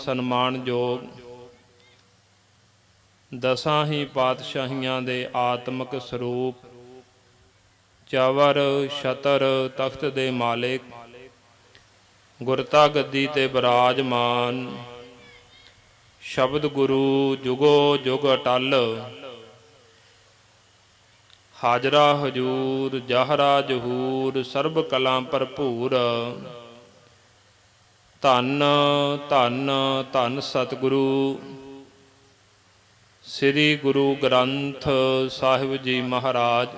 ਸਨਮਾਨਯੋਗ ਦਸਾਂ ਹੀ ਪਾਤਸ਼ਾਹੀਆਂ ਦੇ ਆਤਮਿਕ ਸਰੂਪ ਚਵਰ ਛਤਰ ਤਖਤ ਦੇ ਮਾਲਿਕ ਗੁਰਤਾ ਗੱਦੀ ਤੇ ਬਿਰਾਜਮਾਨ ਸ਼ਬਦ ਗੁਰੂ ਜੁਗੋ ਜੁਗ ਅਟਲ ਹਾਜ਼ਰਾ ਹਜੂਰ ਜਹਰਾ ਜਹੂਰ ਸਰਬ ਕਲਾ ਭਰਪੂਰ ਧੰਨ ਧੰਨ ਧੰਨ ਸਤਿਗੁਰੂ ਸ੍ਰੀ ਗੁਰੂ ਗ੍ਰੰਥ ਸਾਹਿਬ ਜੀ ਮਹਾਰਾਜ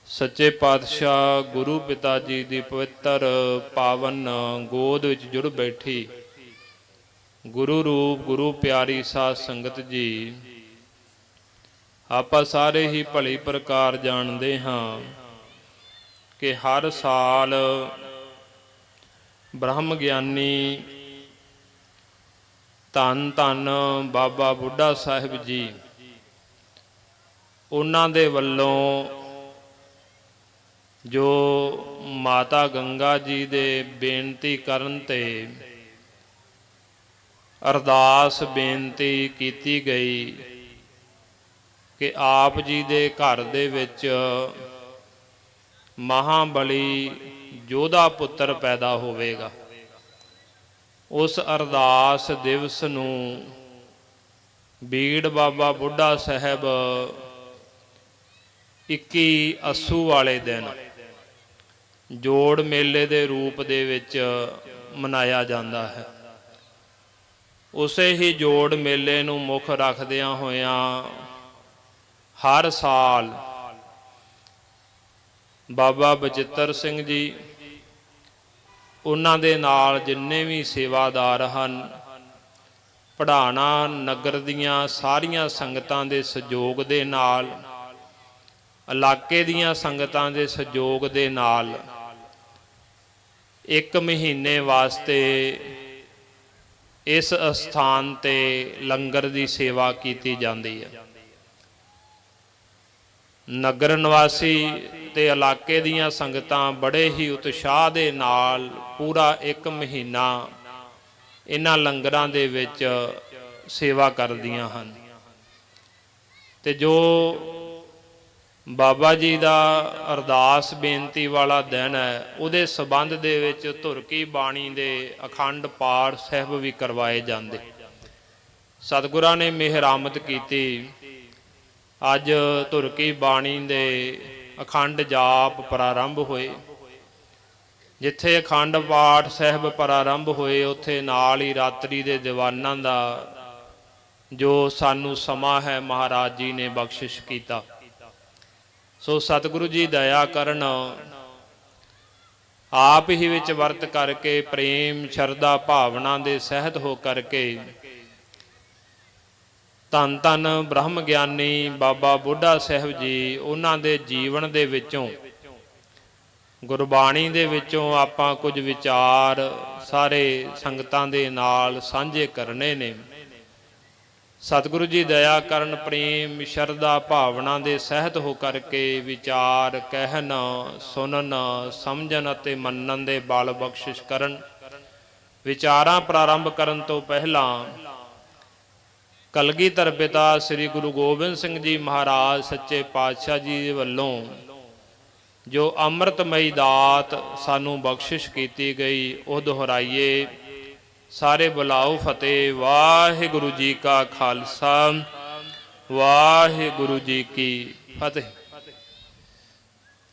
ਸੱਚੇ ਪਾਤਸ਼ਾਹ ਗੁਰੂ ਪਿਤਾ ਜੀ ਦੀ ਪਵਿੱਤਰ ਪਾਵਨ ਗੋਦ ਵਿੱਚ ਜੁੜ ਬੈਠੀ ਗੁਰੂ ਰੂਪ ਗੁਰੂ ਪਿਆਰੀ ਸਾਧ ਸੰਗਤ ਜੀ, ਆਪਾਂ ਸਾਰੇ ਹੀ ਭਲੀ ਪ੍ਰਕਾਰ ਜਾਣਦੇ ਹਾਂ ਕਿ ਹਰ ਸਾਲ ਬ੍ਰਹਮ ਗਿਆਨੀ ਧੰਨ ਧੰਨ ਬਾਬਾ ਬੁੱਢਾ ਸਾਹਿਬ ਜੀ, ਉਹਨਾਂ ਦੇ ਵੱਲੋਂ ਜੋ ਮਾਤਾ ਗੰਗਾ ਜੀ ਦੇ ਬੇਨਤੀ ਕਰਨ ਤੇ ਅਰਦਾਸ ਬੇਨਤੀ ਕੀਤੀ ਗਈ ਕਿ ਆਪ ਜੀ ਦੇ ਘਰ ਦੇ ਵਿੱਚ ਮਹਾਬਲੀ ਯੋਧਾ ਪੁੱਤਰ ਪੈਦਾ ਹੋਵੇਗਾ। ਉਸ ਅਰਦਾਸ ਦਿਵਸ ਨੂੰ ਬੀੜ ਬਾਬਾ ਬੁੱਢਾ ਸਾਹਿਬ 21 ਅੱਸੂ ਵਾਲੇ ਦਿਨ ਜੋੜ ਮੇਲੇ ਦੇ ਰੂਪ ਦੇ ਵਿੱਚ ਮਨਾਇਆ ਜਾਂਦਾ ਹੈ। ਉਸੇ ਹੀ ਜੋੜ ਮੇਲੇ ਨੂੰ ਮੁੱਖ ਰੱਖਦਿਆਂ ਹੋਇਆਂ ਹਰ ਸਾਲ ਬਾਬਾ ਬਚਿੱਤਰ ਸਿੰਘ ਜੀ, ਉਹਨਾਂ ਦੇ ਨਾਲ ਜਿੰਨੇ ਵੀ ਸੇਵਾਦਾਰ ਹਨ, ਪੜਾਣਾ ਨਗਰ ਦੀਆਂ ਸਾਰੀਆਂ ਸੰਗਤਾਂ ਦੇ ਸਹਿਯੋਗ ਦੇ ਨਾਲ, ਇਲਾਕੇ ਦੀਆਂ ਸੰਗਤਾਂ ਦੇ ਸਹਿਯੋਗ ਦੇ ਨਾਲ 1 ਮਹੀਨੇ ਵਾਸਤੇ ਇਸ ਅਸਥਾਨ ਤੇ ਲੰਗਰ ਦੀ ਸੇਵਾ ਕੀਤੀ ਜਾਂਦੀ ਹੈ। ਨਗਰ ਨਿਵਾਸੀ ਤੇ ਇਲਾਕੇ ਦੀਆਂ ਸੰਗਤਾਂ ਬੜੇ ਹੀ ਉਤਸ਼ਾਹ ਦੇ ਨਾਲ ਪੂਰਾ 1 ਮਹੀਨਾ ਇਹਨਾਂ ਲੰਗਰਾਂ ਦੇ ਵਿੱਚ ਸੇਵਾ ਕਰਦੀਆਂ ਹਨ। ਤੇ ਜੋ ਬਾਬਾ ਜੀ ਦਾ ਅਰਦਾਸ ਬੇਨਤੀ ਵਾਲਾ ਦਿਨ ਹੈ, ਉਹਦੇ ਸੰਬੰਧ ਦੇ ਵਿੱਚ ਧੁਰ ਕੀ ਬਾਣੀ ਦੇ ਅਖੰਡ ਪਾਠ ਸਾਹਿਬ ਵੀ ਕਰਵਾਏ ਜਾਂਦੇ। ਸਤਿਗੁਰਾਂ ਨੇ ਮਿਹਰਾਮਤ ਕੀਤੀ, ਅੱਜ ਧੁਰ ਕੀ ਬਾਣੀ ਦੇ ਅਖੰਡ ਜਾਪ ਪ੍ਰਾਰੰਭ ਹੋਏ। ਜਿੱਥੇ ਅਖੰਡ ਪਾਠ ਸਾਹਿਬ ਪ੍ਰਾਰੰਭ ਹੋਏ, ਉੱਥੇ ਨਾਲ ਹੀ ਰਾਤਰੀ ਦੇ ਦੀਵਾਨਾਂ ਦਾ ਜੋ ਸਾਨੂੰ ਸਮਾਂ ਹੈ ਮਹਾਰਾਜ ਜੀ ਨੇ ਬਖਸ਼ਿਸ਼ ਕੀਤਾ। ਸੋ ਸਤਿਗੁਰੂ ਜੀ ਦਇਆ ਕਰਨ, ਆਪ ਹੀ ਵਿੱਚ ਵਰਤ ਕਰਕੇ ਪ੍ਰੇਮ ਸ਼ਰਧਾ ਭਾਵਨਾ ਦੇ ਸਹਿਤ ਹੋ ਕਰਕੇ ਧੰਨ ਧੰਨ ਬ੍ਰਹਮ ਗਿਆਨੀ ਬਾਬਾ ਬੁੱਢਾ ਸਾਹਿਬ ਜੀ, ਉਹਨਾਂ ਦੇ ਜੀਵਨ ਦੇ ਵਿੱਚੋਂ ਗੁਰਬਾਣੀ ਦੇ ਵਿੱਚੋਂ ਆਪਾਂ ਕੁਝ ਵਿਚਾਰ ਸਾਰੇ ਸੰਗਤਾਂ ਦੇ ਨਾਲ ਸਾਂਝੇ ਕਰਨੇ ਨੇ। ਸਤਿਗੁਰੂ ਜੀ ਦਇਆ ਕਰਨ, ਪ੍ਰੇਮ ਸ਼ਰਧਾ ਭਾਵਨਾ ਦੇ ਸਹਿਤ ਹੋ ਕਰਕੇ ਵਿਚਾਰ ਕਹਿਣ ਸੁਣਨ ਸਮਝਣ ਅਤੇ ਮੰਨਣ ਦੇ ਬਲ ਬਖਸ਼ਿਸ਼ ਕਰਨ। ਵਿਚਾਰਾਂ ਪ੍ਰਾਰੰਭ ਕਰਨ ਤੋਂ ਪਹਿਲਾਂ ਕਲਗੀਧਰ ਪਿਤਾ ਸ੍ਰੀ ਗੁਰੂ ਗੋਬਿੰਦ ਸਿੰਘ ਜੀ ਮਹਾਰਾਜ ਸੱਚੇ ਪਾਤਸ਼ਾਹ ਜੀ ਦੇ ਵੱਲੋਂ ਜੋ ਅੰਮ੍ਰਿਤਮਈ ਦਾਤ ਸਾਨੂੰ ਬਖਸ਼ਿਸ਼ ਕੀਤੀ ਗਈ, ਉਹ ਦੁਹਰਾਈਏ। ਸਾਰੇ ਬੁਲਾਓ ਫਤਿਹ। ਵਾਹਿਗੁਰੂ ਜੀ ਕਾ ਖਾਲਸਾ, ਵਾਹਿਗੁਰੂ ਜੀ ਕੀ ਫਤਿਹ।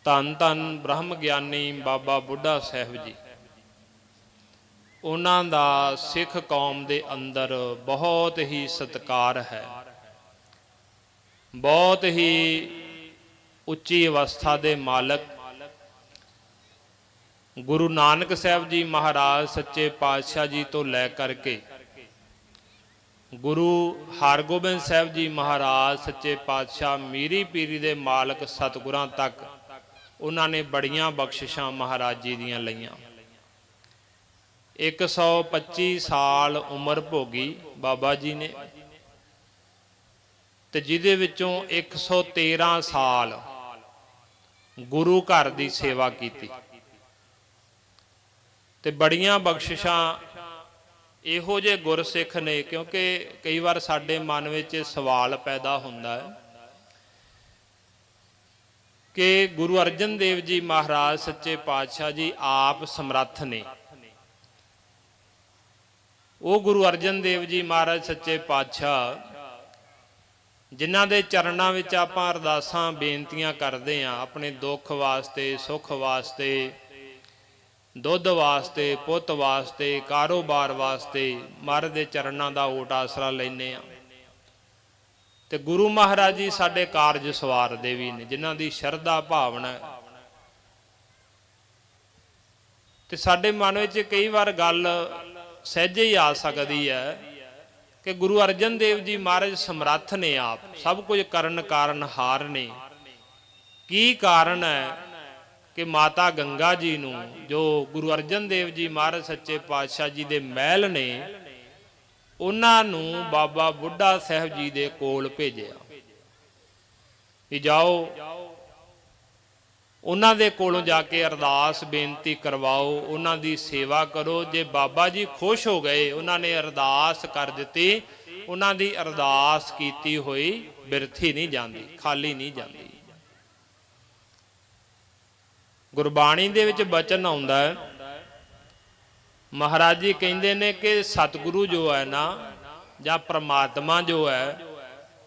ਧੰਨ ਧੰਨ ਬ੍ਰਹਮ ਗਿਆਨੀ ਬਾਬਾ ਬੁੱਢਾ ਸਾਹਿਬ ਜੀ, ਉਹਨਾਂ ਦਾ ਸਿੱਖ ਕੌਮ ਦੇ ਅੰਦਰ ਬਹੁਤ ਹੀ ਸਤਿਕਾਰ ਹੈ। ਬਹੁਤ ਹੀ ਉੱਚੀ ਅਵਸਥਾ ਦੇ ਮਾਲਕ ਗੁਰੂ ਨਾਨਕ ਸਾਹਿਬ ਜੀ ਮਹਾਰਾਜ ਸੱਚੇ ਪਾਤਸ਼ਾਹ ਜੀ ਤੋਂ ਲੈ ਕਰਕੇ ਗੁਰੂ ਹਰਗੋਬਿੰਦ ਸਾਹਿਬ ਜੀ ਮਹਾਰਾਜ ਸੱਚੇ ਪਾਤਸ਼ਾਹ ਮੀਰੀ ਪੀਰੀ ਦੇ ਮਾਲਕ ਸਤਿਗੁਰਾਂ ਤੱਕ ਉਹਨਾਂ ਨੇ ਬੜੀਆਂ ਬਖਸ਼ਿਸ਼ਾਂ ਮਹਾਰਾਜ ਜੀ ਦੀਆਂ ਲਈਆਂ। 125 ਸਾਲ ਉਮਰ ਭੋਗੀ ਬਾਬਾ ਜੀ ਨੇ, ਤੇ ਜਿਹਦੇ ਵਿੱਚੋਂ 113 ਸਾਲ ਗੁਰੂ ਘਰ ਦੀ ਸੇਵਾ ਕੀਤੀ। ਤੇ ਬੜੀਆਂ ਬਖਸ਼ਿਸ਼ਾਂ ਇਹੋ ਜਿਹੇ ਗੁਰਸਿੱਖ ਨੇ, ਕਿਉਂਕਿ ਕਈ ਵਾਰ ਸਾਡੇ ਮਨ ਵਿੱਚ ਸਵਾਲ ਪੈਦਾ ਹੁੰਦਾ ਹੈ ਕਿ ਗੁਰੂ ਅਰਜਨ ਦੇਵ ਜੀ ਮਹਾਰਾਜ ਸੱਚੇ ਪਾਤਸ਼ਾਹ ਜੀ ਆਪ ਸਮਰੱਥ ਨੇ। ਉਹ ਗੁਰੂ ਅਰਜਨ ਦੇਵ ਜੀ ਮਹਾਰਾਜ ਸੱਚੇ ਪਾਤਸ਼ਾਹ ਜਿਨ੍ਹਾਂ ਦੇ ਚਰਨਾਂ ਵਿੱਚ ਆਪਾਂ ਅਰਦਾਸਾਂ ਬੇਨਤੀਆਂ ਕਰਦੇ ਹਾਂ, ਆਪਣੇ ਦੁੱਖ ਵਾਸਤੇ, ਸੁੱਖ ਵਾਸਤੇ, ਦੁੱਧ ਵਾਸਤੇ, ਪੁੱਤ ਵਾਸਤੇ, ਕਾਰੋਬਾਰ ਵਾਸਤੇ ਮਹਾਰਾਜ ਦੇ ਚਰਨਾਂ ਦਾ ਓਟ ਆਸਰਾ ਲੈਂਦੇ ਹਾਂ। ਤੇ ਗੁਰੂ ਮਹਾਰਾਜ ਜੀ ਸਾਡੇ ਕਾਰਜ ਸਵਾਰਦੇ ਵੀ ਨੇ, ਜਿਨ੍ਹਾਂ ਦੀ ਸ਼ਰਧਾ ਭਾਵਨਾ। ਤੇ ਸਾਡੇ ਮਨ ਵਿੱਚ ਕਈ ਵਾਰ ਗੱਲ ਸਹਿਜੇ ਹੀ ਆ ਸਕਦੀ ਹੈ ਕਿ ਗੁਰੂ ਅਰਜਨ ਦੇਵ ਜੀ ਮਹਾਰਾਜ ਸਮਰੱਥ ਨੇ, ਆਪ ਸਭ ਕੁਝ ਕਰਨ ਕਾਰਨ ਹਾਰ ਨੇ। ਕੀ ਕਾਰਨ ਹੈ ਕਿ ਮਾਤਾ ਗੰਗਾ ਜੀ ਨੂੰ, ਜੋ ਗੁਰੂ ਅਰਜਨ ਦੇਵ ਜੀ ਮਹਾਰਾਜ ਸੱਚੇ ਪਾਤਸ਼ਾਹ ਜੀ ਦੇ ਮਹਿਲ ਨੇ, ਉਹਨਾਂ ਨੂੰ ਬਾਬਾ ਬੁੱਢਾ ਸਾਹਿਬ ਜੀ ਦੇ ਕੋਲ ਭੇਜਿਆ ਕਿ ਜਾਓ ਉਹਨਾਂ ਦੇ ਕੋਲੋਂ ਜਾ ਕੇ ਅਰਦਾਸ ਬੇਨਤੀ ਕਰਵਾਓ, ਉਹਨਾਂ ਦੀ ਸੇਵਾ ਕਰੋ। ਜੇ ਬਾਬਾ ਜੀ ਖੁਸ਼ ਹੋ ਗਏ, ਉਹਨਾਂ ਨੇ ਅਰਦਾਸ ਕਰ ਦਿੱਤੀ, ਉਹਨਾਂ ਦੀ ਅਰਦਾਸ ਕੀਤੀ ਹੋਈ ਬਿਰਥੀ ਨਹੀਂ ਜਾਂਦੀ, ਖਾਲੀ ਨਹੀਂ ਜਾਂਦੀ। ਗੁਰਬਾਣੀ ਦੇ ਵਿੱਚ ਬਚਨ ਆਉਂਦਾ ਹੈ, ਮਹਾਰਾਜ ਜੀ ਕਹਿੰਦੇ ਨੇ ਕਿ ਸਤਿਗੁਰੂ ਜੋ ਹੈ ਨਾ, ਜਾਂ ਪ੍ਰਮਾਤਮਾ ਜੋ ਹੈ,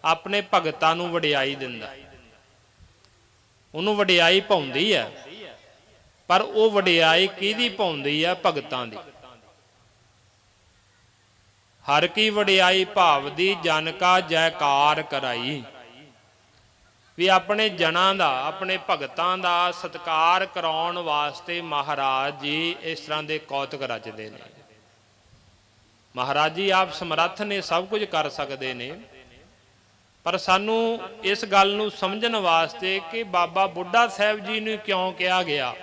ਆਪਣੇ ਭਗਤਾਂ ਨੂੰ ਵਡਿਆਈ ਦਿੰਦਾ, ਉਹਨੂੰ ਵਡਿਆਈ ਪਾਉਂਦੀ ਹੈ। ਪਰ ਉਹ ਵਡਿਆਈ ਕਿਹਦੀ ਪਾਉਂਦੀ ਹੈ? ਭਗਤਾਂ ਦੀ। ਹਰ ਕੀ ਵਡਿਆਈ ਭਾਵ ਦੀ ਜਨ ਕਾ ਜੈਕਾਰ ਕਰਾਈ। ਵੀ ਆਪਣੇ ਜਨਾਂ ਦਾ, ਆਪਣੇ ਭਗਤਾਂ ਦਾ ਸਤਿਕਾਰ ਕਰਾਉਣ ਵਾਸਤੇ ਮਹਾਰਾਜ ਜੀ ਇਸ ਤਰ੍ਹਾਂ ਦੇ ਕੌਤਕ ਰਚਦੇ ਨੇ। ਮਹਾਰਾਜ ਜੀ ਆਪ ਸਮਰੱਥ ਨੇ, ਸਭ ਕੁਝ ਕਰ ਸਕਦੇ ਨੇ, ਪਰ ਸਾਨੂੰ ਇਸ ਗੱਲ ਨੂੰ ਸਮਝਣ ਵਾਸਤੇ ਕਿ ਬਾਬਾ ਬੁੱਢਾ ਸਾਹਿਬ ਜੀ ਨੂੰ ਕਿਉਂ ਕਿਹਾ ਗਿਆ।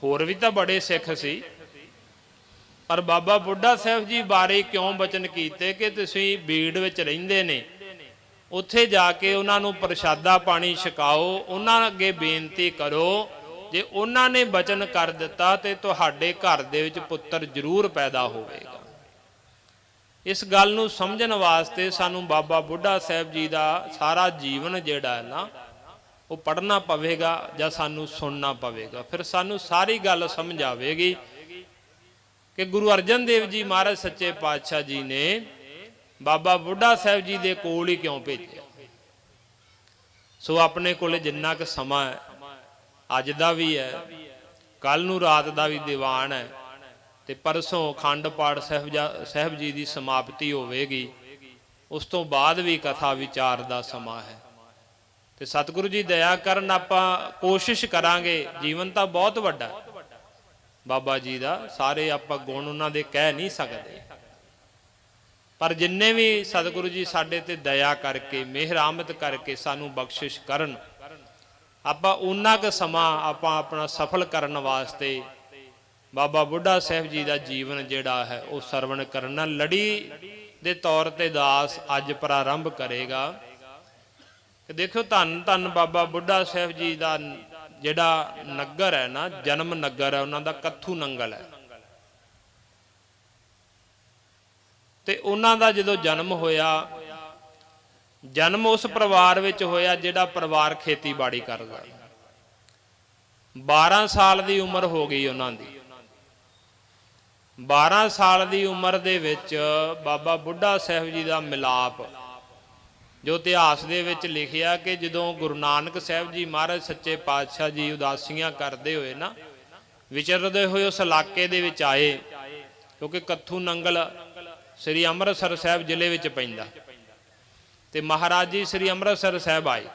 ਹੋਰ ਵੀ ਤਾਂ ਬੜੇ ਸਿੱਖ ਸੀ, ਪਰ ਬਾਬਾ ਬੁੱਢਾ ਸਾਹਿਬ ਜੀ ਬਾਰੇ ਕਿਉਂ ਬਚਨ ਕੀਤੇ ਕਿ ਤੁਸੀਂ ਬੀੜ ਵਿੱਚ ਰਹਿੰਦੇ ਨੇ, ਉੱਥੇ ਜਾ ਕੇ ਉਹਨਾਂ ਨੂੰ ਪ੍ਰਸ਼ਾਦਾ ਪਾਣੀ ਛਕਾਓ, ਉਹਨਾਂ ਅੱਗੇ ਬੇਨਤੀ ਕਰੋ। ਜੇ ਉਹਨਾਂ ਨੇ ਬਚਨ ਕਰ ਦਿੱਤਾ ਤੇ ਤੁਹਾਡੇ ਘਰ ਦੇ ਵਿੱਚ ਪੁੱਤਰ ਜ਼ਰੂਰ ਪੈਦਾ ਹੋਵੇਗਾ। ਇਸ ਗੱਲ ਨੂੰ ਸਮਝਣ ਵਾਸਤੇ ਸਾਨੂੰ ਬਾਬਾ ਬੁੱਢਾ ਸਾਹਿਬ ਜੀ ਦਾ ਸਾਰਾ ਜੀਵਨ ਜਿਹੜਾ ਹੈ ਨਾ, ਉਹ ਪੜ੍ਹਨਾ ਪਵੇਗਾ ਜਾਂ ਸਾਨੂੰ ਸੁਣਨਾ ਪਵੇਗਾ। ਫਿਰ ਸਾਨੂੰ ਸਾਰੀ ਗੱਲ ਸਮਝ ਆਵੇਗੀ ਕਿ ਗੁਰੂ ਅਰਜਨ ਦੇਵ ਜੀ ਮਹਾਰਾਜ ਸੱਚੇ ਪਾਤਸ਼ਾਹ ਜੀ ਨੇ ਬਾਬਾ ਬੁੱਢਾ ਸਾਹਿਬ ਜੀ ਦੇ ਕੋਲ ਹੀ ਕਿਉਂ ਭੇਜਿਆ। ਸੋ ਆਪਣੇ ਕੋਲ ਜਿੰਨਾ ਕੁ ਸਮਾਂ ਹੈ, ਅੱਜ ਦਾ ਵੀ ਹੈ, ਕੱਲ ਨੂੰ ਰਾਤ ਦਾ ਵੀ ਦੀਵਾਨ ਹੈ, ਤੇ ਪਰਸੋਂ ਅਖੰਡ ਪਾਠ ਸਾਹਿਬ ਜੀ ਦੀ ਸਮਾਪਤੀ ਹੋਵੇਗੀ। ਉਸ ਤੋਂ ਬਾਅਦ ਵੀ ਕਥਾ ਵਿਚਾਰ ਦਾ ਸਮਾਂ ਹੈ। ਤੇ ਸਤਿਗੁਰੂ ਜੀ ਦਇਆ ਕਰਨ, ਆਪਾਂ ਕੋਸ਼ਿਸ਼ ਕਰਾਂਗੇ। ਜੀਵਨ ਤਾਂ ਬਹੁਤ ਵੱਡਾ ਬਾਬਾ ਜੀ ਦਾ, ਸਾਰੇ ਆਪਾਂ ਗੁਣ ਉਹਨਾਂ ਦੇ ਕਹਿ ਨਹੀਂ ਸਕਦੇ, ਪਰ ਜਿੰਨੇ ਵੀ ਸਤਿਗੁਰੂ ਜੀ ਸਾਡੇ ਤੇ ਦਇਆ ਕਰਕੇ, ਮਿਹਰਾਮਤ ਕਰਕੇ ਸਾਨੂੰ ਬਖਸ਼ਿਸ਼ ਕਰਨ, ਆਪਾਂ ਉਨਾ ਕੁ ਸਮਾਂ ਆਪਾਂ ਆਪਣਾ ਸਫਲ ਕਰਨ ਵਾਸਤੇ ਬਾਬਾ ਬੁੱਢਾ ਸਾਹਿਬ ਜੀ ਦਾ ਜੀਵਨ ਜਿਹੜਾ ਹੈ ਉਹ ਸਰਵਣ ਕਰਨਾ। ਲੜੀ ਦੇ ਤੌਰ ਤੇ ਦਾਸ ਅੱਜ ਪ੍ਰਾਰੰਭ ਕਰੇਗਾ। ਦੇਖੋ ਧੰਨ ਧੰਨ ਬਾਬਾ ਬੁੱਢਾ ਸਾਹਿਬ ਜੀ ਦਾ ਜਿਹੜਾ ਨਗਰ ਹੈ ਨਾ, ਜਨਮ ਨਗਰ ਹੈ ਉਹਨਾਂ ਦਾ, ਕੱਥੂ ਨੰਗਲ ਹੈ। ਤੇ ਉਹਨਾਂ ਦਾ ਜਦੋਂ ਜਨਮ ਹੋਇਆ, ਜਨਮ ਉਸ ਪਰਿਵਾਰ ਵਿੱਚ ਹੋਇਆ ਜਿਹੜਾ ਪਰਿਵਾਰ ਖੇਤੀਬਾੜੀ ਕਰਦਾ। 12 ਸਾਲ ਦੀ ਉਮਰ ਹੋ ਗਈ ਉਹਨਾਂ ਦੀ। 12 ਸਾਲ ਦੀ ਉਮਰ ਦੇ ਵਿੱਚ ਬਾਬਾ ਬੁੱਢਾ ਸਾਹਿਬ ਜੀ ਦਾ ਮਿਲਾਪ, ਜੋ ਇਤਿਹਾਸ ਦੇ ਵਿੱਚ ਲਿਖਿਆ ਕਿ ਜਦੋਂ ਗੁਰੂ ਨਾਨਕ ਸਾਹਿਬ ਜੀ ਮਹਾਰਾਜ ਸੱਚੇ ਪਾਤਸ਼ਾਹ ਜੀ ਉਦਾਸੀਆਂ ਕਰਦੇ ਹੋਏ ਨਾ, ਵਿਚਰਦੇ ਹੋਏ ਉਸ ਇਲਾਕੇ ਦੇ ਵਿੱਚ ਆਏ, ਕਿਉਂਕਿ ਕੱਥੂ ਨੰਗਲ ਸ੍ਰੀ ਅੰਮ੍ਰਿਤਸਰ ਸਾਹਿਬ ਜ਼ਿਲ੍ਹੇ ਵਿੱਚ ਪੈਂਦਾ, ਤੇ ਮਹਾਰਾਜ ਜੀ ਸ੍ਰੀ ਅੰਮ੍ਰਿਤਸਰ ਸਾਹਿਬ ਆਏ।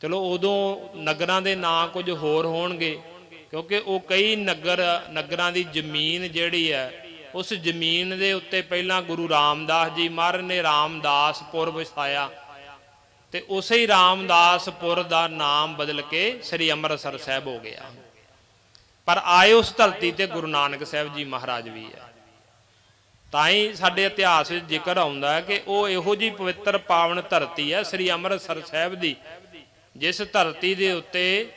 ਚਲੋ ਉਦੋਂ ਨਗਰਾਂ ਦੇ ਨਾਂ ਕੁਝ ਹੋਰ ਹੋਣਗੇ, ਕਿਉਂਕਿ ਉਹ ਕਈ ਨਗਰਾਂ ਦੀ ਜ਼ਮੀਨ ਜਿਹੜੀ ਹੈ, ਉਸ ਜ਼ਮੀਨ ਦੇ ਉੱਤੇ ਪਹਿਲਾਂ ਗੁਰੂ ਰਾਮਦਾਸ ਜੀ ਮਹਾਰਾਜ ਨੇ ਰਾਮਦਾਸਪੁਰ ਵਸਾਇਆ, ਤੇ ਉਸੇ ਹੀ ਰਾਮਦਾਸਪੁਰ ਦਾ ਨਾਮ ਬਦਲ ਕੇ ਸ੍ਰੀ ਅੰਮ੍ਰਿਤਸਰ ਸਾਹਿਬ ਹੋ ਗਿਆ। ਪਰ ਆਏ ਉਸ ਧਰਤੀ ਤੇ ਗੁਰੂ ਨਾਨਕ ਸਾਹਿਬ ਜੀ ਮਹਾਰਾਜ ਵੀ ਹੈ। ਤਾਂ ਹੀ ਸਾਡੇ ਇਤਿਹਾਸ ਵਿੱਚ ਜ਼ਿਕਰ ਆਉਂਦਾ ਹੈ ਕਿ ਉਹ ਇਹੋ ਜਿਹੀ ਪਵਿੱਤਰ ਪਾਵਨ ਧਰਤੀ ਹੈ ਸ੍ਰੀ ਅੰਮ੍ਰਿਤਸਰ ਸਾਹਿਬ ਦੀ, ਜਿਸ ਧਰਤੀ ਦੇ ਉੱਤੇ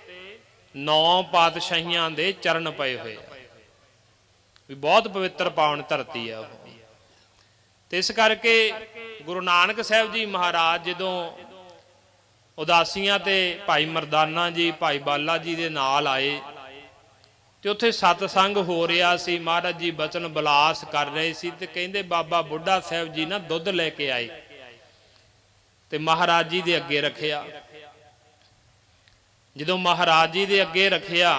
9 ਪਾਤਸ਼ਾਹੀਆਂ ਦੇ ਚਰਨ ਪਏ ਹੋਏ ਆ। ਵੀ ਬਹੁਤ ਪਵਿੱਤਰ ਪਾਵਨ ਧਰਤੀ ਆ ਉਹ। ਤੇ ਇਸ ਕਰਕੇ ਗੁਰੂ ਨਾਨਕ ਸਾਹਿਬ ਜੀ ਮਹਾਰਾਜ ਜਦੋਂ ਉਦਾਸੀਆਂ ਤੇ ਭਾਈ ਮਰਦਾਨਾ ਜੀ, ਭਾਈ ਬਾਲਾ ਜੀ ਦੇ ਨਾਲ ਆਏ ਤੇ ਉੱਥੇ ਸਤਸੰਗ ਹੋ ਰਿਹਾ ਸੀ। ਮਹਾਰਾਜ ਜੀ ਬਚਨ ਬਿਲਾਸ ਕਰ ਰਹੇ ਸੀ ਤੇ ਕਹਿੰਦੇ ਬਾਬਾ ਬੁੱਢਾ ਸਾਹਿਬ ਜੀ ਨਾ ਦੁੱਧ ਲੈ ਕੇ ਆਏ ਤੇ ਮਹਾਰਾਜ ਜੀ ਦੇ ਅੱਗੇ ਰੱਖਿਆ। ਜਦੋਂ ਮਹਾਰਾਜ ਜੀ ਦੇ ਅੱਗੇ ਰੱਖਿਆ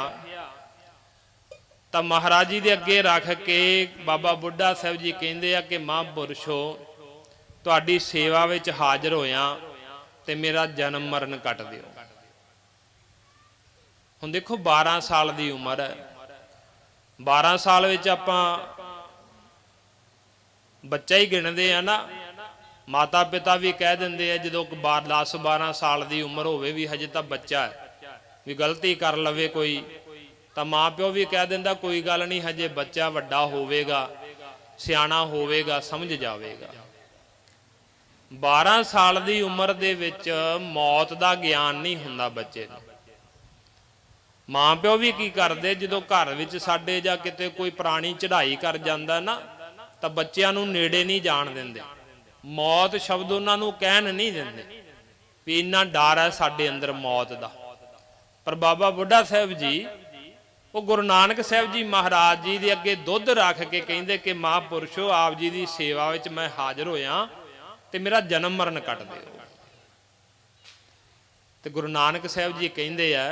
ਤਾਂ ਮਹਾਰਾਜ ਜੀ ਦੇ ਅੱਗੇ ਰੱਖ ਕੇ ਬਾਬਾ ਬੁੱਢਾ ਸਾਹਿਬ ਜੀ ਕਹਿੰਦੇ ਆ ਕਿ ਮਹਾਂਪੁਰਸ਼ੋ, ਤੁਹਾਡੀ ਸੇਵਾ ਵਿੱਚ ਹਾਜ਼ਰ ਹੋਇਆ ਤੇ ਮੇਰਾ ਜਨਮ ਮਰਨ ਕੱਟ ਦਿਓ। ਹੁਣ ਦੇਖੋ 12 ਸਾਲ ਦੀ ਉਮਰ ਹੈ, 12 ਸਾਲ ਵਿੱਚ ਆਪਾਂ ਬੱਚਾ ਹੀ ਗਿਣਦੇ ਆ ਨਾ। ਮਾਤਾ ਪਿਤਾ ਵੀ ਕਹਿ ਦਿੰਦੇ ਆ ਜਦੋਂ 10-12 ਸਾਲ ਦੀ ਉਮਰ ਹੋਵੇ ਵੀ ਹਜੇ ਤਾਂ ਬੱਚਾ ਹੈ, ਵੀ ਗਲਤੀ ਕਰ ਲਵੇ ਕੋਈ ਤਾਂ ਮਾਂ ਪਿਓ ਵੀ ਕਹਿ ਦਿੰਦਾ ਕੋਈ ਗੱਲ ਨਹੀਂ, ਹਜੇ ਬੱਚਾ ਵੱਡਾ ਹੋਵੇਗਾ, ਸਿਆਣਾ ਹੋਵੇਗਾ, ਸਮਝ ਜਾਵੇਗਾ। 12 ਸਾਲ ਦੀ ਉਮਰ ਦੇ ਵਿੱਚ ਮੌਤ ਦਾ ਗਿਆਨ ਨਹੀਂ ਹੁੰਦਾ ਬੱਚੇ ਨੂੰ। ਮਾਂ ਪਿਓ ਵੀ ਕੀ ਕਰਦੇ, ਜਦੋਂ ਘਰ ਵਿੱਚ ਸਾਡੇ ਜਾਂ ਕਿਤੇ ਕੋਈ ਪੁਰਾਣੀ ਚੜ੍ਹਾਈ ਕਰ ਜਾਂਦਾ ਨਾ ਤਾਂ ਬੱਚਿਆਂ ਨੂੰ ਨੇੜੇ ਨਹੀਂ ਜਾਣ ਦਿੰਦੇ। ਮੌਤ ਸ਼ਬਦ ਉਹਨਾਂ ਨੂੰ ਕਹਿਣ ਨਹੀਂ ਦਿੰਦੇ ਵੀ ਇੰਨਾ ਡਰ ਹੈ ਸਾਡੇ ਅੰਦਰ ਮੌਤ ਦਾ। ਪਰ ਬਾਬਾ ਬੁੱਢਾ ਸਾਹਿਬ ਜੀ ਉਹ ਗੁਰੂ ਨਾਨਕ ਸਾਹਿਬ ਜੀ ਮਹਾਰਾਜ ਜੀ ਦੇ ਅੱਗੇ ਦੁੱਧ ਰੱਖ ਕੇ ਕਹਿੰਦੇ ਕਿ ਮਹਾਂਪੁਰਸ਼ੋ, ਆਪ ਜੀ ਦੀ ਸੇਵਾ ਵਿੱਚ ਮੈਂ ਹਾਜ਼ਰ ਹੋਇਆ ਤੇ ਮੇਰਾ ਜਨਮ ਮਰਨ ਕੱਟ ਦਿਓ। ਤੇ ਗੁਰੂ ਨਾਨਕ ਸਾਹਿਬ ਜੀ ਕਹਿੰਦੇ ਆ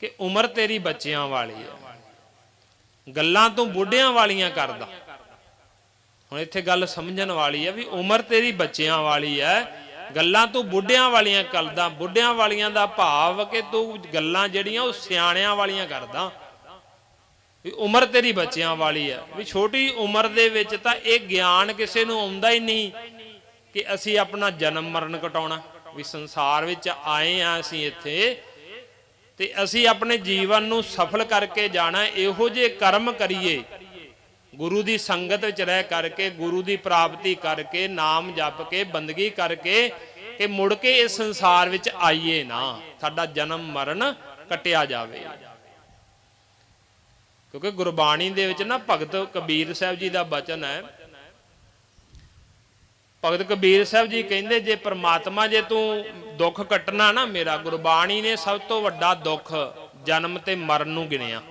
ਕਿ ਉਮਰ ਤੇਰੀ ਬੱਚਿਆਂ ਵਾਲੀ ਹੈ, ਗੱਲਾਂ ਤੂੰ ਬੁੱਢਿਆਂ ਵਾਲੀਆਂ ਕਰਦਾ। ਹੁਣ ਇੱਥੇ ਗੱਲ ਸਮਝਣ ਵਾਲੀ ਹੈ ਵੀ ਉਮਰ ਤੇਰੀ ਬੱਚਿਆਂ ਵਾਲੀ ਹੈ, ਗੱਲਾਂ ਤੂੰ ਬੁੱਢਿਆਂ ਵਾਲੀਆਂ ਕਰਦਾ। ਬੁੱਢਿਆਂ ਵਾਲੀਆਂ ਦਾ ਭਾਵ ਕਿ ਤੂੰ ਗੱਲਾਂ ਜਿਹੜੀਆਂ ਉਹ ਸਿਆਣਿਆਂ ਵਾਲੀਆਂ ਕਰਦਾ। ਵੀ ਉਮਰ ਤੇਰੀ ਬੱਚਿਆਂ ਵਾਲੀ ਹੈ, ਵੀ ਛੋਟੀ ਉਮਰ ਦੇ ਵਿੱਚ ਤਾਂ ਇਹ ਗਿਆਨ ਕਿਸੇ ਨੂੰ ਆਉਂਦਾ ਹੀ ਨਹੀਂ ਕਿ ਅਸੀਂ ਆਪਣਾ ਜਨਮ ਮਰਨ ਘਟਾਉਣਾ। ਵੀ ਸੰਸਾਰ ਵਿੱਚ ਆਏ ਆ ਅਸੀਂ ਇੱਥੇ ਤੇ ਅਸੀਂ ਆਪਣੇ ਜੀਵਨ ਨੂੰ ਸਫਲ ਕਰਕੇ ਜਾਣਾ। ਇਹੋ ਜਿਹੇ ਕਰਮ ਕਰੀਏ, ਗੁਰੂ ਦੀ ਸੰਗਤ ਵਿੱਚ ਰਹਿ ਕਰਕੇ, ਗੁਰੂ ਦੀ ਪ੍ਰਾਪਤੀ ਕਰਕੇ, ਨਾਮ ਜਪ ਕੇ, ਬੰਦਗੀ ਕਰਕੇ ਕਿ ਮੁੜ ਕੇ ਇਸ ਸੰਸਾਰ ਵਿੱਚ ਆਈਏ ਨਾ, ਸਾਡਾ ਜਨਮ ਮਰਨ ਕੱਟਿਆ ਜਾਵੇ। ਕਿਉਂਕਿ ਗੁਰਬਾਣੀ ਦੇ ਵਿੱਚ ਨਾ ਭਗਤ ਕਬੀਰ ਸਾਹਿਬ ਜੀ ਦਾ ਬਚਨ ਹੈ। ਭਗਤ ਕਬੀਰ ਸਾਹਿਬ ਜੀ ਕਹਿੰਦੇ ਜੇ ਪ੍ਰਮਾਤਮਾ, ਜੇ ਤੂੰ ਦੁੱਖ ਕੱਟਣਾ ਨਾ ਮੇਰਾ, ਗੁਰਬਾਣੀ ਨੇ ਸਭ ਤੋਂ ਵੱਡਾ ਦੁੱਖ ਜਨਮ ਤੇ ਮਰਨ ਨੂੰ ਗਿਣਿਆ।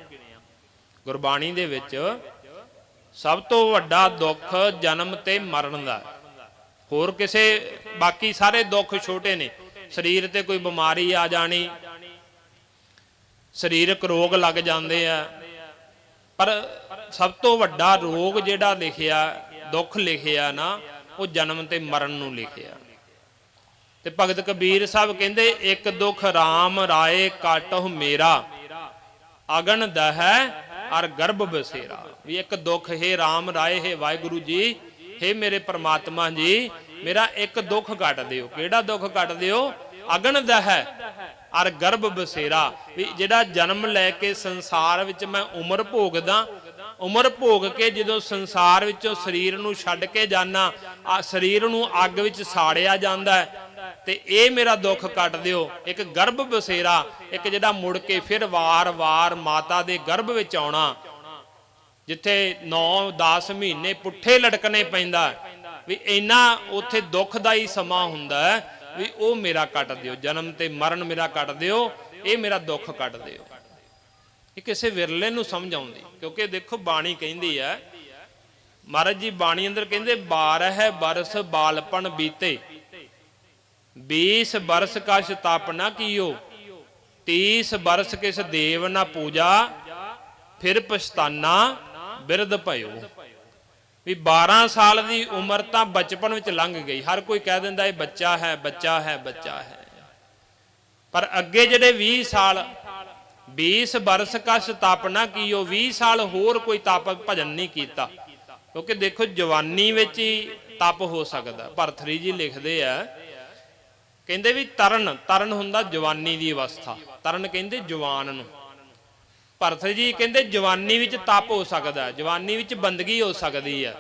ਗੁਰਬਾਣੀ ਦੇ ਵਿੱਚ ਸਭ ਤੋਂ ਵੱਡਾ ਦੁੱਖ ਜਨਮ ਤੇ ਮਰਨ ਦਾ। ਹੋਰ ਕਿਸੇ, ਬਾਕੀ ਸਾਰੇ ਦੁੱਖ ਛੋਟੇ ਨੇ। ਸਰੀਰ ਤੇ ਕੋਈ ਬਿਮਾਰੀ ਆ ਜਾਣੀ, ਸਰੀਰਕ ਰੋਗ ਲੱਗ ਜਾਂਦੇ ਆ, ਪਰ ਸਭ ਤੋਂ ਵੱਡਾ ਰੋਗ ਜਿਹੜਾ ਲਿਖਿਆ, ਦੁੱਖ ਲਿਖਿਆ ਨਾ, ਉਹ ਜਨਮ ਤੇ ਮਰਨ ਨੂੰ ਲਿਖਿਆ। ਤੇ ਭਗਤ ਕਬੀਰ ਸਾਹਿਬ ਕਹਿੰਦੇ ਇੱਕ ਦੁੱਖ ਰਾਮ ਰਾਏ ਕਾਟਹੁ ਮੇਰਾ, ਅਗਨ ਦਹੈ ਅਰ ਗਰਭ ਬਸੇਰਾ। ਵੀ ਇੱਕ ਦੁੱਖ, ਹੈ ਰਾਮ ਰਾਏ, ਹੈ ਵਾਹਿਗੁਰੂ ਜੀ, ਹੈ ਮੇਰੇ ਪ੍ਰਮਾਤਮਾ ਜੀ, ਮੇਰਾ ਇੱਕ ਦੁੱਖ ਕੱਟ ਦਿਓ। ਕਿਹੜਾ ਦੁੱਖ ਕੱਟ ਦਿਓ? ਅਗਨ ਦਹੈ ਅਰ ਗਰਭ ਬਸੇਰਾ। ਵੀ ਜਿਹੜਾ ਜਨਮ ਲੈ ਕੇ ਸੰਸਾਰ ਵਿੱਚ ਮੈਂ ਉਮਰ ਭੋਗਦਾ, ਉਮਰ ਭੋਗ ਕੇ ਜਦੋਂ ਸੰਸਾਰ ਵਿੱਚੋਂ ਸਰੀਰ ਨੂੰ ਛੱਡ ਕੇ ਜਾਣਾ, ਸਰੀਰ ਨੂੰ ਅੱਗ ਵਿੱਚ ਸਾੜਿਆ ਜਾਂਦਾ ਤੇ ਇਹ ਮੇਰਾ ਦੁੱਖ ਕੱਟ ਦਿਓ। ਇੱਕ ਗਰਭ ਬਸੇਰਾ, ਇੱਕ ਜਿਹੜਾ ਮੁੜ ਕੇ ਫਿਰ ਵਾਰ-ਵਾਰ ਮਾਤਾ ਦੇ ਗਰਭ ਵਿੱਚ ਆਉਣਾ, ਜਿੱਥੇ 9-10 ਮਹੀਨੇ ਪੁੱਠੇ ਲਟਕਣੇ ਪੈਂਦਾ, ਵੀ ਇੰਨਾ ਉੱਥੇ ਦੁੱਖ ਦਾ ਹੀ ਸਮਾਂ ਹੁੰਦਾ ਵੀ ਉਹ ਮੇਰਾ ਕੱਟ ਦਿਓ। ਜਨਮ ਤੇ ਮਰਨ ਮੇਰਾ ਕੱਟ ਦਿਓ, ਇਹ ਮੇਰਾ ਦੁੱਖ ਕੱਟ ਦਿਓ। ਇਹ ਕਿਸੇ ਵਿਰਲੇ ਨੂੰ ਸਮਝ ਆਉਂਦੀ। ਕਿਉਂਕਿ ਦੇਖੋ ਬਾਣੀ ਕਹਿੰਦੀ ਹੈ, ਮਹਾਰਾਜ ਜੀ ਬਾਣੀ ਅੰਦਰ ਕਹਿੰਦੇ 12 ਬਰਸ ਬਾਲਪਨ ਬੀਤੇ, 20 ਬਰਸ ਕਛ ਤਪ ਨਾ ਕੀਓ, 30 ਬਰਸ ਕਿਸ ਦੇਵ ਨਾ ਪੂਜਾ, ਫਿਰ ਪਛਤਾਨਾ ਬਿਰਧ ਭਇਓ। ਵੀ 12 ਸਾਲ ਦੀ ਉਮਰ ਤਾਂ ਬਚਪਨ ਵਿੱਚ ਲੰਘ ਗਈ। ਹਰ ਕੋਈ ਕਹਿ ਦਿੰਦਾ ਇਹ ਬੱਚਾ ਹੈ, ਬੱਚਾ ਹੈ, ਬੱਚਾ ਹੈ। ਪਰ ਅੱਗੇ ਜਿਹੜੇ 20 ਸਾਲ, 20 ਬਰਸ ਕਛ ਤਪ ਨਾ ਕੀਓ, 20 ਸਾਲ ਹੋਰ ਕੋਈ ਤਪ ਭਜਨ ਨਹੀਂ ਕੀਤਾ। ਕਿਉਂਕਿ ਦੇਖੋ ਜਵਾਨੀ ਵਿੱਚ ਹੀ ਤਪ ਹੋ ਸਕਦਾ। ਭਰਤਰੀ ਜੀ ਲਿਖਦੇ ਆ, ਕਹਿੰਦੇ ਵੀ ਤਰਨ ਹੁੰਦਾ ਜਵਾਨੀ ਦੀ ਅਵਸਥਾ, ਤਰਨ ਕਹਿੰਦੇ ਜਵਾਨ ਨੂੰ। ਭਰਤ ਜੀ ਕਹਿੰਦੇ ਜਵਾਨੀ ਵਿੱਚ ਤਪ ਹੋ ਸਕਦਾ, ਜਵਾਨੀ ਵਿੱਚ ਬੰਦਗੀ ਹੋ ਸਕਦੀ ਹੈ।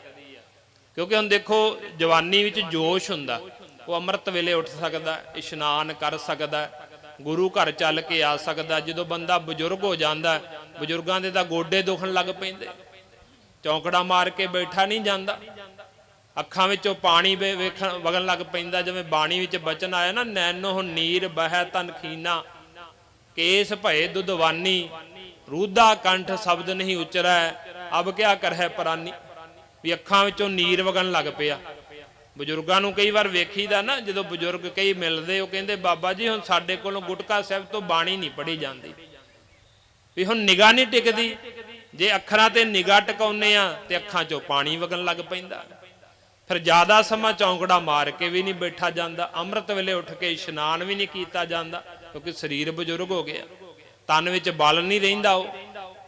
ਕਿਉਂਕਿ ਹੁਣ ਦੇਖੋ ਜਵਾਨੀ ਵਿੱਚ ਜੋਸ਼ ਹੁੰਦਾ, ਉਹ ਅੰਮ੍ਰਿਤ ਵੇਲੇ ਉੱਠ ਸਕਦਾ, ਇਸ਼ਨਾਨ ਕਰ ਸਕਦਾ, ਗੁਰੂ ਘਰ ਚੱਲ ਕੇ ਆ ਸਕਦਾ। ਜਦੋਂ ਬੰਦਾ ਬਜ਼ੁਰਗ ਹੋ ਜਾਂਦਾ, ਬਜ਼ੁਰਗਾਂ ਦੇ ਤਾਂ ਗੋਡੇ ਦੁਖਣ ਲੱਗ ਪੈਂਦੇ, ਚੌਂਕੜਾ ਮਾਰ ਕੇ ਬੈਠਾ ਨਹੀਂ ਜਾਂਦਾ। ਅੱਖਾਂ ਵਿੱਚੋਂ ਪਾਣੀ ਵੇਖਣ ਵਗਣ ਲੱਗ ਪੈਂਦਾ। ਜਿਵੇਂ ਬਾਣੀ ਵਿੱਚ ਬਚਨ ਆਇਆ ਨਾ, ਨੈਣੋ ਨੀਰ ਬਹਿ ਤਨ ਖੀਨਾ, ਕੇਸ ਭਏ ਦੁਧਵਾਨੀ, ਰੂਦਾ ਕੰਠ ਸ਼ਬਦ ਨਹੀਂ ਉਚਰੈ, ਅਬ ਕਿਆ ਕਰਹਿ ਪਰਾਨੀ। ਵੀ ਅੱਖਾਂ ਵਿੱਚੋਂ ਨੀਰ ਵਗਣ ਲੱਗ ਪਿਆ। ਬਜ਼ੁਰਗਾਂ ਨੂੰ ਕਈ ਵਾਰ ਵੇਖੀਦਾ ਨਾ, ਜਦੋਂ ਬਜ਼ੁਰਗ ਕਈ ਮਿਲਦੇ ਉਹ ਕਹਿੰਦੇ ਬਾਬਾ ਜੀ ਹੁਣ ਸਾਡੇ ਕੋਲੋਂ ਗੁਟਕਾ ਸਾਹਿਬ ਤੋਂ ਬਾਣੀ ਨਹੀਂ ਪੜ੍ਹੀ ਜਾਂਦੀ, ਵੀ ਹੁਣ ਨਿਗਾਹ ਨਹੀਂ ਟਿਕਦੀ। ਜੇ ਅੱਖਰਾਂ ਤੇ ਨਿਗਾਹ ਟਿਕਾਉਂਦੇ ਆ ਤੇ ਅੱਖਾਂ 'ਚੋਂ ਪਾਣੀ ਵਗਣ ਲੱਗ ਪੈਂਦਾ। ਫਿਰ ਜ਼ਿਆਦਾ ਸਮਾਂ ਚੌਂਕੜਾ ਮਾਰ ਕੇ ਵੀ ਨਹੀਂ ਬੈਠਾ ਜਾਂਦਾ। ਅੰਮ੍ਰਿਤ ਵੇਲੇ ਉੱਠ ਕੇ ਇਸ਼ਨਾਨ ਵੀ ਨਹੀਂ ਕੀਤਾ ਜਾਂਦਾ, ਕਿਉਂਕਿ ਸਰੀਰ ਬਜ਼ੁਰਗ ਹੋ ਗਿਆ, ਤਨ ਵਿੱਚ ਬਲ ਨਹੀਂ ਰਹਿੰਦਾ। ਉਹ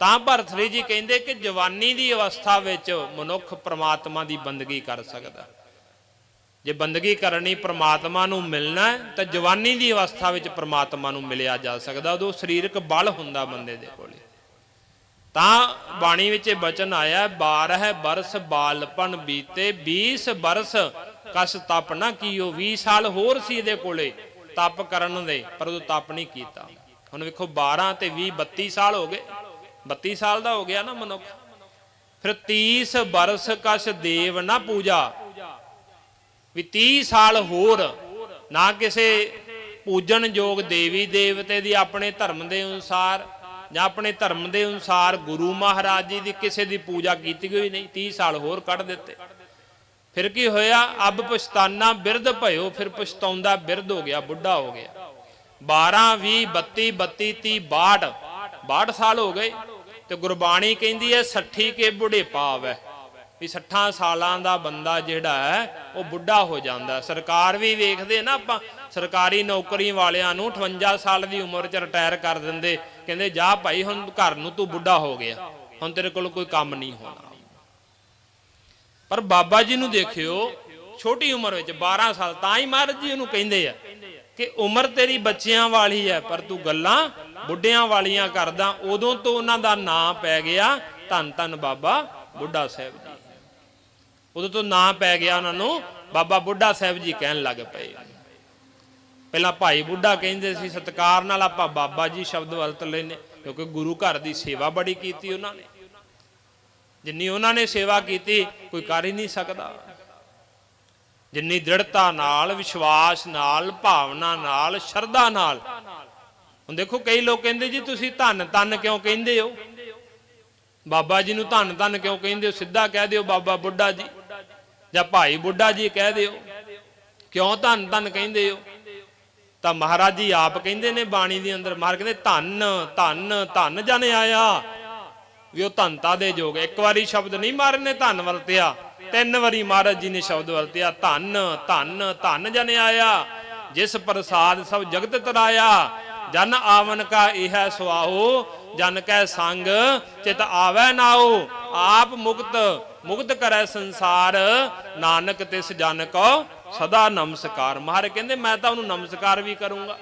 ਤਾਂ ਭਰਤਰੀ ਜੀ ਕਹਿੰਦੇ ਕਿ ਜਵਾਨੀ ਦੀ ਅਵਸਥਾ ਵਿੱਚ ਮਨੁੱਖ ਪ੍ਰਮਾਤਮਾ ਦੀ ਬੰਦਗੀ ਕਰ ਸਕਦਾ। ਜੇ ਬੰਦਗੀ ਕਰਨੀ, ਪ੍ਰਮਾਤਮਾ ਨੂੰ ਮਿਲਣਾ ਤਾਂ ਜਵਾਨੀ ਦੀ ਅਵਸਥਾ ਵਿੱਚ ਪ੍ਰਮਾਤਮਾ ਨੂੰ ਮਿਲਿਆ ਜਾ ਸਕਦਾ। ਉਦੋਂ ਸਰੀਰਕ ਬਲ ਹੁੰਦਾ ਬੰਦੇ ਦੇ ਕੋਲੇ। ਤਾਂ ਬਾਣੀ ਵਿੱਚ ਬਚਨ ਆਇਆ, 12 ਬਰਸ ਬਾਲਪਨ ਬੀਤੇ, 20 ਬਰਸ ਕਸ ਤਪ ਨਾ ਕੀਓ। 20 ਸਾਲ ਹੋਰ ਸੀ ਇਹਦੇ ਕੋਲੇ ਤਪ ਕਰਨ ਦੇ, ਪਰ ਉਹ ਤਪ ਨਹੀਂ ਕੀਤਾ। ਹੁਣ ਵੇਖੋ 12 ਤੇ 20 32 ਸਾਲ ਹੋ ਗਏ। 32 ਸਾਲ ਦਾ ਹੋ ਗਿਆ ਨਾ ਮਨੁੱਖ। ਫਿਰ 30 ਬਰਸ ਕਸ ਦੇਵ ਨਾ ਪੂਜਾ, ਵੀ 30 ਸਾਲ ਹੋਰ ਨਾ ਕਿਸੇ ਪੂਜਣ ਯੋਗ ਦੇਵੀ ਦੇਵਤੇ ਦੀ ਆਪਣੇ ਧਰਮ ਦੇ ਅਨੁਸਾਰ ਜਾਂ ਆਪਣੇ ਧਰਮ ਦੇ ਅਨੁਸਾਰ ਗੁਰੂ ਮਹਾਰਾਜ ਜੀ ਦੀ ਕਿਸੇ ਦੀ ਪੂਜਾ ਕੀਤੀ ਗਈ ਨਹੀਂ। 30 ਸਾਲ ਹੋਰ ਕੱਢ ਦਿੱਤੇ। ਫਿਰ ਕੀ ਹੋਇਆ? ਅਬ ਪਛਤਾਨਾ ਬਿਰਧ ਭਇਓ, ਫਿਰ ਪਛਤਾਉਂਦਾ ਬਿਰਧ ਹੋ ਗਿਆ, ਬੁੱਢਾ ਹੋ ਗਿਆ। 12 20 32 32 30 62 62 ਸਾਲ ਹੋ ਗਏ। ਤੇ ਗੁਰਬਾਣੀ ਕਹਿੰਦੀ ਹੈ 60 ਕੇ ਬੁਢੇਪਾ ਆਵੈ, ਵੀ 60 ਸਾਲਾਂ ਦਾ ਬੰਦਾ ਜਿਹੜਾ ਹੈ ਉਹ ਬੁੱਢਾ ਹੋ ਜਾਂਦਾ। ਸਰਕਾਰ ਵੀ ਵੇਖਦੇ ਨਾ, ਆਪਾਂ ਸਰਕਾਰੀ ਨੌਕਰੀ ਵਾਲਿਆਂ ਨੂੰ 58 ਸਾਲ ਦੀ ਉਮਰ 'ਚ ਰਿਟਾਇਰ ਕਰ ਦਿੰਦੇ, ਕਹਿੰਦੇ ਜਾ ਭਾਈ ਹੁਣ ਘਰ ਨੂੰ ਤੂੰ ਬੁੱਢਾ ਹੋ ਗਿਆ, ਹੁਣ ਤੇਰੇ ਕੋਲ ਕੋਈ ਕੰਮ ਨਹੀਂ ਹੋਣਾ। ਪਰ ਬਾਬਾ ਜੀ ਨੂੰ ਦੇਖਿਓ ਛੋਟੀ ਉਮਰ ਵਿੱਚ 12 ਸਾਲ, ਤਾਂ ਹੀ ਮਹਾਰਾਜ ਜੀ ਉਹਨੂੰ ਕਹਿੰਦੇ ਆ ਕਿ ਉਮਰ ਤੇਰੀ ਬੱਚਿਆਂ ਵਾਲੀ ਹੈ ਪਰ ਤੂੰ ਗੱਲਾਂ ਬੁੱਢਿਆਂ ਵਾਲੀਆਂ ਕਰਦਾ। ਉਦੋਂ ਤੋਂ ਉਹਨਾਂ ਦਾ ਨਾਂ ਪੈ ਗਿਆ ਧੰਨ ਧੰਨ ਬਾਬਾ ਬੁੱਢਾ ਸਾਹਿਬ ਜੀ। ਉਦੋਂ ਤੋਂ ਨਾਂ ਪੈ ਗਿਆ ਉਹਨਾਂ ਨੂੰ, ਬਾਬਾ ਬੁੱਢਾ ਸਾਹਿਬ ਜੀ ਕਹਿਣ ਲੱਗ ਪਏ। ਪਹਿਲਾਂ ਭਾਈ ਬੁੱਢਾ ਕਹਿੰਦੇ ਸੀ, ਸਤਿਕਾਰ ਨਾਲ ਆਪਾਂ ਬਾਬਾ ਜੀ ਸ਼ਬਦ ਵਰਤ ਲੈਨੇ, ਕਿਉਂਕਿ ਗੁਰੂ ਘਰ ਦੀ ਸੇਵਾ ਬੜੀ ਕੀਤੀ ਉਹਨਾਂ ਨੇ। ਜਿੰਨੀ ਉਹਨਾਂ ਨੇ ਸੇਵਾ ਕੀਤੀ ਕੋਈ ਕਰ ਹੀ ਨਹੀਂ ਸਕਦਾ। ਜਿੰਨੀ ਦ੍ਰਿੜਤਾ ਨਾਲ, ਵਿਸ਼ਵਾਸ ਨਾਲ, ਭਾਵਨਾ ਨਾਲ, ਸ਼ਰਧਾ ਨਾਲ। ਹੁਣ ਦੇਖੋ ਕਈ ਲੋਕ ਕਹਿੰਦੇ ਜੀ ਤੁਸੀਂ ਧੰਨ ਧੰਨ ਕਿਉਂ ਕਹਿੰਦੇ ਹੋ, ਬਾਬਾ ਜੀ ਨੂੰ ਧੰਨ ਧੰਨ ਕਿਉਂ ਕਹਿੰਦੇ ਹੋ? ਸਿੱਧਾ ਕਹਿ ਦਿਓ ਬਾਬਾ ਬੁੱਢਾ ਜੀ ਜਾਂ ਭਾਈ ਬੁੱਢਾ ਜੀ ਕਹਿ ਦਿਓ, ਕਿਉਂ ਧੰਨ ਧੰਨ ਕਹਿੰਦੇ ਹੋ? ਤਾਂ ਮਹਾਰਾਜ ਜੀ ਆਪ ਕਹਿੰਦੇ ਨੇ ਬਾਣੀ ਦੇ ਅੰਦਰ, ਮਹਾਰਾਜ ਕਹਿੰਦੇ ਧੰਨ ਧੰਨ ਧੰਨ ਜਨ ਆਇਆ, ਵੀ ਉਹ ਧੰਨਤਾ ਦੇ ਯੋਗ। ਇੱਕ ਵਾਰੀ ਸ਼ਬਦ ਨਹੀਂ ਮਹਾਰਾਜ ਨੇ ਧੰਨ ਵਰਤਿਆ, 3 ਵਾਰੀ ਮਹਾਰਾਜ ਜੀ ਨੇ ਸ਼ਬਦ ਵਰਤਿਆ, ਧੰਨ ਧੰਨ ਧੰਨ ਜਨ ਆਇਆ, ਜਿਸ ਪ੍ਰਸਾਦ ਸਭ ਜਗਤ ਤਰਾਇਆ, ਜਨ ਆਵਨ ਕਾ ਇਹ ਸੁਆਹੋ, ਜਨ ਕੈ ਸੰਗ ਚਿਤ ਆਵੈ ਨਾਓ, ਆਪ ਮੁਕਤ ਮੁਕਤ ਕਰੈ ਸੰਸਾਰ, ਨਾਨਕ ਤਿਸ ਜਨ ਕੋ ਸਦਾ ਨਮਸਕਾਰ। ਮਹਾਰਾਜ ਕਹਿੰਦੇ ਮੈਂ ਤਾਂ ਉਹਨੂੰ ਨਮਸਕਾਰ ਵੀ ਕਰੂੰਗਾ।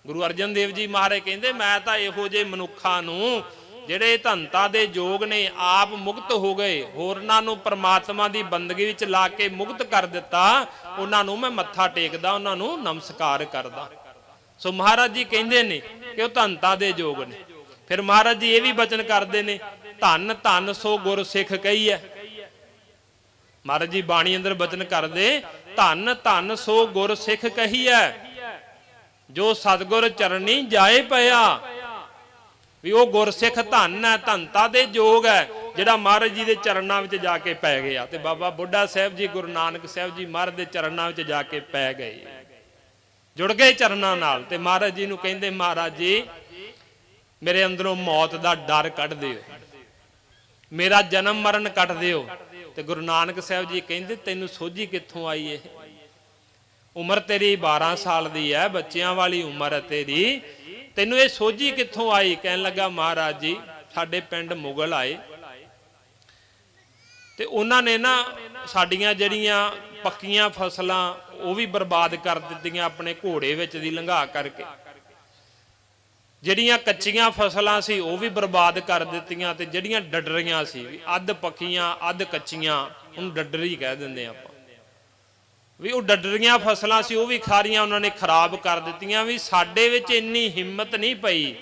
ਗੁਰੂ ਅਰਜਨ ਦੇਵ ਜੀ ਮਹਾਰਾਜ ਕਹਿੰਦੇ ਮੈਂ ਤਾਂ ਇਹੋ ਜਿਹੇ ਮਨੁੱਖਾਂ ਨੂੰ ਜਿਹੜੇ ਧੰਨਤਾ ਦੇ ਯੋਗ ਨੇ, ਆਪ ਮੁਕਤ ਹੋ ਗਏ, ਹੋਰਨਾਂ ਨੂੰ ਪਰਮਾਤਮਾ ਦੀ ਬੰਦਗੀ ਵਿੱਚ ਲਾ ਕੇ ਮੁਕਤ ਕਰ ਦਿੱਤਾ, ਉਹਨਾਂ ਨੂੰ ਮੈਂ ਮੱਥਾ ਟੇਕਦਾ, ਉਹਨਾਂ ਨੂੰ ਨਮਸਕਾਰ ਕਰਦਾ। ਸੋ ਮਹਾਰਾਜ ਜੀ ਕਹਿੰਦੇ ਨੇ ਕਿ ਉਹ ਧੰਨਤਾ ਦੇ ਯੋਗ ਨੇ। ਫਿਰ ਮਹਾਰਾਜ ਜੀ ਇਹ ਵੀ ਬਚਨ ਕਰਦੇ ਨੇ, ਧੰਨ ਧੰਨ ਸੋ ਗੁਰ ਸਿੱਖ ਕਹੀਐ। ਮਹਾਰਾਜ ਜੀ ਬਾਣੀ ਅੰਦਰ ਬਚਨ ਕਰਦੇ, ਧੰਨ ਧੰਨ ਸੋ ਗੁਰ ਸਿੱਖ ਕਹੀਐ, ਜੋ ਸਤਿਗੁਰ ਚਰਣੀ ਜਾਏ ਪਿਆ। ਵੀ ਉਹ ਗੁਰਸਿੱਖ ਧੰਨ ਹੈ, ਧੰਨਤਾ ਦੇ ਯੋਗ ਹੈ, ਜਿਹੜਾ ਮਹਾਰਾਜ ਜੀ ਦੇ ਚਰਨਾਂ ਵਿੱਚ ਜਾ ਕੇ ਪੈ ਗਿਆ। ਤੇ ਬਾਬਾ ਬੁੱਢਾ ਸਾਹਿਬ ਜੀ, ਗੁਰੂ ਨਾਨਕ ਸਾਹਿਬ ਜੀ ਮਹਾਰਾਜ ਦੇ ਚਰਨਾਂ ਵਿੱਚ ਜਾ ਕੇ ਪੈ ਗਏ, ਜੁੜ ਗਏ ਚਰਨਾਂ ਨਾਲ। ਤੇ ਮਹਾਰਾਜ ਜੀ ਨੂੰ ਕਹਿੰਦੇ, ਮਹਾਰਾਜ ਜੀ ਮੇਰੇ ਅੰਦਰੋਂ ਮੌਤ ਦਾ ਡਰ ਕੱਢ ਦਿਓ, ਮੇਰਾ ਜਨਮ ਮਰਨ ਕੱਟ ਦਿਓ। ਤੇ ਗੁਰੂ ਨਾਨਕ ਸਾਹਿਬ ਜੀ ਕਹਿੰਦੇ ਤੈਨੂੰ ਸੋਝੀ ਕਿੱਥੋਂ ਆਈ? ਇਹ ਉਮਰ ਤੇਰੀ 12 ਸਾਲ ਦੀ ਹੈ, ਬੱਚਿਆਂ ਵਾਲੀ ਉਮਰ ਹੈ ਤੇਰੀ, ਤੈਨੂੰ ਇਹ ਸੋਝੀ ਕਿੱਥੋਂ ਆਈ? ਕਹਿਣ ਲੱਗਾ ਮਹਾਰਾਜ ਜੀ ਸਾਡੇ ਪਿੰਡ ਮੁਗਲ ਆਏ ਤੇ ਉਹਨਾਂ ਨੇ ਨਾ ਸਾਡੀਆਂ ਜਿਹੜੀਆਂ ਪੱਕੀਆਂ ਫਸਲਾਂ ਉਹ ਵੀ ਬਰਬਾਦ ਕਰ ਦਿੱਤੀਆਂ, ਆਪਣੇ ਘੋੜੇ ਵਿੱਚ ਦੀ ਲੰਘਾ ਕਰਕੇ। ਜਿਹੜੀਆਂ ਕੱਚੀਆਂ ਫਸਲਾਂ ਸੀ ਉਹ ਵੀ ਬਰਬਾਦ ਕਰ ਦਿੱਤੀਆਂ, ਤੇ ਜਿਹੜੀਆਂ ਡੱਡਰੀਆਂ ਸੀ, ਅੱਧ ਪੱਕੀਆਂ ਅੱਧ ਕੱਚੀਆਂ, ਉਹਨੂੰ ਡੱਡਰੀ ਕਹਿ ਦਿੰਦੇ ਆਪਾਂ, ਵੀ ਉਹ ਡੱਡਰੀਆਂ ਫਸਲਾਂ ਸੀ ਉਹ ਵੀ ਸਾਰੀਆਂ ਉਹਨਾਂ ਨੇ ਖਰਾਬ ਕਰ ਦਿੱਤੀਆਂ। ਵੀ ਸਾਡੇ ਵਿੱਚ ਇੰਨੀ ਹਿੰਮਤ ਨਹੀਂ ਪਈ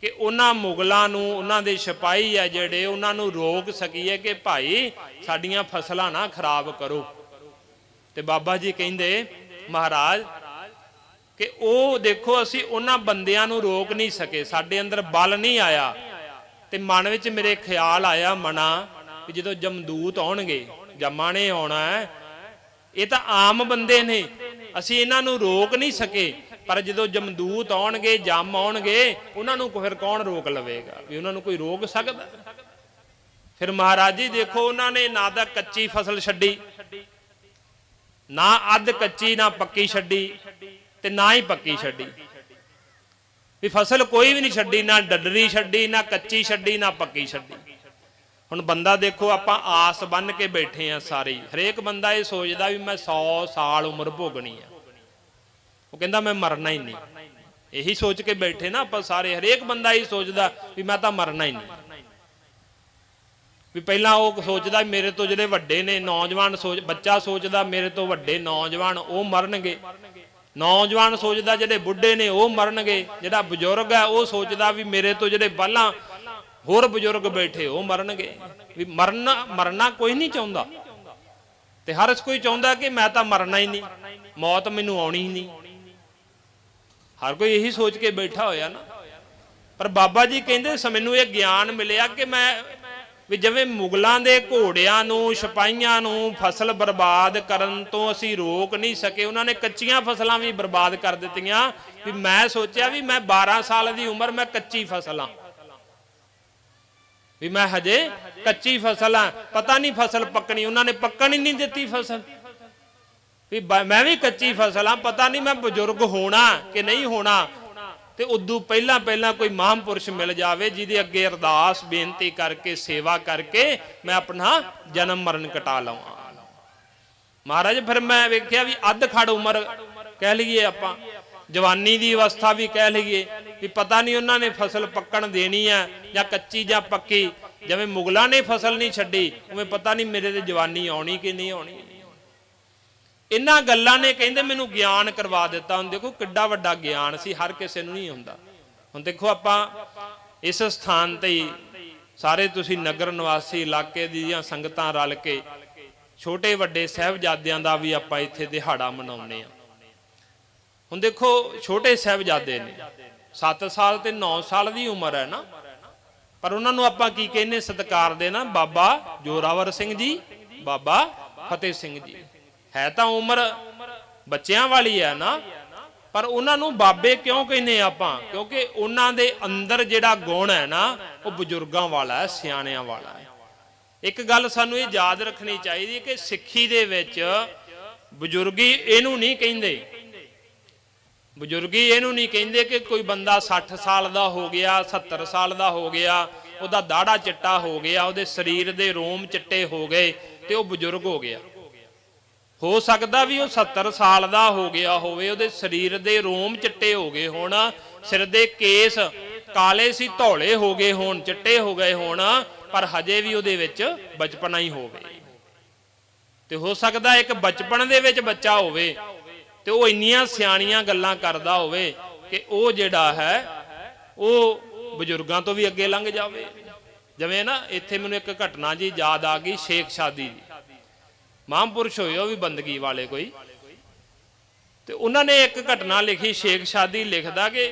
ਕਿ ਉਹਨਾਂ ਮੁਗਲਾਂ ਨੂੰ, ਉਹਨਾਂ ਦੇ ਸਿਪਾਹੀ ਆ ਜਿਹੜੇ, ਉਹਨਾਂ ਨੂੰ ਰੋਕ ਸਕੀਏ ਕਿ ਭਾਈ ਸਾਡੀਆਂ ਫਸਲਾਂ ਨਾ ਖਰਾਬ ਕਰੋ। ਤੇ ਬਾਬਾ ਜੀ ਕਹਿੰਦੇ ਮਹਾਰਾਜ ਕਿ ਉਹ ਦੇਖੋ ਅਸੀਂ ਉਹਨਾਂ ਬੰਦਿਆਂ ਨੂੰ ਰੋਕ ਨਹੀਂ ਸਕੇ, ਸਾਡੇ ਅੰਦਰ ਬਲ ਨਹੀਂ ਆਇਆ। ਤੇ ਮਨ ਵਿੱਚ ਮੇਰੇ ਖਿਆਲ ਆਇਆ ਮਨਾ ਕਿ ਜਦੋਂ ਜਮਦੂਤ ਆਉਣਗੇ, ਜਮਾਂ ਨੇ ਆਉਣਾ ਹੈ, ਇਹ ਤਾਂ ਆਮ ਬੰਦੇ ਨੇ, ਅਸੀਂ ਇਹਨਾਂ ਨੂੰ ਰੋਕ ਨਹੀਂ ਸਕੇ, ਪਰ ਜਦੋਂ ਜਮਦੂਤ ਆਉਣਗੇ, ਜਮ ਆਉਣਗੇ, ਉਹਨਾਂ ਨੂੰ ਫਿਰ ਕੌਣ ਰੋਕ ਲਵੇਗਾ? ਵੀ ਉਹਨਾਂ ਨੂੰ ਕੋਈ ਰੋਕ ਸਕਦਾ? ਫਿਰ ਮਹਾਰਾਜ ਜੀ ਦੇਖੋ ਉਹਨਾਂ ਨੇ ਨਾ ਤਾਂ ਕੱਚੀ ਫਸਲ ਛੱਡੀ, ਨਾ ਅੱਧ ਕੱਚੀ ਨਾ ਪੱਕੀ ਛੱਡੀ, ਤੇ ਨਾ ਹੀ ਪੱਕੀ ਛੱਡੀ, ਵੀ ਫਸਲ ਕੋਈ ਵੀ ਨਹੀਂ ਛੱਡੀ, ਨਾ ਡੱਡਰੀ ਛੱਡੀ, ਨਾ ਕੱਚੀ ਛੱਡੀ, ਨਾ ਪੱਕੀ ਛੱਡੀ। ਹੁਣ ਬੰਦਾ ਦੇਖੋ ਆਪਾਂ ਆਸ ਬੰਨ ਕੇ ਬੈਠੇ ਆ ਸਾਰੇ, ਹਰੇਕ ਬੰਦਾ ਇਹ ਸੋਚਦਾ ਵੀ ਮੈਂ 100 ਸਾਲ ਉਮਰ ਭੋਗਣੀ ਆ, ਉਹ ਕਹਿੰਦਾ ਮੈਂ ਮਰਨਾ ਹੀ ਨਹੀਂ, ਇਹੀ ਸੋਚ ਕੇ ਬੈਠੇ ਨਾ ਆਪਾਂ ਸਾਰੇ, ਹਰੇਕ ਬੰਦਾ ਇਹ ਸੋਚਦਾ ਵੀ ਮੈਂ ਤਾਂ ਮਰਨਾ ਹੀ ਨਹੀਂ। ਵੀ ਪਹਿਲਾਂ ਉਹ ਸੋਚਦਾ ਮੇਰੇ ਤੋਂ ਜਿਹੜੇ ਵੱਡੇ ਨੇ ਨੌਜਵਾਨ, ਬੱਚਾ ਸੋਚਦਾ ਮੇਰੇ ਤੋਂ ਵੱਡੇ ਨੌਜਵਾਨ ਉਹ ਮਰਨਗੇ, ਨੌਜਵਾਨ ਸੋਚਦਾ ਜਿਹੜੇ ਬੁੱਢੇ ਨੇ ਉਹ ਮਰਨਗੇ, ਜਿਹੜਾ ਬਜ਼ੁਰਗ ਹੈ ਉਹ ਸੋਚਦਾ ਵੀ ਮੇਰੇ ਤੋਂ ਜਿਹੜੇ ਪਹਿਲਾਂ ਹੋਰ ਬਜ਼ੁਰਗ ਬੈਠੇ ਉਹ ਮਰਨਗੇ। ਵੀ ਮਰਨਾ ਕੋਈ ਨਹੀਂ ਚਾਹੁੰਦਾ, ਤੇ ਹਰ ਕੋਈ ਚਾਹੁੰਦਾ ਕਿ ਮੈਂ ਤਾਂ ਮਰਨਾ ਹੀ ਨਹੀਂ, ਮੌਤ ਮੈਨੂੰ ਆਉਣੀ ਹੀ ਨਹੀਂ, ਹਰ ਕੋਈ ਇਹੀ ਸੋਚ ਕੇ ਬੈਠਾ ਹੋਇਆ ਨਾ। ਪਰ ਬਾਬਾ ਜੀ ਕਹਿੰਦੇ ਮੈਨੂੰ ਇਹ ਗਿਆਨ ਮਿਲਿਆ ਕਿ ਮੈਂ ਵੀ ਜਿਵੇਂ ਮੁਗਲਾਂ ਦੇ ਘੋੜਿਆਂ ਨੂੰ, ਸਿਪਾਹੀਆਂ ਨੂੰ ਫਸਲ ਬਰਬਾਦ ਕਰਨ ਤੋਂ ਅਸੀਂ ਰੋਕ ਨਹੀਂ ਸਕੇ, ਉਹਨਾਂ ਨੇ ਕੱਚੀਆਂ ਫਸਲਾਂ ਵੀ ਬਰਬਾਦ ਕਰ ਦਿੱਤੀਆਂ। ਵੀ ਮੈਂ ਸੋਚਿਆ ਵੀ ਮੈਂ 12 ਸਾਲ ਦੀ ਉਮਰ, ਮੈਂ ਕੱਚੀ ਫਸਲ ਆ, ਵੀ ਮੈਂ ਹਜੇ ਕੱਚੀ ਫਸਲ ਆ, ਪਤਾ ਨਹੀਂ ਫਸਲ ਪੱਕਣੀ, ਉਹਨਾਂ ਨੇ ਪੱਕਣ ਹੀ ਨਹੀਂ ਦਿੱਤੀ ਫਸਲ। ਵੀ ਮੈਂ ਵੀ ਕੱਚੀ ਫਸਲ ਆ, ਪਤਾ ਨਹੀਂ ਮੈਂ ਬਜ਼ੁਰਗ ਹੋਣਾ ਕਿ ਨਹੀਂ ਹੋਣਾ। ਤੇ ਉਦੋਂ ਪਹਿਲਾਂ ਕੋਈ ਮਹਾਂਪੁਰਸ਼ ਮਿਲ ਜਾਵੇ ਜਿਹਦੇ ਅੱਗੇ ਅਰਦਾਸ ਬੇਨਤੀ ਕਰਕੇ, ਸੇਵਾ ਕਰਕੇ ਮੈਂ ਆਪਣਾ ਜਨਮ ਮਰਨ ਕਟਾ ਲਵਾਂ। ਮਹਾਰਾਜ ਫਿਰ ਮੈਂ ਵੇਖਿਆ ਵੀ ਅੱਧ ਖੜ ਉਮਰ ਕਹਿ ਲਈਏ ਆਪਾਂ, ਜਵਾਨੀ ਦੀ ਅਵਸਥਾ ਵੀ ਕਹਿ ਲਈਏ, ਵੀ ਪਤਾ ਨਹੀਂ ਉਹਨਾਂ ਨੇ ਫਸਲ ਪੱਕਣ ਦੇਣੀ ਆ ਜਾਂ ਕੱਚੀ ਜਾਂ ਪੱਕੀ। ਜਿਵੇਂ ਮੁਗਲਾਂ ਨੇ ਫਸਲ ਨਹੀਂ ਛੱਡੀ, ਉਵੇਂ ਪਤਾ ਨਹੀਂ ਮੇਰੇ ਤੇ ਜਵਾਨੀ ਆਉਣੀ ਕਿ ਨਹੀਂ ਆਉਣੀ। ਇਹਨਾਂ ਗੱਲਾਂ ਨੇ ਕਹਿੰਦੇ ਮੈਨੂੰ ਗਿਆਨ ਕਰਵਾ ਦਿੱਤਾ। ਹੁਣ ਦੇਖੋ ਕਿੱਡਾ ਵੱਡਾ ਗਿਆਨ ਸੀ, ਹਰ ਕਿਸੇ ਨੂੰ ਨਹੀਂ ਹੁੰਦਾ। ਹੁਣ ਦੇਖੋ ਆਪਾਂ ਇਸ ਸਥਾਨ ਤੇ ਸਾਰੇ ਤੁਸੀਂ ਨਗਰ ਨਿਵਾਸੀ ਇਲਾਕੇ ਦੀਆਂ ਸੰਗਤਾਂ ਰਲ ਕੇ ਛੋਟੇ ਵੱਡੇ ਸਾਹਿਬਜ਼ਾਦਿਆਂ ਦਾ ਵੀ ਆਪਾਂ ਇੱਥੇ ਦਿਹਾੜਾ ਮਨਾਉਂਦੇ ਆ। ਹੁਣ ਦੇਖੋ ਛੋਟੇ ਸਾਹਿਬਜ਼ਾਦੇ ਨੇ, 7 ਸਾਲ ਤੇ 9 ਸਾਲ ਦੀ ਉਮਰ ਹੈ ਨਾ, ਪਰ ਉਹਨਾਂ ਨੂੰ ਆਪਾਂ ਕੀ ਕਹਿੰਦੇ ਸਤਿਕਾਰ ਦੇ ਨਾ, ਬਾਬਾ ਜੋਰਾਵਰ ਸਿੰਘ ਜੀ, ਬਾਬਾ ਫਤਿਹ ਸਿੰਘ ਜੀ। ਹੈ ਤਾਂ ਉਮਰ ਬੱਚਿਆਂ ਵਾਲੀ ਹੈ ਨਾ, ਪਰ ਉਹਨਾਂ ਨੂੰ ਬਾਬੇ ਕਿਉਂ ਕਹਿੰਦੇ ਆਪਾਂ? ਕਿਉਂਕਿ ਉਹਨਾਂ ਦੇ ਅੰਦਰ ਜਿਹੜਾ ਗੁਣ ਹੈ ਨਾ ਉਹ ਬਜ਼ੁਰਗਾਂ ਵਾਲਾ ਹੈ, ਸਿਆਣਿਆਂ ਵਾਲਾ ਹੈ। ਇੱਕ ਗੱਲ ਸਾਨੂੰ ਇਹ ਯਾਦ ਰੱਖਣੀ ਚਾਹੀਦੀ ਕਿ ਸਿੱਖੀ ਦੇ ਵਿੱਚ ਬਜ਼ੁਰਗੀ ਇਹਨੂੰ ਨਹੀਂ ਕਹਿੰਦੇ, ਬਜ਼ੁਰਗੀ ਇਹਨੂੰ ਨਹੀਂ ਕਹਿੰਦੇ ਕਿ ਕੋਈ ਬੰਦਾ 60 ਸਾਲ ਦਾ ਹੋ ਗਿਆ, 70 ਸਾਲ ਦਾ ਹੋ ਗਿਆ, ਉਹਦਾ ਦਾੜਾ ਚਿੱਟਾ ਹੋ ਗਿਆ, ਉਹਦੇ ਸਰੀਰ ਦੇ ਰੋਮ ਚਿੱਟੇ ਹੋ ਗਏ ਤੇ ਉਹ ਬਜ਼ੁਰਗ ਹੋ ਗਿਆ। ਹੋ ਸਕਦਾ ਵੀ ਉਹ 70 ਸਾਲ ਦਾ ਹੋ ਗਿਆ ਹੋਵੇ, ਉਹਦੇ ਸਰੀਰ ਦੇ ਰੋਮ ਚਿੱਟੇ ਹੋ ਗਏ ਹੋਣ, ਸਿਰ ਦੇ ਕੇਸ ਕਾਲੇ ਸੀ ਧੌਲੇ ਹੋ ਗਏ ਹੋਣ, ਚਿੱਟੇ ਹੋ ਗਏ ਹੋਣ, ਪਰ ਹਜੇ ਵੀ ਉਹਦੇ ਵਿੱਚ ਬਚਪਨਾ ਹੀ ਹੋਵੇ। ਤੇ ਹੋ ਸਕਦਾ ਇੱਕ ਬਚਪਨ ਦੇ ਵਿੱਚ ਬੱਚਾ ਹੋਵੇ ਤੇ ਉਹ ਇੰਨੀਆਂ ਸਿਆਣੀਆਂ ਗੱਲਾਂ ਕਰਦਾ ਹੋਵੇ ਕਿ ਉਹ ਜਿਹੜਾ ਹੈ ਉਹ ਬਜ਼ੁਰਗਾਂ ਤੋਂ ਵੀ ਅੱਗੇ ਲੰਘ ਜਾਵੇ। ਜਿਵੇਂ ਨਾ ਇੱਥੇ ਮੈਨੂੰ ਇੱਕ ਘਟਨਾ ਜੀ ਯਾਦ ਆ ਗਈ, ਸ਼ੇਖ ਸ਼ਾਦੀ ਦੀ। ਮਹਾਂਪੁਰਸ਼ ਹੋਏ ਉਹ ਵੀ ਬੰਦਗੀ ਵਾਲੇ ਕੋਈ, ਤੇ ਉਹਨਾਂ ਨੇ ਇੱਕ ਘਟਨਾ ਲਿਖੀ। ਸ਼ੇਖ ਸ਼ਾਦੀ ਲਿਖਦਾ ਕਿ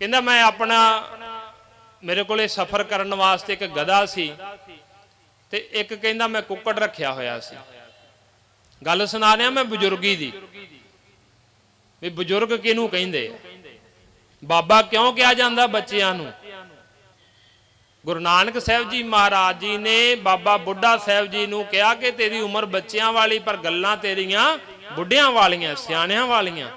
ਕਹਿੰਦਾ ਮੈਂ ਆਪਣਾ, ਮੇਰੇ ਕੋਲੇ ਸਫ਼ਰ ਕਰਨ ਵਾਸਤੇ ਇੱਕ ਗਧਾ ਸੀ ਤੇ ਇੱਕ ਕਹਿੰਦਾ ਮੈਂ ਕੁੱਕੜ ਰੱਖਿਆ ਹੋਇਆ ਸੀ। ਗੱਲ ਸੁਣਾ ਰਿਹਾ ਮੈਂ ਬਜ਼ੁਰਗੀ ਦੀ, ਵੀ ਬਜ਼ੁਰਗ ਕਿਹਨੂੰ ਕਹਿੰਦੇ, ਬਾਬਾ ਕਿਉਂ ਕਿਹਾ ਜਾਂਦਾ ਬੱਚਿਆਂ ਨੂੰ? ਗੁਰੂ ਨਾਨਕ ਸਾਹਿਬ ਜੀ ਮਹਾਰਾਜ ਜੀ ਨੇ ਬਾਬਾ ਬੁੱਢਾ ਸਾਹਿਬ ਜੀ ਨੂੰ ਕਿਹਾ ਕਿ ਤੇਰੀ ਉਮਰ ਬੱਚਿਆਂ ਵਾਲੀ, ਪਰ ਗੱਲਾਂ ਤੇਰੀਆਂ ਬੁੱਢਿਆਂ ਵਾਲੀਆਂ, ਸਿਆਣਿਆਂ ਵਾਲੀਆਂ।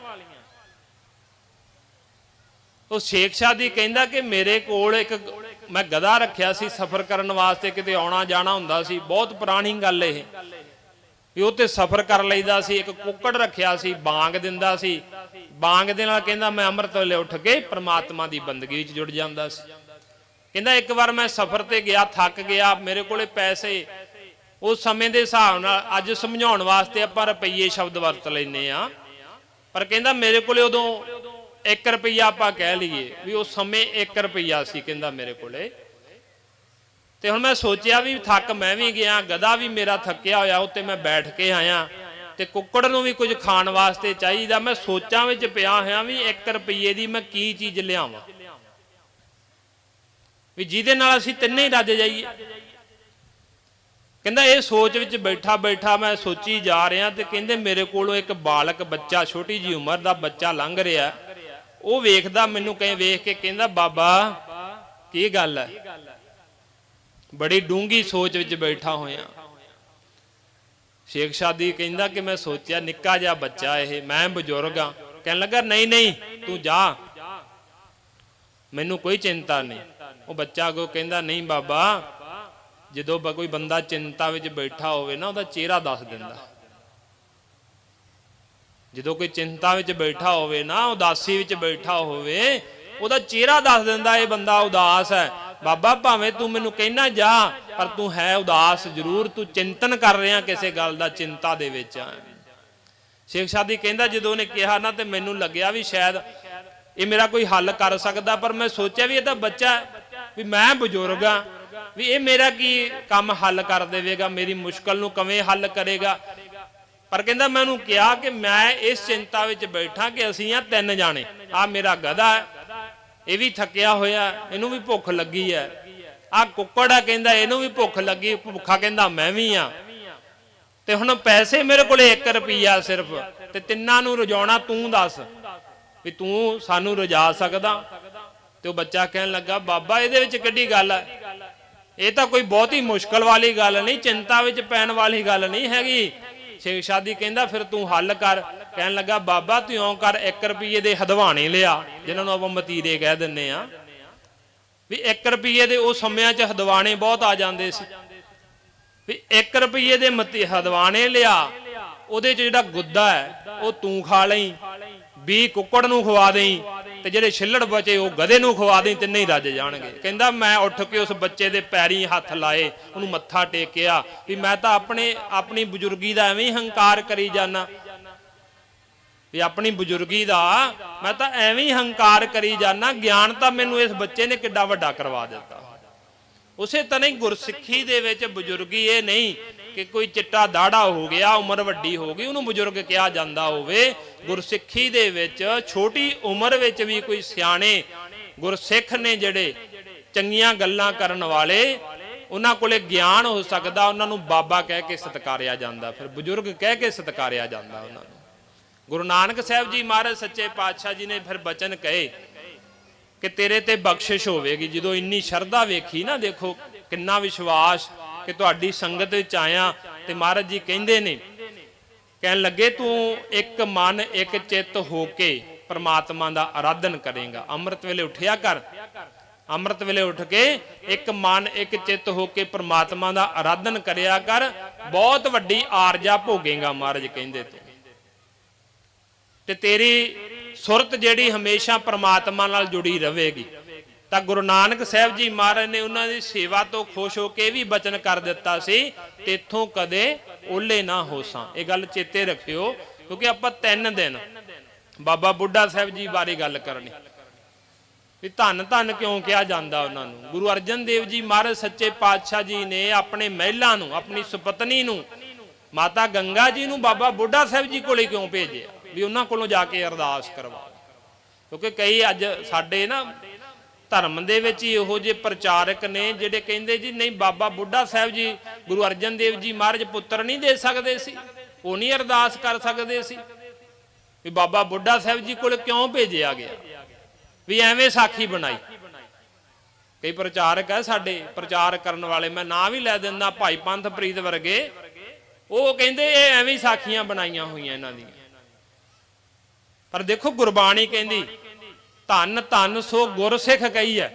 ਉਹ ਸ਼ੇਖ ਸ਼ਾਦੀ ਕਹਿੰਦਾ ਕਿ ਮੇਰੇ ਕੋਲ ਇੱਕ ਮੈਂ ਗਧਾ ਰੱਖਿਆ ਸੀ ਸਫ਼ਰ ਕਰਨ ਵਾਸਤੇ, ਕਿਤੇ ਆਉਣਾ ਜਾਣਾ ਹੁੰਦਾ ਸੀ, ਬਹੁਤ ਪੁਰਾਣੀ ਗੱਲ ਇਹ, ਵੀ ਉਹ ਤੇ ਸਫ਼ਰ ਕਰ ਲਈਦਾ ਸੀ। ਇੱਕ ਕੁੱਕੜ ਰੱਖਿਆ ਸੀ, ਬਾਂਗ ਦਿੰਦਾ ਸੀ, ਬਾਂਗ ਦੇ ਨਾਲ ਕਹਿੰਦਾ ਮੈਂ ਅੰਮ੍ਰਿਤ ਵੇਲੇ ਉੱਠ ਕੇ ਪ੍ਰਮਾਤਮਾ ਦੀ ਬੰਦਗੀ ਵਿੱਚ ਜੁੜ ਜਾਂਦਾ ਸੀ। ਕਹਿੰਦਾ ਇੱਕ ਵਾਰ ਮੈਂ ਸਫ਼ਰ ਤੇ ਗਿਆ, ਥੱਕ ਗਿਆ, ਮੇਰੇ ਕੋਲੇ ਪੈਸੇ ਉਸ ਸਮੇਂ ਦੇ ਹਿਸਾਬ ਨਾਲ, ਅੱਜ ਸਮਝਾਉਣ ਵਾਸਤੇ ਆਪਾਂ ਰੁਪਈਏ ਸ਼ਬਦ ਵਰਤ ਲੈਂਦੇ ਆ, ਪਰ ਕਹਿੰਦਾ ਮੇਰੇ ਕੋਲੇ ਉਦੋਂ 1 ਰੁਪਈਆ ਆਪਾਂ ਕਹਿ ਲਈਏ ਵੀ ਉਸ ਸਮੇਂ 1 ਰੁਪਈਆ ਸੀ ਕਹਿੰਦਾ ਮੇਰੇ ਕੋਲੇ। ਤੇ ਹੁਣ ਮੈਂ ਸੋਚਿਆ ਵੀ ਥੱਕ ਮੈਂ ਵੀ ਗਿਆ, ਗਧਾ ਵੀ ਮੇਰਾ ਥੱਕਿਆ ਹੋਇਆ, ਉੱਤੇ ਮੈਂ ਬੈਠ ਕੇ ਆਇਆ ਤੇ ਕੁੱਕੜ ਨੂੰ ਵੀ ਕੁਝ ਖਾਣ ਵਾਸਤੇ ਚਾਹੀਦਾ। ਮੈਂ ਸੋਚਾਂ ਵਿੱਚ ਪਿਆ ਹੋਇਆ ਵੀ 1 ਰੁਪਈਏ ਦੀ ਮੈਂ ਕੀ ਚੀਜ਼ ਲਿਆਵਾਂ ਵੀ ਜਿਹਦੇ ਨਾਲ ਅਸੀਂ ਤਿੰਨੇ ਹੀ ਰੱਜ ਜਾਈਏ। ਕਹਿੰਦਾ ਇਹ ਸੋਚ ਵਿੱਚ ਬੈਠਾ ਬੈਠਾ ਮੈਂ ਸੋਚੀ ਜਾ ਰਿਹਾ ਤੇ ਕਹਿੰਦੇ ਮੇਰੇ ਕੋਲੋਂ ਇੱਕ ਬਾਲਕ ਬੱਚਾ, ਛੋਟੀ ਜੀ ਉਮਰ ਦਾ ਬੱਚਾ ਲੰਘ ਰਿਹਾ। ਉਹ ਵੇਖਦਾ ਮੈਨੂੰ, ਵੇਖ ਕੇ ਕਹਿੰਦਾ ਬਾਬਾ ਕੀ ਗੱਲ ਹੈ? ਬੜੀ ਡੂੰਗੀ ਸੋਚ ਵਿੱਚ ਬੈਠਾ ਹੋਇਆ। ਸ਼ੇਖ ਸਾਦੀ ਕਹਿੰਦਾ ਕਿ ਮੈਂ ਸੋਚਿਆ ਨਿੱਕਾ ਜਿਹਾ ਬੱਚਾ ਇਹ, ਮੈਂ ਬਜ਼ੁਰਗ ਆ। ਕਹਿਣ ਲੱਗਾ ਨਹੀਂ ਨਹੀਂ ਤੂੰ ਜਾ, ਮੈਨੂੰ ਕੋਈ ਚਿੰਤਾ ਨਹੀਂ। ਉਹ ਬੱਚਾ ਅੱਗੋਂ ਕਹਿੰਦਾ ਨਹੀਂ ਬਾਬਾ, ਜਦੋਂ ਕੋਈ ਬੰਦਾ ਚਿੰਤਾ ਵਿੱਚ ਬੈਠਾ ਹੋਵੇ ਨਾ ਉਹਦਾ ਚਿਹਰਾ ਦੱਸ ਦਿੰਦਾ। ਜਦੋਂ ਕੋਈ ਚਿੰਤਾ ਵਿੱਚ ਬੈਠਾ ਹੋਵੇ ਨਾ, ਉਦਾਸੀ ਵਿੱਚ ਬੈਠਾ ਹੋਵੇ, ਉਹਦਾ ਚਿਹਰਾ ਦੱਸ ਦਿੰਦਾ ਇਹ ਬੰਦਾ ਉਦਾਸ ਹੈ। ਬਾਬਾ ਭਾਵੇਂ ਤੂੰ ਮੈਨੂੰ ਕਹਿਣਾ ਜਾ, ਪਰ ਤੂੰ ਹੈ ਉਦਾਸ ਜ਼ਰੂਰ, ਤੂੰ ਚਿੰਤਨ ਕਰ ਰਿਹਾ ਕਿਸੇ ਗੱਲ ਦਾ, ਚਿੰਤਾ ਦੇ ਵਿੱਚ ਆ। ਸ਼ੇਖ ਸਾਦੀ ਕਹਿੰਦਾ ਜਦੋਂ ਉਹਨੇ ਕਿਹਾ ਨਾ ਤੇ ਮੈਨੂੰ ਲੱਗਿਆ ਵੀ ਸ਼ਾਇਦ ਇਹ ਮੇਰਾ ਕੋਈ ਹੱਲ ਕਰ ਸਕਦਾ, ਪਰ ਮੈਂ ਸੋਚਿਆ ਵੀ ਇਹ ਤਾਂ ਬੱਚਾ ਵੀ ਮੈਂ ਬਜ਼ੁਰਗ ਆ, ਵੀ ਇਹ ਮੇਰਾ ਕੀ ਕੰਮ ਹੱਲ ਕਰ ਦੇਵੇਗਾ, ਮੇਰੀ ਮੁਸ਼ਕਲ ਨੂੰ ਕਿਵੇਂ ਹੱਲ ਕਰੇਗਾ। ਪਰ ਕਹਿੰਦਾ ਮੈਂ ਉਹਨੂੰ ਕਿਹਾ ਕਿ ਮੈਂ ਇਸ ਚਿੰਤਾ ਵਿੱਚ ਬੈਠਾ ਕਿ ਅਸੀਂ ਆ 3 ਜਾਣੇ, ਆ ਮੇਰਾ ਗਧਾ ਹੈ, ਇਹ ਵੀ ਥੱਕਿਆ ਹੋਇਆ, ਇਹਨੂੰ ਵੀ ਭੁੱਖ ਲੱਗੀ ਹੈ, ਆ ਕੁੱਕੜ ਆ ਕਹਿੰਦਾ ਇਹਨੂੰ ਵੀ ਭੁੱਖ ਲੱਗੀ, ਭੁੱਖਾ ਕਹਿੰਦਾ ਮੈਂ ਵੀ ਆ, ਤੇ ਹੁਣ ਪੈਸੇ ਮੇਰੇ ਕੋਲੇ 1 ਰੁਪਈਆ ਸਿਰਫ, ਤੇ ਤਿੰਨਾਂ ਨੂੰ ਰਜਾਉਣਾ ਤੂੰ ਦੱਸ ਵੀ ਤੂੰ ਸਾਨੂੰ ਰਜਾ ਸਕਦਾ। ਤੇ ਉਹ ਬੱਚਾ ਕਹਿਣ ਲੱਗਾ ਬਾਬਾ ਇਹਦੇ ਵਿੱਚ ਕਿੱਡੀ ਗੱਲ ਹੈ, ਇਹ ਤਾਂ ਕੋਈ ਬਹੁਤੀ ਮੁਸ਼ਕਲ ਵਾਲੀ ਗੱਲ ਨਹੀਂ, ਚਿੰਤਾ ਵਿੱਚ ਪੈਣ ਵਾਲੀ ਗੱਲ ਨਹੀਂ ਹੈਗੀ। ਸ਼ੇਖ ਸਾਦੀ ਕਹਿੰਦਾ ਫਿਰ ਤੂੰ ਹੱਲ ਕਰ। ਕਹਿਣ ਲੱਗਾ ਬਾਬਾ ਤੂੰ ਇਉਂ ਕਰ, 1 ਰੁਪਈਏ ਦੇ ਹਦਵਾਣੇ ਲਿਆ, ਜਿਨ੍ਹਾਂ ਨੂੰ ਆਪਾਂ ਮਤੀਰੇ ਕਹਿ ਦਿੰਨੇ ਆ, ਵੀ 1 ਰੁਪਈਏ ਦੇ ਉਸ ਸਮਿਆਂ 'ਚ ਹਦਵਾਣੇ ਬਹੁਤ ਆ ਜਾਂਦੇ ਸੀ, ਵੀ 1 ਰੁਪਈਏ ਦੇ ਹਦਵਾਣੇ ਲਿਆ, ਉਹਦੇ 'ਚ ਜਿਹੜਾ ਗੁੱਦਾ ਹੈ ਉਹ ਤੂੰ ਖਾ ਲਈ, 20 ਕੁੱਕੜ ਨੂੰ ਖਵਾ ਦੇਈ, ਤੇ ਜਿਹੜੇ ਛਿੱਲੜ ਬਚੇ ਉਹ ਗਧੇ ਨੂੰ ਖਵਾ ਦੇਈ, ਤਿੰਨੇ ਹੀ ਰੱਜ ਜਾਣਗੇ। ਕਹਿੰਦਾ ਮੈਂ ਉੱਠ ਕੇ ਉਸ ਬੱਚੇ ਦੇ ਪੈਰੀਂ ਹੱਥ ਲਾਏ, ਉਹਨੂੰ ਮੱਥਾ ਟੇਕਿਆ ਵੀ ਮੈਂ ਤਾਂ ਆਪਣੀ ਬਜ਼ੁਰਗੀ ਦਾ ਐਵੇਂ ਹੀ ਹੰਕਾਰ ਕਰੀ ਜਾਣਾ, ਵੀ ਆਪਣੀ ਬਜ਼ੁਰਗੀ ਦਾ ਮੈਂ ਤਾਂ ਐਵੇਂ ਹੀ ਹੰਕਾਰ ਕਰੀ ਜਾਣਾ, ਗਿਆਨ ਤਾਂ ਮੈਨੂੰ ਇਸ ਬੱਚੇ ਨੇ ਕਿੱਡਾ ਵੱਡਾ ਕਰਵਾ ਦਿੱਤਾ। ਉਸੇ ਤਰ੍ਹਾਂ ਹੀ ਗੁਰਸਿੱਖੀ ਦੇ ਵਿੱਚ ਬਜ਼ੁਰਗੀ ਇਹ ਨਹੀਂ ਕਿ ਕੋਈ ਚਿੱਟਾ ਦਾੜਾ ਹੋ ਗਿਆ, ਉਮਰ ਵੱਡੀ ਹੋ ਗਈ, ਉਹਨੂੰ ਬਜ਼ੁਰਗ ਕਿਹਾ ਜਾਂਦਾ ਹੋਵੇ। ਗੁਰਸਿੱਖੀ ਦੇ ਵਿੱਚ ਛੋਟੀ ਉਮਰ ਵਿੱਚ ਵੀ ਕੋਈ ਸਿਆਣੇ ਗੁਰਸਿੱਖ ਨੇ ਜਿਹੜੇ ਚੰਗੀਆਂ ਗੱਲਾਂ ਕਰਨ ਵਾਲੇ, ਉਹਨਾਂ ਕੋਲੇ ਗਿਆਨ ਹੋ ਸਕਦਾ, ਉਹਨਾਂ ਨੂੰ ਬਾਬਾ ਕਹਿ ਕੇ ਸਤਿਕਾਰਿਆ ਜਾਂਦਾ, ਫਿਰ ਬਜ਼ੁਰਗ ਕਹਿ ਕੇ ਸਤਿਕਾਰਿਆ ਜਾਂਦਾ ਉਹਨਾਂ ਨੂੰ। ਗੁਰੂ ਨਾਨਕ ਸਾਹਿਬ ਜੀ ਮਹਾਰਾਜ ਸੱਚੇ ਪਾਤਸ਼ਾਹ ਜੀ ਨੇ ਫਿਰ ਬਚਨ ਕਹੇ ਕਿ ਤੇਰੇ ਤੇ ਬਖਸ਼ਿਸ਼ ਹੋਵੇਗੀ। ਜਦੋਂ ਇੰਨੀ ਸ਼ਰਧਾ ਵੇਖੀ ਨਾ, ਦੇਖੋ ਕਿੰਨਾ ਵਿਸ਼ਵਾਸ ਕਿ ਤੁਹਾਡੀ ਸੰਗਤ ਵਿੱਚ ਆਇਆ, ਤੇ ਮਹਾਰਾਜ ਜੀ ਕਹਿੰਦੇ ਨੇ, ਕਹਿਣ ਲੱਗੇ ਤੂੰ ਇੱਕ ਮਨ ਇੱਕ ਚਿੱਤ ਹੋ ਕੇ ਪ੍ਰਮਾਤਮਾ ਦਾ ਆਰਾਧਨ ਕਰੇਗਾ। ਅੰਮ੍ਰਿਤ ਵੇਲੇ ਉੱਠਿਆ ਕਰ, ਅੰਮ੍ਰਿਤ ਵੇਲੇ ਉੱਠ ਕੇ ਇੱਕ ਮਨ ਇੱਕ ਚਿੱਤ ਹੋ ਕੇ ਪ੍ਰਮਾਤਮਾ ਦਾ ਆਰਾਧਨ ਕਰਿਆ ਕਰ, ਬਹੁਤ ਵੱਡੀ ਆਰਜਾ ਭੋਗੇਗਾ ਮਹਾਰਾਜ ਕਹਿੰਦੇ ਤੂੰ, ਤੇ ਤੇਰੀ ਸੁਰਤ ਜਿਹੜੀ ਹਮੇਸ਼ਾ ਪ੍ਰਮਾਤਮਾ ਨਾਲ ਜੁੜੀ ਰਹੇਗੀ। ਤਾਂ ਗੁਰੂ ਨਾਨਕ ਸਾਹਿਬ ਜੀ ਮਹਾਰਾਜ ਨੇ ਉਹਨਾਂ ਦੀ ਸੇਵਾ ਤੋਂ ਖੁਸ਼ ਹੋ ਕੇ ਵੀ ਬਚਨ ਕਰ ਦਿੱਤਾ ਸੀ, ਤੇਥੋਂ ਕਦੇ ਓਲੇ ਨਾ ਹੋਸਾਂ। ਇਹ ਗੱਲ ਚੇਤੇ ਰੱਖਿਓ, ਕਿਉਂਕਿ ਆਪਾਂ 3 ਦਿਨ ਬਾਬਾ ਬੁੱਢਾ ਸਾਹਿਬ ਜੀ ਬਾਰੇ ਗੱਲ ਕਰਨੀ, ਵੀ ਧੰਨ ਧੰਨ ਕਿਉਂ ਕਿਹਾ ਜਾਂਦਾ ਉਹਨਾਂ ਨੂੰ। ਗੁਰੂ ਅਰਜਨ ਦੇਵ ਜੀ ਮਹਾਰਾਜ ਸੱਚੇ ਪਾਤਸ਼ਾਹ ਜੀ ਨੇ ਆਪਣੇ ਮਹਿਲਾ ਨੂੰ, ਆਪਣੀ ਸੁਪਤਨੀ ਨੂੰ, ਮਾਤਾ ਗੰਗਾ ਜੀ ਨੂੰ ਬਾਬਾ ਬੁੱਢਾ ਸਾਹਿਬ ਜੀ ਕੋਲੇ ਕਿਉਂ ਭੇਜਿਆ, ਵੀ ਉਹਨਾਂ ਕੋਲੋਂ ਜਾ ਕੇ ਅਰਦਾਸ ਕਰਵਾ। ਕਿਉਂਕਿ ਕਈ ਅੱਜ ਸਾਡੇ ਨਾ ਧਰਮ ਦੇ ਵਿੱਚ ਹੀ ਇਹੋ ਜਿਹੇ ਪ੍ਰਚਾਰਕ ਨੇ ਜਿਹੜੇ ਕਹਿੰਦੇ ਜੀ ਨਹੀਂ ਬਾਬਾ ਬੁੱਢਾ ਸਾਹਿਬ ਜੀ ਗੁਰੂ ਅਰਜਨ ਦੇਵ ਜੀ ਮਹਾਰਾਜ ਪੁੱਤਰ ਨਹੀਂ ਦੇ ਸਕਦੇ ਸੀ, ਉਹ ਨਹੀਂ ਅਰਦਾਸ ਕਰ ਸਕਦੇ ਸੀ, ਵੀ ਬਾਬਾ ਬੁੱਢਾ ਸਾਹਿਬ ਜੀ ਕੋਲ ਕਿਉਂ ਭੇਜਿਆ ਗਿਆ, ਵੀ ਐਵੇਂ ਸਾਖੀ ਬਣਾਈ। ਕਈ ਪ੍ਰਚਾਰਕ ਹੈ ਸਾਡੇ, ਪ੍ਰਚਾਰ ਕਰਨ ਵਾਲੇ, ਮੈਂ ਨਾਂ ਵੀ ਲੈ ਦਿੰਦਾ, ਭਾਈ ਪੰਥ ਪ੍ਰੀਤ ਵਰਗੇ, ਉਹ ਕਹਿੰਦੇ ਇਹ ਐਵੇਂ ਸਾਖੀਆਂ ਬਣਾਈਆਂ ਹੋਈਆਂ ਇਹਨਾਂ ਦੀਆਂ। ਪਰ ਦੇਖੋ ਗੁਰਬਾਣੀ ਕਹਿੰਦੀ ਧੰਨ ਧੰਨ ਸੋ ਗੁਰਸਿੱਖ ਕਹੀ ਹੈ,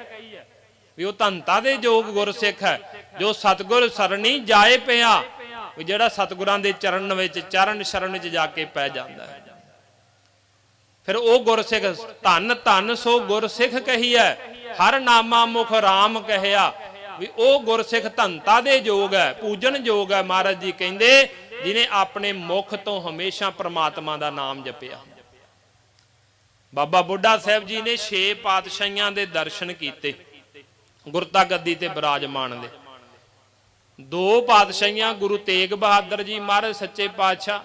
ਵੀ ਉਹ ਧੰਨਤਾ ਦੇ ਯੋਗ ਗੁਰਸਿੱਖ ਹੈ ਜੋ ਸਤਿਗੁਰ ਸਰਣੀ ਜਾਏ ਪਿਆ, ਵੀ ਜਿਹੜਾ ਸਤਿਗੁਰਾਂ ਦੇ ਚਰਨ ਵਿੱਚ, ਚਰਨ ਸ਼ਰਨ ਵਿੱਚ ਜਾ ਕੇ ਪੈ ਜਾਂਦਾ ਹੈ। ਫਿਰ ਉਹ ਗੁਰਸਿੱਖ ਧੰਨ ਧੰਨ ਸੋ ਗੁਰਸਿੱਖ ਕਹੀ ਹੈ, ਹਰ ਨਾਮਾ ਮੁਖ ਰਾਮ ਕਹਿਆ, ਵੀ ਉਹ ਗੁਰਸਿੱਖ ਧੰਨਤਾ ਦੇ ਯੋਗ ਹੈ, ਪੂਜਨ ਯੋਗ ਹੈ। ਮਹਾਰਾਜ ਜੀ ਕਹਿੰਦੇ ਜਿਹਨੇ ਆਪਣੇ ਮੁਖ ਤੋਂ ਹਮੇਸ਼ਾ ਪ੍ਰਮਾਤਮਾ ਦਾ ਨਾਮ ਜਪਿਆ। ਬਾਬਾ ਬੁੱਢਾ ਸਾਹਿਬ ਜੀ ਨੇ 6 ਪਾਤਸ਼ਾਹੀਆਂ ਦੇ ਦਰਸ਼ਨ ਕੀਤੇ ਗੁਰਤਾ ਗੱਦੀ ਤੇ ਬਿਰਾਜਮਾਨ ਦੇ। 2 ਪਾਤਸ਼ਾਹੀਆਂ ਗੁਰੂ ਤੇਗ ਬਹਾਦਰ ਜੀ ਮਹਾਰਾਜ ਸੱਚੇ ਪਾਤਸ਼ਾਹ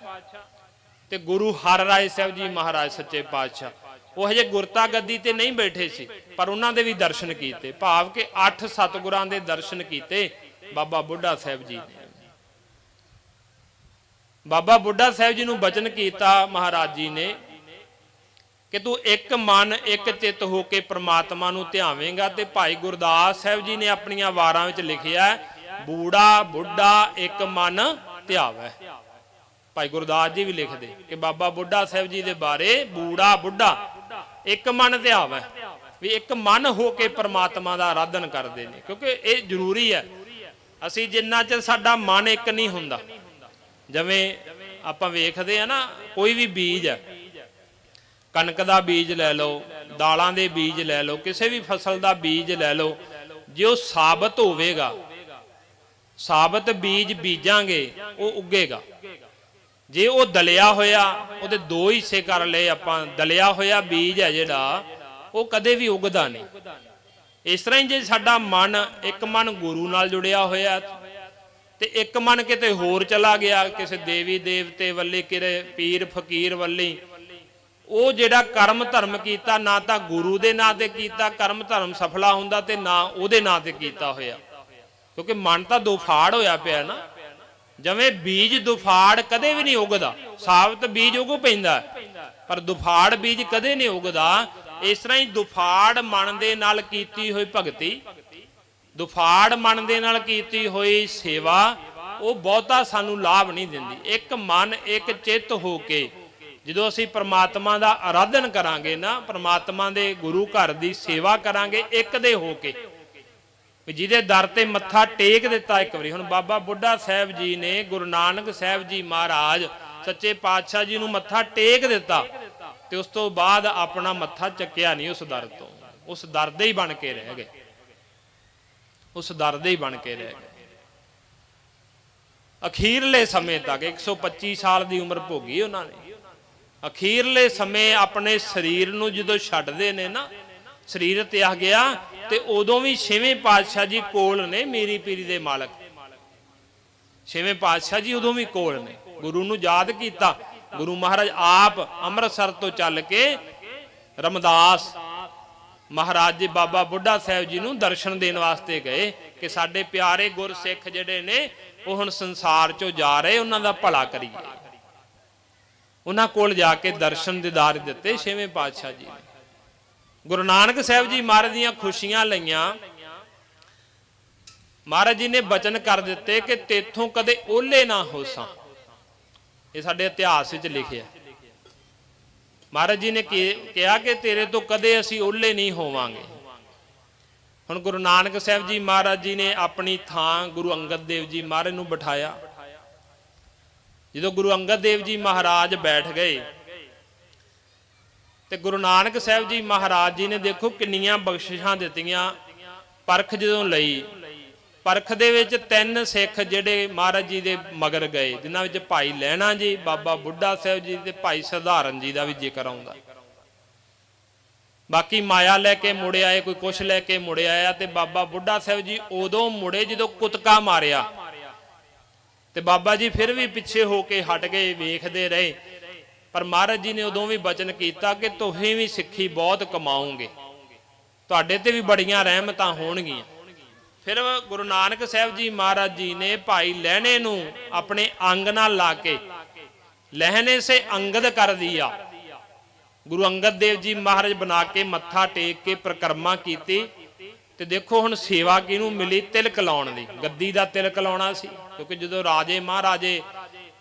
ਤੇ ਗੁਰੂ ਹਰ ਰਾਏ ਸਾਹਿਬ ਜੀ ਮਹਾਰਾਜ ਸੱਚੇ ਪਾਤਸ਼ਾਹ, ਉਹ ਹਜੇ ਗੁਰਤਾ ਗੱਦੀ ਤੇ ਨਹੀਂ ਬੈਠੇ ਸੀ ਪਰ ਉਹਨਾਂ ਦੇ ਵੀ ਦਰਸ਼ਨ ਕੀਤੇ। ਭਾਵ ਕਿ 8 ਸਤਿਗੁਰਾਂ ਦੇ ਦਰਸ਼ਨ ਕੀਤੇ ਬਾਬਾ ਬੁੱਢਾ ਸਾਹਿਬ ਜੀ ਨੇ। ਬਾਬਾ ਬੁੱਢਾ ਸਾਹਿਬ ਜੀ ਨੂੰ ਬਚਨ ਕੀਤਾ ਮਹਾਰਾਜ ਜੀ ਨੇ ਕਿ ਤੂੰ ਇੱਕ ਮਨ ਇੱਕ ਚਿੱਤ ਹੋ ਕੇ ਪ੍ਰਮਾਤਮਾ ਨੂੰ ਧਿਆਵੇਂਗਾ। ਤੇ ਭਾਈ ਗੁਰਦਾਸ ਸਾਹਿਬ ਜੀ ਨੇ ਆਪਣੀਆਂ ਵਾਰਾਂ ਵਿੱਚ ਲਿਖਿਆ, ਬੂੜਾ ਬੁੱਢਾ ਇੱਕ ਮਨ ਧਿਆਵੈ। ਭਾਈ ਗੁਰਦਾਸ ਜੀ ਵੀ ਲਿਖਦੇ ਕਿ ਬਾਬਾ ਬੁੱਢਾ ਸਾਹਿਬ ਜੀ ਦੇ ਬਾਰੇ, ਬੂੜਾ ਬੁੱਢਾ ਇੱਕ ਮਨ ਧਿਆਵੈ, ਵੀ ਇੱਕ ਮਨ ਹੋ ਕੇ ਪ੍ਰਮਾਤਮਾ ਦਾ ਆਰਾਧਨ ਕਰਦੇ ਨੇ। ਕਿਉਂਕਿ ਇਹ ਜ਼ਰੂਰੀ ਹੈ। ਅਸੀਂ ਜਿੰਨਾ ਚਿਰ ਸਾਡਾ ਮਨ ਇੱਕ ਨਹੀਂ ਹੁੰਦਾ, ਜਿਵੇਂ ਆਪਾਂ ਵੇਖਦੇ ਆ ਨਾ, ਕੋਈ ਵੀ ਬੀਜ ਹੈ, ਕਣਕ ਦਾ ਬੀਜ ਲੈ ਲਓ, ਦਾਲਾਂ ਦੇ ਬੀਜ ਲੈ ਲਓ, ਕਿਸੇ ਵੀ ਫਸਲ ਦਾ ਬੀਜ ਲੈ ਲਓ, ਜੇ ਉਹ ਸਾਬਤ ਹੋਵੇਗਾ, ਸਾਬਤ ਬੀਜ ਬੀਜਾਂਗੇ ਉਹ ਉੱਗੇਗਾ। ਜੇ ਉਹ ਦਲਿਆ ਹੋਇਆ, ਉਹਦੇ 2 ਹਿੱਸੇ ਕਰ ਲਏ ਆਪਾਂ, ਦਲਿਆ ਹੋਇਆ ਬੀਜ ਹੈ ਜਿਹੜਾ, ਉਹ ਕਦੇ ਵੀ ਉੱਗਦਾ ਨਹੀਂ। ਇਸ ਤਰ੍ਹਾਂ ਹੀ ਜੇ ਸਾਡਾ ਮਨ ਇੱਕ ਮਨ ਗੁਰੂ ਨਾਲ ਜੁੜਿਆ ਹੋਇਆ ਤੇ ਇੱਕ ਮਨ ਕਿਤੇ ਹੋਰ ਚਲਾ ਗਿਆ, ਕਿਸੇ ਦੇਵੀ ਦੇਵਤੇ ਵੱਲੇ, ਕਿਤੇ ਪੀਰ ਫਕੀਰ ਵੱਲੇ, ਉਹ ਜਿਹੜਾ ਕਰਮ ਧਰਮ ਕੀਤਾ, ਨਾ ਤਾਂ ਗੁਰੂ ਦੇ ਨਾਂ ਤੇ ਕੀਤਾ ਕਰਮ ਧਰਮ ਸਫਲਾ ਹੁੰਦਾ ਤੇ ਨਾ ਉਹਦੇ ਨਾਂ ਤੇ ਕੀਤਾ ਹੋਇਆ। ਕਿਉਂਕਿ ਮਨ ਤਾਂ ਦੁਫਾੜ ਹੋਇਆ ਪਿਆ ਨਾ। ਜਿਵੇਂ ਬੀਜ ਦੁਫਾੜ ਕਦੇ ਵੀ ਨਹੀਂ ਉਗਦਾ, ਸਾਬਤ ਬੀਜ ਉਗ ਪੈਂਦਾ ਪਰ ਦੁਫਾੜ ਬੀਜ ਕਦੇ ਨਹੀਂ ਉਗਦਾ। ਇਸ ਤਰ੍ਹਾਂ ਹੀ ਦੁਫਾੜ ਮਨ ਦੇ ਨਾਲ ਕੀਤੀ ਹੋਈ ਭਗਤੀ, ਦੁਫਾੜ ਮਨ ਦੇ ਨਾਲ ਕੀਤੀ ਹੋਈ ਸੇਵਾ, ਉਹ ਬਹੁਤਾ ਸਾਨੂੰ ਲਾਭ ਨਹੀਂ ਦਿੰਦੀ। ਇੱਕ ਮਨ ਇੱਕ ਚਿੱਤ ਹੋ ਕੇ ਜਦੋਂ ਅਸੀਂ ਪ੍ਰਮਾਤਮਾ ਦਾ ਆਰਾਧਨ ਕਰਾਂਗੇ ਨਾ, ਪ੍ਰਮਾਤਮਾ ਦੇ ਗੁਰੂ ਘਰ ਦੀ ਸੇਵਾ ਕਰਾਂਗੇ ਇੱਕ ਦੇ ਹੋ ਕੇ, ਜਿਹਦੇ ਦਰ ਤੇ ਮੱਥਾ ਟੇਕ ਦਿੱਤਾ ਇੱਕ ਵਾਰੀ। ਹੁਣ ਬਾਬਾ ਬੁੱਢਾ ਸਾਹਿਬ ਜੀ ਨੇ ਗੁਰੂ ਨਾਨਕ ਸਾਹਿਬ ਜੀ ਮਹਾਰਾਜ ਸੱਚੇ ਪਾਤਸ਼ਾਹ ਜੀ ਨੂੰ ਮੱਥਾ ਟੇਕ ਦਿੱਤਾ ਤੇ ਉਸ ਤੋਂ ਬਾਅਦ ਆਪਣਾ ਮੱਥਾ ਚੱਕਿਆ ਨਹੀਂ ਉਸ ਦਰ ਤੋਂ। ਉਸ ਦਰ ਦੇ ਹੀ ਬਣ ਕੇ ਰਹਿ ਗਏ, ਉਸ ਦਰ ਦੇ ਹੀ ਬਣ ਕੇ ਰਹਿ ਗਏ। ਅਖੀਰਲੇ ਸਮੇਂ ਤੱਕ 125 ਸਾਲ ਦੀ ਉਮਰ ਭੋਗੀ ਉਹਨਾਂ ਨੇ। ਅਖੀਰਲੇ ਸਮੇਂ ਆਪਣੇ ਸਰੀਰ ਨੂੰ ਜਦੋਂ ਛੱਡਦੇ ਨੇ ਨਾ, ਸਰੀਰ ਤਿਆਗ ਗਿਆ, ਤੇ ਉਦੋਂ ਵੀ 6ਵੇਂ ਪਾਤਸ਼ਾਹ ਜੀ ਕੋਲ ਨੇ, ਮੇਰੀ ਪੀਰੀ ਦੇ ਮਾਲਕ 6ਵੇਂ ਪਾਤਸ਼ਾਹ ਜੀ ਉਦੋਂ ਵੀ ਕੋਲ ਨੇ। ਗੁਰੂ ਨੂੰ ਯਾਦ ਕੀਤਾ। ਗੁਰੂ ਮਹਾਰਾਜ ਆਪ ਅੰਮ੍ਰਿਤਸਰ ਤੋਂ ਚੱਲ ਕੇ ਰਮਦਾਸ ਮਹਾਰਾਜ ਜੀ ਬਾਬਾ ਬੁੱਢਾ ਸਾਹਿਬ ਜੀ ਨੂੰ ਦਰਸ਼ਨ ਦੇਣ ਵਾਸਤੇ ਗਏ ਕਿ ਸਾਡੇ ਪਿਆਰੇ ਗੁਰਸਿੱਖ ਜਿਹੜੇ ਨੇ ਉਹ ਹੁਣ ਸੰਸਾਰ ਚੋਂ ਜਾ ਰਹੇ, ਉਹਨਾਂ ਦਾ ਭਲਾ ਕਰੀਏ। ਉਹਨਾਂ ਕੋਲ ਜਾ ਕੇ ਦਰਸ਼ਨ ਦੀਦਾਰ ਦਿੱਤੇ 6ਵੇਂ ਪਾਤਸ਼ਾਹ ਜੀ ਨੇ। ਗੁਰੂ ਨਾਨਕ ਸਾਹਿਬ ਜੀ ਮਹਾਰਾਜ ਦੀਆਂ ਖੁਸ਼ੀਆਂ ਲਈਆਂ। ਮਹਾਰਾਜ ਜੀ ਨੇ ਬਚਨ ਕਰ ਦਿੱਤੇ ਕਿ ਤੇਥੋਂ ਕਦੇ ਓਲੇ ਨਾ ਹੋਸਾਂ। ਇਹ ਸਾਡੇ ਇਤਿਹਾਸ ਵਿੱਚ ਲਿਖਿਆ। ਮਹਾਰਾਜ ਜੀ ਨੇ ਕਿਹਾ ਕਿ ਤੇਰੇ ਤੋਂ ਕਦੇ ਅਸੀਂ ਓਲੇ ਨਹੀਂ ਹੋਵਾਂਗੇ। ਹੁਣ ਗੁਰੂ ਨਾਨਕ ਸਾਹਿਬ ਜੀ ਮਹਾਰਾਜ ਜੀ ਨੇ ਆਪਣੀ ਥਾਂ ਗੁਰੂ ਅੰਗਦ ਦੇਵ ਜੀ ਮਹਾਰਾਜ ਨੂੰ ਬਿਠਾਇਆ। ਜਦੋਂ ਗੁਰੂ ਅੰਗਦ ਦੇਵ ਜੀ ਮਹਾਰਾਜ ਬੈਠ ਗਏ ਤੇ ਗੁਰੂ ਨਾਨਕ ਸਾਹਿਬ ਜੀ ਮਹਾਰਾਜ ਜੀ ਨੇ ਦੇਖੋ ਕਿੰਨੀਆਂ ਬਖਸ਼ਿਸ਼ਾਂ ਦਿੱਤੀਆਂ। ਪਰਖ ਜਦੋਂ ਲਈ, ਪਰਖ ਦੇ ਵਿੱਚ 3 ਸਿੱਖ ਜਿਹੜੇ ਮਹਾਰਾਜ ਜੀ ਦੇ ਮਗਰ ਗਏ, ਜਿਨ੍ਹਾਂ ਵਿੱਚ ਭਾਈ ਲਹਿਣਾ ਜੀ, ਬਾਬਾ ਬੁੱਢਾ ਸਾਹਿਬ ਜੀ ਤੇ ਭਾਈ ਸਧਾਰਨ ਜੀ ਦਾ ਵੀ ਜ਼ਿਕਰ ਆਉਂਦਾ। ਬਾਕੀ ਮਾਇਆ ਲੈ ਕੇ ਮੁੜ ਆਏ, ਕੋਈ ਕੁਛ ਲੈ ਕੇ ਮੁੜ ਆਇਆ। ਤੇ ਬਾਬਾ ਬੁੱਢਾ ਸਾਹਿਬ ਜੀ ਉਦੋਂ ਮੁੜੇ ਜਦੋਂ ਕੁਤਕਾ ਮਾਰਿਆ, ਤੇ ਬਾਬਾ ਜੀ ਫਿਰ ਵੀ ਪਿੱਛੇ ਹੋ ਕੇ ਹਟ ਗਏ, ਵੇਖਦੇ ਰਹੇ। ਪਰ ਮਹਾਰਾਜ ਜੀ ਨੇ ਉਦੋਂ ਵੀ ਬਚਨ ਕੀਤਾ ਕਿ ਤੁਸੀਂ ਵੀ ਸਿੱਖੀ ਬਹੁਤ ਕਮਾਓਗੇ, ਤੁਹਾਡੇ ਤੇ ਵੀ ਬੜੀਆਂ ਰਹਿਮਤਾਂ ਹੋਣਗੀਆਂ। ਫਿਰ ਗੁਰੂ ਨਾਨਕ ਸਾਹਿਬ ਜੀ ਮਹਾਰਾਜ ਜੀ ਨੇ ਭਾਈ ਲਹਿਣੇ ਨੂੰ ਆਪਣੇ ਅੰਗ ਨਾਲ ਲਾ ਕੇ ਲਹਿਣੇ ਸੇ ਅੰਗਦ ਕਰ ਦਿਆ। ਗੁਰੂ ਅੰਗਦ ਦੇਵ ਜੀ ਮਹਾਰਾਜ ਬਣਾ ਕੇ ਮੱਥਾ ਟੇਕ ਕੇ ਪ੍ਰਕਰਮਾ ਕੀਤੀ। ਤੇ ਦੇਖੋ ਹੁਣ ਸੇਵਾ ਕਿਹਨੂੰ ਮਿਲੀ? ਤਿਲਕ ਲਾਉਣ ਦੀ। ਗੱਦੀ ਦਾ ਤਿਲਕ ਲਾਉਣਾ ਸੀ, ਕਿਉਂਕਿ ਜਦੋਂ ਰਾਜੇ ਮਹਾਰਾਜੇ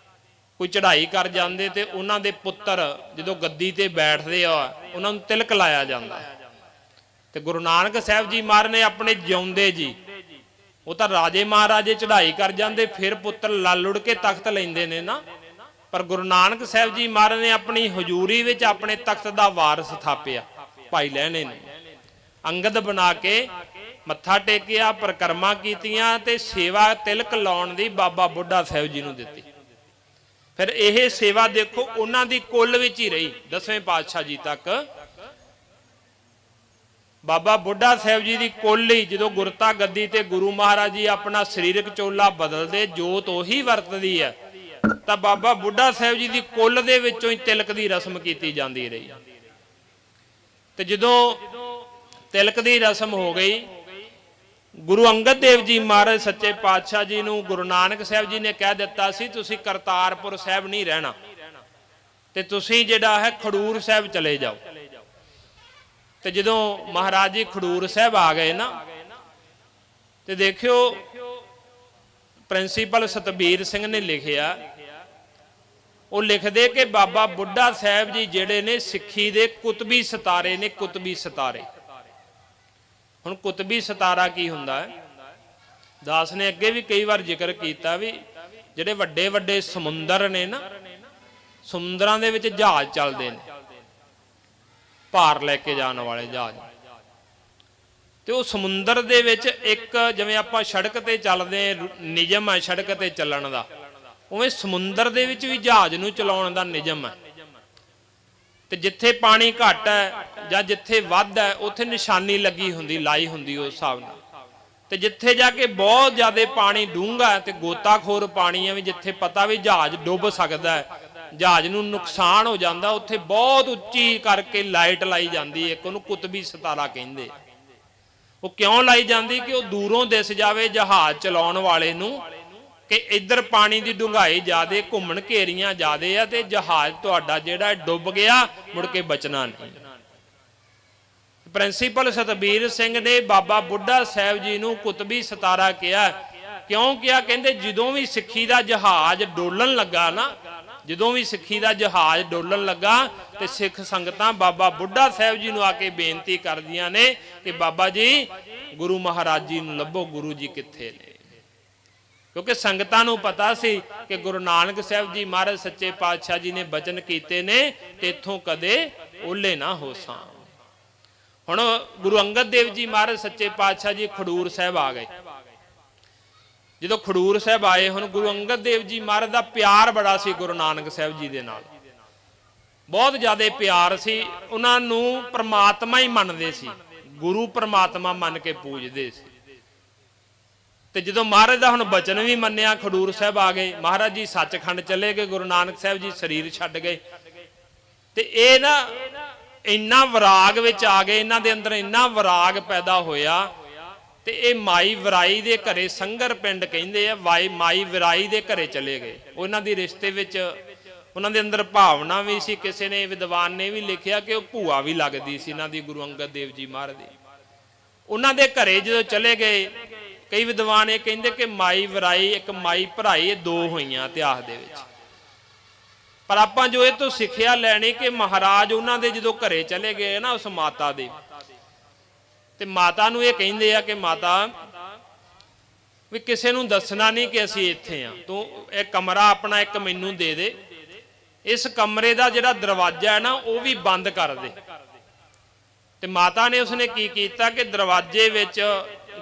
ਕੋਈ ਚੜ੍ਹਾਈ ਕਰ ਜਾਂਦੇ ਤੇ ਉਹਨਾਂ ਦੇ ਪੁੱਤਰ ਜਦੋਂ ਗੱਦੀ ਤੇ ਬੈਠਦੇ ਆ, ਉਹਨਾਂ ਨੂੰ ਤਿਲਕ ਲਾਇਆ ਜਾਂਦਾ। ਤੇ ਗੁਰੂ ਨਾਨਕ ਸਾਹਿਬ ਜੀ ਮਹਾਰਾਜ ਨੇ ਆਪਣੇ ਜਿਉਂਦੇ ਜੀ, ਉਹ ਤਾਂ ਰਾਜੇ ਮਹਾਰਾਜੇ ਚੜ੍ਹਾਈ ਕਰ ਜਾਂਦੇ ਫਿਰ ਪੁੱਤਰ ਲੜ ਉੜ ਕੇ ਤਖਤ ਲੈਂਦੇ ਨੇ ਨਾ, ਪਰ ਗੁਰੂ ਨਾਨਕ ਸਾਹਿਬ ਜੀ ਮਹਾਰਾਜ ਨੇ ਆਪਣੀ ਹਜ਼ੂਰੀ ਵਿੱਚ ਆਪਣੇ ਤਖਤ ਦਾ ਵਾਰਸ ਥਾਪਿਆ ਭਾਈ ਲਹਿਣੇ ਨੇ। ਅੰਗਦ ਬਣਾ ਕੇ ਮੱਥਾ ਟੇਕਿਆ, ਪ੍ਰਕਰਮਾ ਕੀਤੀਆਂ ਤੇ ਸੇਵਾ ਤਿਲਕ ਲਾਉਣ ਦੀ ਬਾਬਾ ਬੁੱਢਾ ਸਾਹਿਬ ਜੀ ਨੂੰ ਦਿੱਤੀ। ਫਿਰ ਇਹ ਸੇਵਾ ਦੇਖੋ ਉਹਨਾਂ ਦੀ ਕੁੱਲ ਵਿੱਚ ਹੀ ਰਹੀ 10ਵੇਂ ਪਾਤਸ਼ਾਹ ਜੀ ਤੱਕ। ਬਾਬਾ ਬੁੱਢਾ ਸਾਹਿਬ ਜੀ ਦੀ ਕੁੱਲ ਹੀ ਜਦੋਂ ਗੁਰਤਾ ਗੱਦੀ ਤੇ ਗੁਰੂ ਮਹਾਰਾਜ ਜੀ ਆਪਣਾ ਸਰੀਰਕ ਚੋਲਾ ਬਦਲਦੇ, ਜੋਤ ਉਹੀ ਵਰਤਦੀ ਹੈ, ਤਾਂ ਬਾਬਾ ਬੁੱਢਾ ਸਾਹਿਬ ਜੀ ਦੀ ਕੁੱਲ ਦੇ ਵਿੱਚੋਂ ਹੀ ਤਿਲਕ ਦੀ ਰਸਮ ਕੀਤੀ ਜਾਂਦੀ ਰਹੀ। ਤੇ ਜਦੋਂ ਤਿਲਕ ਦੀ ਰਸਮ ਹੋ ਗਈ, ਗੁਰੂ ਅੰਗਦ ਦੇਵ ਜੀ ਮਹਾਰਾਜ ਸੱਚੇ ਪਾਤਸ਼ਾਹ ਜੀ ਨੂੰ ਗੁਰੂ ਨਾਨਕ ਸਾਹਿਬ ਜੀ ਨੇ ਕਹਿ ਦਿੱਤਾ ਸੀ ਤੁਸੀਂ ਕਰਤਾਰਪੁਰ ਸਾਹਿਬ ਨਹੀਂ ਰਹਿਣਾ, ਤੇ ਤੁਸੀਂ ਜਿਹੜਾ ਹੈ ਖਡੂਰ ਸਾਹਿਬ ਚਲੇ ਜਾਓ। ਤੇ ਜਦੋਂ ਮਹਾਰਾਜ ਜੀ ਖਡੂਰ ਸਾਹਿਬ ਆ ਗਏ ਨਾ, ਤੇ ਦੇਖਿਓ ਪ੍ਰਿੰਸੀਪਲ ਸਤਬੀਰ ਸਿੰਘ ਨੇ ਲਿਖਿਆ, ਉਹ ਲਿਖਦੇ ਕਿ ਬਾਬਾ ਬੁੱਢਾ ਸਾਹਿਬ ਜੀ ਜਿਹੜੇ ਨੇ ਸਿੱਖੀ ਦੇ ਕੁਤਬੀ ਸਿਤਾਰੇ ਨੇ। ਕੁਤਬੀ ਸਿਤਾਰੇ, ਹੁਣ ਕੁਤਬੀ ਸਿਤਾਰਾ ਕੀ ਹੁੰਦਾ ਹੈ? ਦਾਸ ਨੇ ਅੱਗੇ ਵੀ ਕਈ ਵਾਰ ਜ਼ਿਕਰ ਕੀਤਾ ਵੀ ਜਿਹੜੇ ਵੱਡੇ ਵੱਡੇ ਸਮੁੰਦਰ ਨੇ ਨਾ, ਸਮੁੰਦਰਾਂ ਦੇ ਵਿੱਚ ਜਹਾਜ਼ ਚੱਲਦੇ ਨੇ, ਭਾਰ ਲੈ ਕੇ ਜਾਣ ਵਾਲੇ ਜਹਾਜ਼, ਤੇ ਉਹ ਸਮੁੰਦਰ ਦੇ ਵਿੱਚ ਇੱਕ ਜਿਵੇਂ ਆਪਾਂ ਸੜਕ ਤੇ ਚੱਲਦੇ ਨਿਯਮ ਹੈ ਸੜਕ ਤੇ ਚੱਲਣ ਦਾ, ਉਵੇਂ ਸਮੁੰਦਰ ਦੇ ਵਿੱਚ ਵੀ ਜਹਾਜ਼ ਨੂੰ ਚਲਾਉਣ ਦਾ ਨਿਯਮ ਹੈ। ਤੇ ਜਿੱਥੇ ਪਾਣੀ ਘੱਟ ਹੈ ਜਾਂ ਜਿੱਥੇ ਵੱਧ ਹੈ ਉੱਥੇ ਨਿਸ਼ਾਨੀ ਲੱਗੀ ਹੁੰਦੀ, ਲਾਈ ਹੁੰਦੀ ਉਸ ਹਿਸਾਬ ਨਾਲ। ਤੇ ਜਿੱਥੇ ਜਾ ਕੇ ਬਹੁਤ ਜ਼ਿਆਦਾ ਪਾਣੀ ਡੂੰਘਾ ਹੈ ਤੇ ਗੋਤਾਖੋਰ ਪਾਣੀ ਹੈ, ਵੀ ਜਿੱਥੇ ਪਤਾ ਵੀ ਜਹਾਜ਼ ਡੁੱਬ ਸਕਦਾ ਹੈ, ਜਹਾਜ਼ ਨੂੰ ਨੁਕਸਾਨ ਹੋ ਜਾਂਦਾ, ਉੱਥੇ ਬਹੁਤ ਉੱਚੀ ਕਰਕੇ ਲਾਈਟ ਲਾਈ ਜਾਂਦੀ ਹੈ। ਉਹਨੂੰ ਕੁਤਬੀ ਸਿਤਾਰਾ ਕਹਿੰਦੇ। ਉਹ ਕਿਉਂ ਲਾਈ ਜਾਂਦੀ? ਕਿ ਉਹ ਦੂਰੋਂ ਦਿਸ ਜਾਵੇ ਜਹਾਜ਼ ਚਲਾਉਣ ਵਾਲੇ ਨੂੰ ਕਿ ਇੱਧਰ ਪਾਣੀ ਦੀ ਡੂੰਘਾਈ ਜ਼ਿਆਦੇ, ਘੁੰਮਣ ਘੇਰੀਆਂ ਜ਼ਿਆਦੇ ਆ, ਤੇ ਜਹਾਜ਼ ਤੁਹਾਡਾ ਜਿਹੜਾ ਡੁੱਬ ਗਿਆ ਮੁੜ ਕੇ ਬਚਣਾ ਨਹੀਂ। ਪ੍ਰਿੰਸੀਪਲ ਸਤਬੀਰ ਸਿੰਘ ਨੇ ਬਾਬਾ ਬੁੱਢਾ ਸਾਹਿਬ ਜੀ ਨੂੰ ਕੁਤਬੀ ਸਿਤਾਰਾ ਕਿਹਾ। ਕਿਉਂ ਕਿਹਾ? ਕਹਿੰਦੇ ਜਦੋਂ ਵੀ ਸਿੱਖੀ ਦਾ ਜਹਾਜ਼ ਡੋਲਣ ਲੱਗਾ ਨਾ, ਜਦੋਂ ਵੀ ਸਿੱਖੀ ਦਾ ਜਹਾਜ਼ ਡੋਲਣ ਲੱਗਾ ਤੇ ਸਿੱਖ ਸੰਗਤਾਂ ਬਾਬਾ ਬੁੱਢਾ ਸਾਹਿਬ ਜੀ ਨੂੰ ਆ ਕੇ ਬੇਨਤੀ ਕਰਦੀਆਂ ਨੇ ਕਿ ਬਾਬਾ ਜੀ ਗੁਰੂ ਮਹਾਰਾਜ ਜੀ ਨੂੰ ਲੱਭੋ, ਗੁਰੂ ਜੀ ਕਿੱਥੇ ਨੇ? ਕਿਉਂਕਿ ਸੰਗਤਾਂ ਨੂੰ ਪਤਾ ਸੀ ਕਿ ਗੁਰੂ ਨਾਨਕ ਸਾਹਿਬ ਜੀ ਮਹਾਰਾਜ ਸੱਚੇ ਪਾਤਸ਼ਾਹ ਜੀ ਨੇ ਬਚਨ ਕੀਤੇ ਨੇ ਤੇ ਇੱਥੋਂ ਕਦੇ ਓਲੇ ਨਾ ਹੋਸਾਂ। ਹੁਣ ਗੁਰੂ ਅੰਗਦ ਦੇਵ ਜੀ ਮਹਾਰਾਜ ਸੱਚੇ ਪਾਤਸ਼ਾਹ ਜੀ ਖਡੂਰ ਸਾਹਿਬ ਆ ਗਏ। ਜਦੋਂ ਖਡੂਰ ਸਾਹਿਬ ਆਏ, ਹੁਣ ਗੁਰੂ ਅੰਗਦ ਦੇਵ ਜੀ ਮਹਾਰਾਜ ਦਾ ਪਿਆਰ ਬੜਾ ਸੀ ਗੁਰੂ ਨਾਨਕ ਸਾਹਿਬ ਜੀ ਦੇ ਨਾਲ, ਬਹੁਤ ਜ਼ਿਆਦਾ ਪਿਆਰ ਸੀ। ਉਹਨਾਂ ਨੂੰ ਪ੍ਰਮਾਤਮਾ ਹੀ ਮੰਨਦੇ ਸੀ, ਗੁਰੂ ਪ੍ਰਮਾਤਮਾ ਮੰਨ ਕੇ ਪੂਜਦੇ ਸੀ। ਤੇ ਜਦੋਂ ਮਹਾਰਾਜ ਦਾ ਹੁਣ ਬਚਨ ਵੀ ਮੰਨਿਆ, ਖਡੂਰ ਸਾਹਿਬ ਆ ਗਏ, ਮਹਾਰਾਜ ਜੀ ਸੱਚਖੰਡ ਚਲੇ ਗਏ, ਗੁਰੂ ਨਾਨਕ ਸਾਹਿਬ ਜੀ ਸਰੀਰ ਛੱਡ ਗਏ। ਤੇ ਇਹ ਨਾ ਇੰਨਾ ਵਿਰਾਗ ਵਿੱਚ ਆ ਗਏ, ਇਹਨਾਂ ਦੇ ਅੰਦਰ ਇੰਨਾ ਵਿਰਾਗ ਪੈਦਾ ਹੋਇਆ। ਤੇ ਇਹ ਮਾਈ ਵਿਰਾਈ ਦੇ ਘਰੇ, ਸੰਗਰ ਪਿੰਡ ਕਹਿੰਦੇ ਆ, ਮਾਈ ਵਿਰਾਈ ਦੇ ਘਰੇ ਚਲੇ ਗਏ। ਉਹਨਾਂ ਦੀ ਰਿਸ਼ਤੇ ਵਿੱਚ ਉਹਨਾਂ ਦੇ ਅੰਦਰ ਭਾਵਨਾ ਵੀ ਸੀ। ਕਿਸੇ ਨੇ, ਵਿਦਵਾਨ ਨੇ ਵੀ ਲਿਖਿਆ ਕਿ ਉਹ ਭੂਆ ਵੀ ਲੱਗਦੀ ਸੀ ਇਹਨਾਂ ਦੀ, ਗੁਰੂ ਅੰਗਦ ਦੇਵ ਜੀ ਮਹਾਰਾਜ ਦੀ। ਉਹਨਾਂ ਦੇ ਘਰੇ ਜਦੋਂ ਚਲੇ ਗਏ, ਕਈ ਵਿਦਵਾਨ ਇਹ ਕਹਿੰਦੇ ਕਿ ਮਾਈ ਵਿਰਾਈ ਇੱਕ ਮਾਈ ਭਰਾਈ, ਇਹ ਦੋ ਹੋਈਆਂ ਇਤਿਹਾਸ ਦੇ ਵਿੱਚ। ਪਰ ਆਪਾਂ ਜੋ ਇਹ ਤੋਂ ਸਿੱਖਿਆ ਲੈਣੀ ਕਿ ਮਹਾਰਾਜ ਉਹਨਾਂ ਦੇ ਜਦੋਂ ਘਰੇ ਚਲੇ ਗਏ ਨਾ ਉਸ ਮਾਤਾ ਦੇ, ਤੇ ਮਾਤਾ ਨੂੰ ਇਹ ਕਹਿੰਦੇ ਆ ਕਿ ਮਾਤਾ ਵੀ ਕਿਸੇ ਨੂੰ ਦੱਸਣਾ ਨਹੀਂ ਕਿ ਅਸੀਂ ਇੱਥੇ ਆ, ਤੂੰ ਇਹ ਕਮਰਾ ਆਪਣਾ ਇੱਕ ਮੈਨੂੰ ਦੇ ਦੇ, ਇਸ ਕਮਰੇ ਦਾ ਜਿਹੜਾ ਦਰਵਾਜ਼ਾ ਹੈ ਨਾ ਉਹ ਵੀ ਬੰਦ ਕਰ ਦੇ। ਤੇ ਮਾਤਾ ਨੇ ਉਸਨੇ ਕੀ ਕੀਤਾ ਕਿ ਦਰਵਾਜ਼ੇ ਵਿੱਚ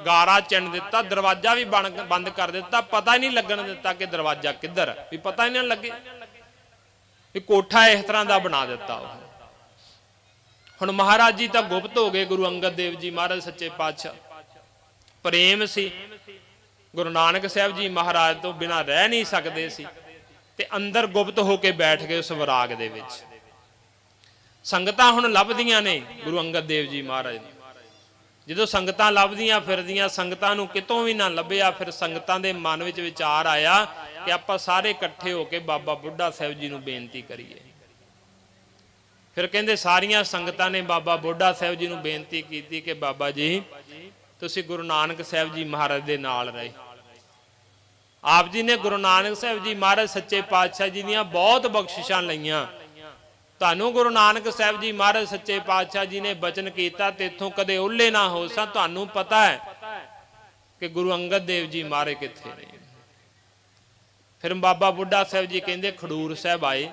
ਗਾਰਾ ਚਿਣ ਦਿੱਤਾ, ਦਰਵਾਜ਼ਾ ਵੀ ਬੰਦ ਕਰ ਦਿੱਤਾ, ਪਤਾ ਹੀ ਨਹੀਂ ਲੱਗਣ ਦਿੱਤਾ ਕਿ ਦਰਵਾਜ਼ਾ ਕਿੱਧਰ ਹੈ, ਵੀ ਪਤਾ ਹੀ ਨਾ ਲੱਗੇ, ਵੀ ਕੋਠਾ ਇਸ ਤਰ੍ਹਾਂ ਦਾ ਬਣਾ ਦਿੱਤਾ। ਹੁਣ ਮਹਾਰਾਜ ਜੀ ਤਾਂ ਗੁਪਤ ਹੋ ਗਏ, ਗੁਰੂ ਅੰਗਦ ਦੇਵ ਜੀ ਮਹਾਰਾਜ ਸੱਚੇ ਪਾਤਸ਼ਾਹ। ਪ੍ਰੇਮ ਸੀ, ਗੁਰੂ ਨਾਨਕ ਸਾਹਿਬ ਜੀ ਮਹਾਰਾਜ ਤੋਂ ਬਿਨਾ ਰਹਿ ਨਹੀਂ ਸਕਦੇ ਸੀ, ਤੇ ਅੰਦਰ ਗੁਪਤ ਹੋ ਕੇ ਬੈਠ ਗਏ ਉਸ ਵਿਰਾਗ ਦੇ ਵਿੱਚ। ਸੰਗਤਾਂ ਹੁਣ ਲੱਭਦੀਆਂ ਨੇ ਗੁਰੂ ਅੰਗਦ ਦੇਵ ਜੀ ਮਹਾਰਾਜ ਨੂੰ। ਜਦੋਂ ਸੰਗਤਾਂ ਲੱਭਦੀਆਂ ਫਿਰਦੀਆਂ, ਸੰਗਤਾਂ ਨੂੰ ਕਿਤੋਂ ਵੀ ਨਾ ਲੱਭਿਆ, ਫਿਰ ਸੰਗਤਾਂ ਦੇ ਮਨ ਵਿੱਚ ਵਿਚਾਰ ਆਇਆ ਕਿ ਆਪਾਂ ਸਾਰੇ ਇਕੱਠੇ ਹੋ ਕੇ ਬਾਬਾ ਬੁੱਢਾ ਸਾਹਿਬ ਜੀ ਨੂੰ ਬੇਨਤੀ ਕਰੀਏ। ਫਿਰ ਕਹਿੰਦੇ ਸਾਰੀਆਂ ਸੰਗਤਾਂ ਨੇ ਬਾਬਾ ਬੁੱਢਾ ਸਾਹਿਬ ਜੀ ਨੂੰ ਬੇਨਤੀ ਕੀਤੀ ਕਿ ਬਾਬਾ ਜੀ ਤੁਸੀਂ ਗੁਰੂ ਨਾਨਕ ਸਾਹਿਬ ਜੀ ਮਹਾਰਾਜ ਦੇ ਨਾਲ ਰਹੇ। ਆਪ ਜੀ ਨੇ ਗੁਰੂ ਨਾਨਕ ਸਾਹਿਬ ਜੀ ਮਹਾਰਾਜ ਸੱਚੇ ਪਾਤਸ਼ਾਹ ਜੀ ਦੀਆਂ ਬਹੁਤ ਬਖਸ਼ਿਸ਼ਾਂ ਲਈਆਂ। ਤੁਹਾਨੂੰ ਗੁਰੂ ਨਾਨਕ ਸਾਹਿਬ ਜੀ ਮਹਾਰਾਜ ਸੱਚੇ ਪਾਤਸ਼ਾਹ ਜੀ ਨੇ ਬਚਨ ਕੀਤਾ ਤੇ ਇੱਥੋਂ ਕਦੇ ਓਲੇ ਨਾ ਹੋ ਸਾ। ਤੁਹਾਨੂੰ ਪਤਾ ਹੈ ਕਿ ਗੁਰੂ ਅੰਗਦ ਦੇਵ ਜੀ ਮਹਾਰਾਜ ਕਿੱਥੇ ਨੇ। ਫਿਰ ਬਾਬਾ ਬੁੱਢਾ ਸਾਹਿਬ ਜੀ ਕਹਿੰਦੇ ਖਡੂਰ ਸਾਹਿਬ ਆਏ।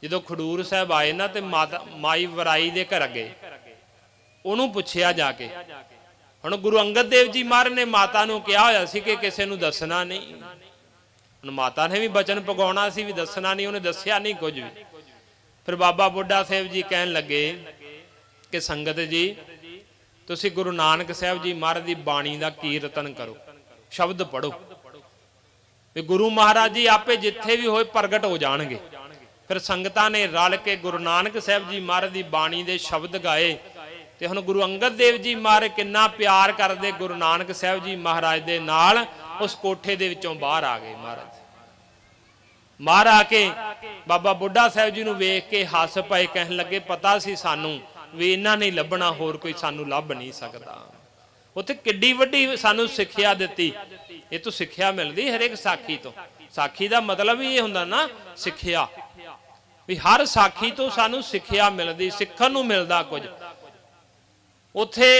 ਜਦੋਂ ਖਡੂਰ ਸਾਹਿਬ ਆਏ ਨਾ ਤੇ ਮਾਈ ਵਿਰਾਈ ਦੇ ਘਰ ਗਏ, ਉਹਨੂੰ ਪੁੱਛਿਆ ਜਾ ਕੇ। ਹੁਣ ਗੁਰੂ ਅੰਗਦ ਦੇਵ ਜੀ ਮਹਾਰਾਜ ਨੇ ਮਾਤਾ ਨੂੰ ਕਿਹਾ ਹੋਇਆ ਸੀ ਕਿ ਕਿਸੇ ਨੂੰ ਦੱਸਣਾ ਨਹੀਂ। ਹੁਣ ਮਾਤਾ ਨੇ ਵੀ ਬਚਨ ਪਗਾਉਣਾ ਸੀ ਵੀ ਦੱਸਣਾ ਨਹੀਂ, ਉਹਨੇ ਦੱਸਿਆ ਨਹੀਂ ਕੁਝ ਵੀ। ਫਿਰ ਬਾਬਾ ਬੁੱਢਾ ਸਾਹਿਬ ਜੀ ਕਹਿਣ ਲੱਗੇ ਕਿ ਸੰਗਤ ਜੀ ਤੁਸੀਂ ਗੁਰੂ ਨਾਨਕ ਸਾਹਿਬ ਜੀ ਮਹਾਰਾਜ ਦੀ ਬਾਣੀ ਦਾ ਕੀਰਤਨ ਕਰੋ, ਸ਼ਬਦ ਪੜੋ, ਵੀ ਗੁਰੂ ਮਹਾਰਾਜ ਜੀ ਆਪੇ ਜਿੱਥੇ ਵੀ ਹੋਏ ਪ੍ਰਗਟ ਹੋ ਜਾਣਗੇ। ਫਿਰ ਸੰਗਤਾਂ ਨੇ ਰਲ ਕੇ ਗੁਰੂ ਨਾਨਕ ਸਾਹਿਬ ਜੀ ਮਹਾਰਾਜ ਦੀ ਬਾਣੀ ਦੇ ਸ਼ਬਦ ਗਾਏ। ਤੇ ਹੁਣ ਗੁਰੂ ਅੰਗਦ ਦੇਵ ਜੀ ਮਹਾਰਾਜ ਕਿੰਨਾ ਪਿਆਰ ਕਰਦੇ ਗੁਰੂ ਨਾਨਕ ਸਾਹਿਬ ਜੀ ਮਹਾਰਾਜ ਦੇ ਨਾਲ, ਉਸ ਕੋਠੇ ਦੇ ਵਿੱਚੋਂ ਬਾਹਰ ਆ ਗਏ ਮਹਾਰਾਜ। ਬਾਹਰ ਆ ਕੇ ਬਾਬਾ ਬੁੱਢਾ ਸਾਹਿਬ ਜੀ ਨੂੰ ਵੇਖ ਕੇ ਹੱਸ ਪਏ, ਕਹਿਣ ਲੱਗੇ ਪਤਾ ਸੀ ਸਾਨੂੰ ਵੀ ਇਹਨਾਂ ਨੇ ਲੱਭਣਾ, ਹੋਰ ਕੋਈ ਸਾਨੂੰ ਲੱਭ ਨਹੀਂ ਸਕਦਾ। ਉੱਥੇ ਕਿੱਡੀ ਵੱਡੀ ਸਾਨੂੰ ਸਿੱਖਿਆ ਦਿੱਤੀ। ਇਹ ਤੋਂ ਸਿੱਖਿਆ ਮਿਲਦੀ ਹਰੇਕ ਸਾਖੀ ਤੋਂ। ਸਾਖੀ ਦਾ ਮਤਲਬ ਹੀ ਇਹ ਹੁੰਦਾ ਨਾ, ਸਿੱਖਿਆ, ਵੀ ਹਰ ਸਾਖੀ ਤੋਂ ਸਾਨੂੰ ਸਿੱਖਿਆ ਮਿਲਦੀ, ਸਿੱਖਣ ਨੂੰ ਮਿਲਦਾ ਕੁਝ। ਉੱਥੇ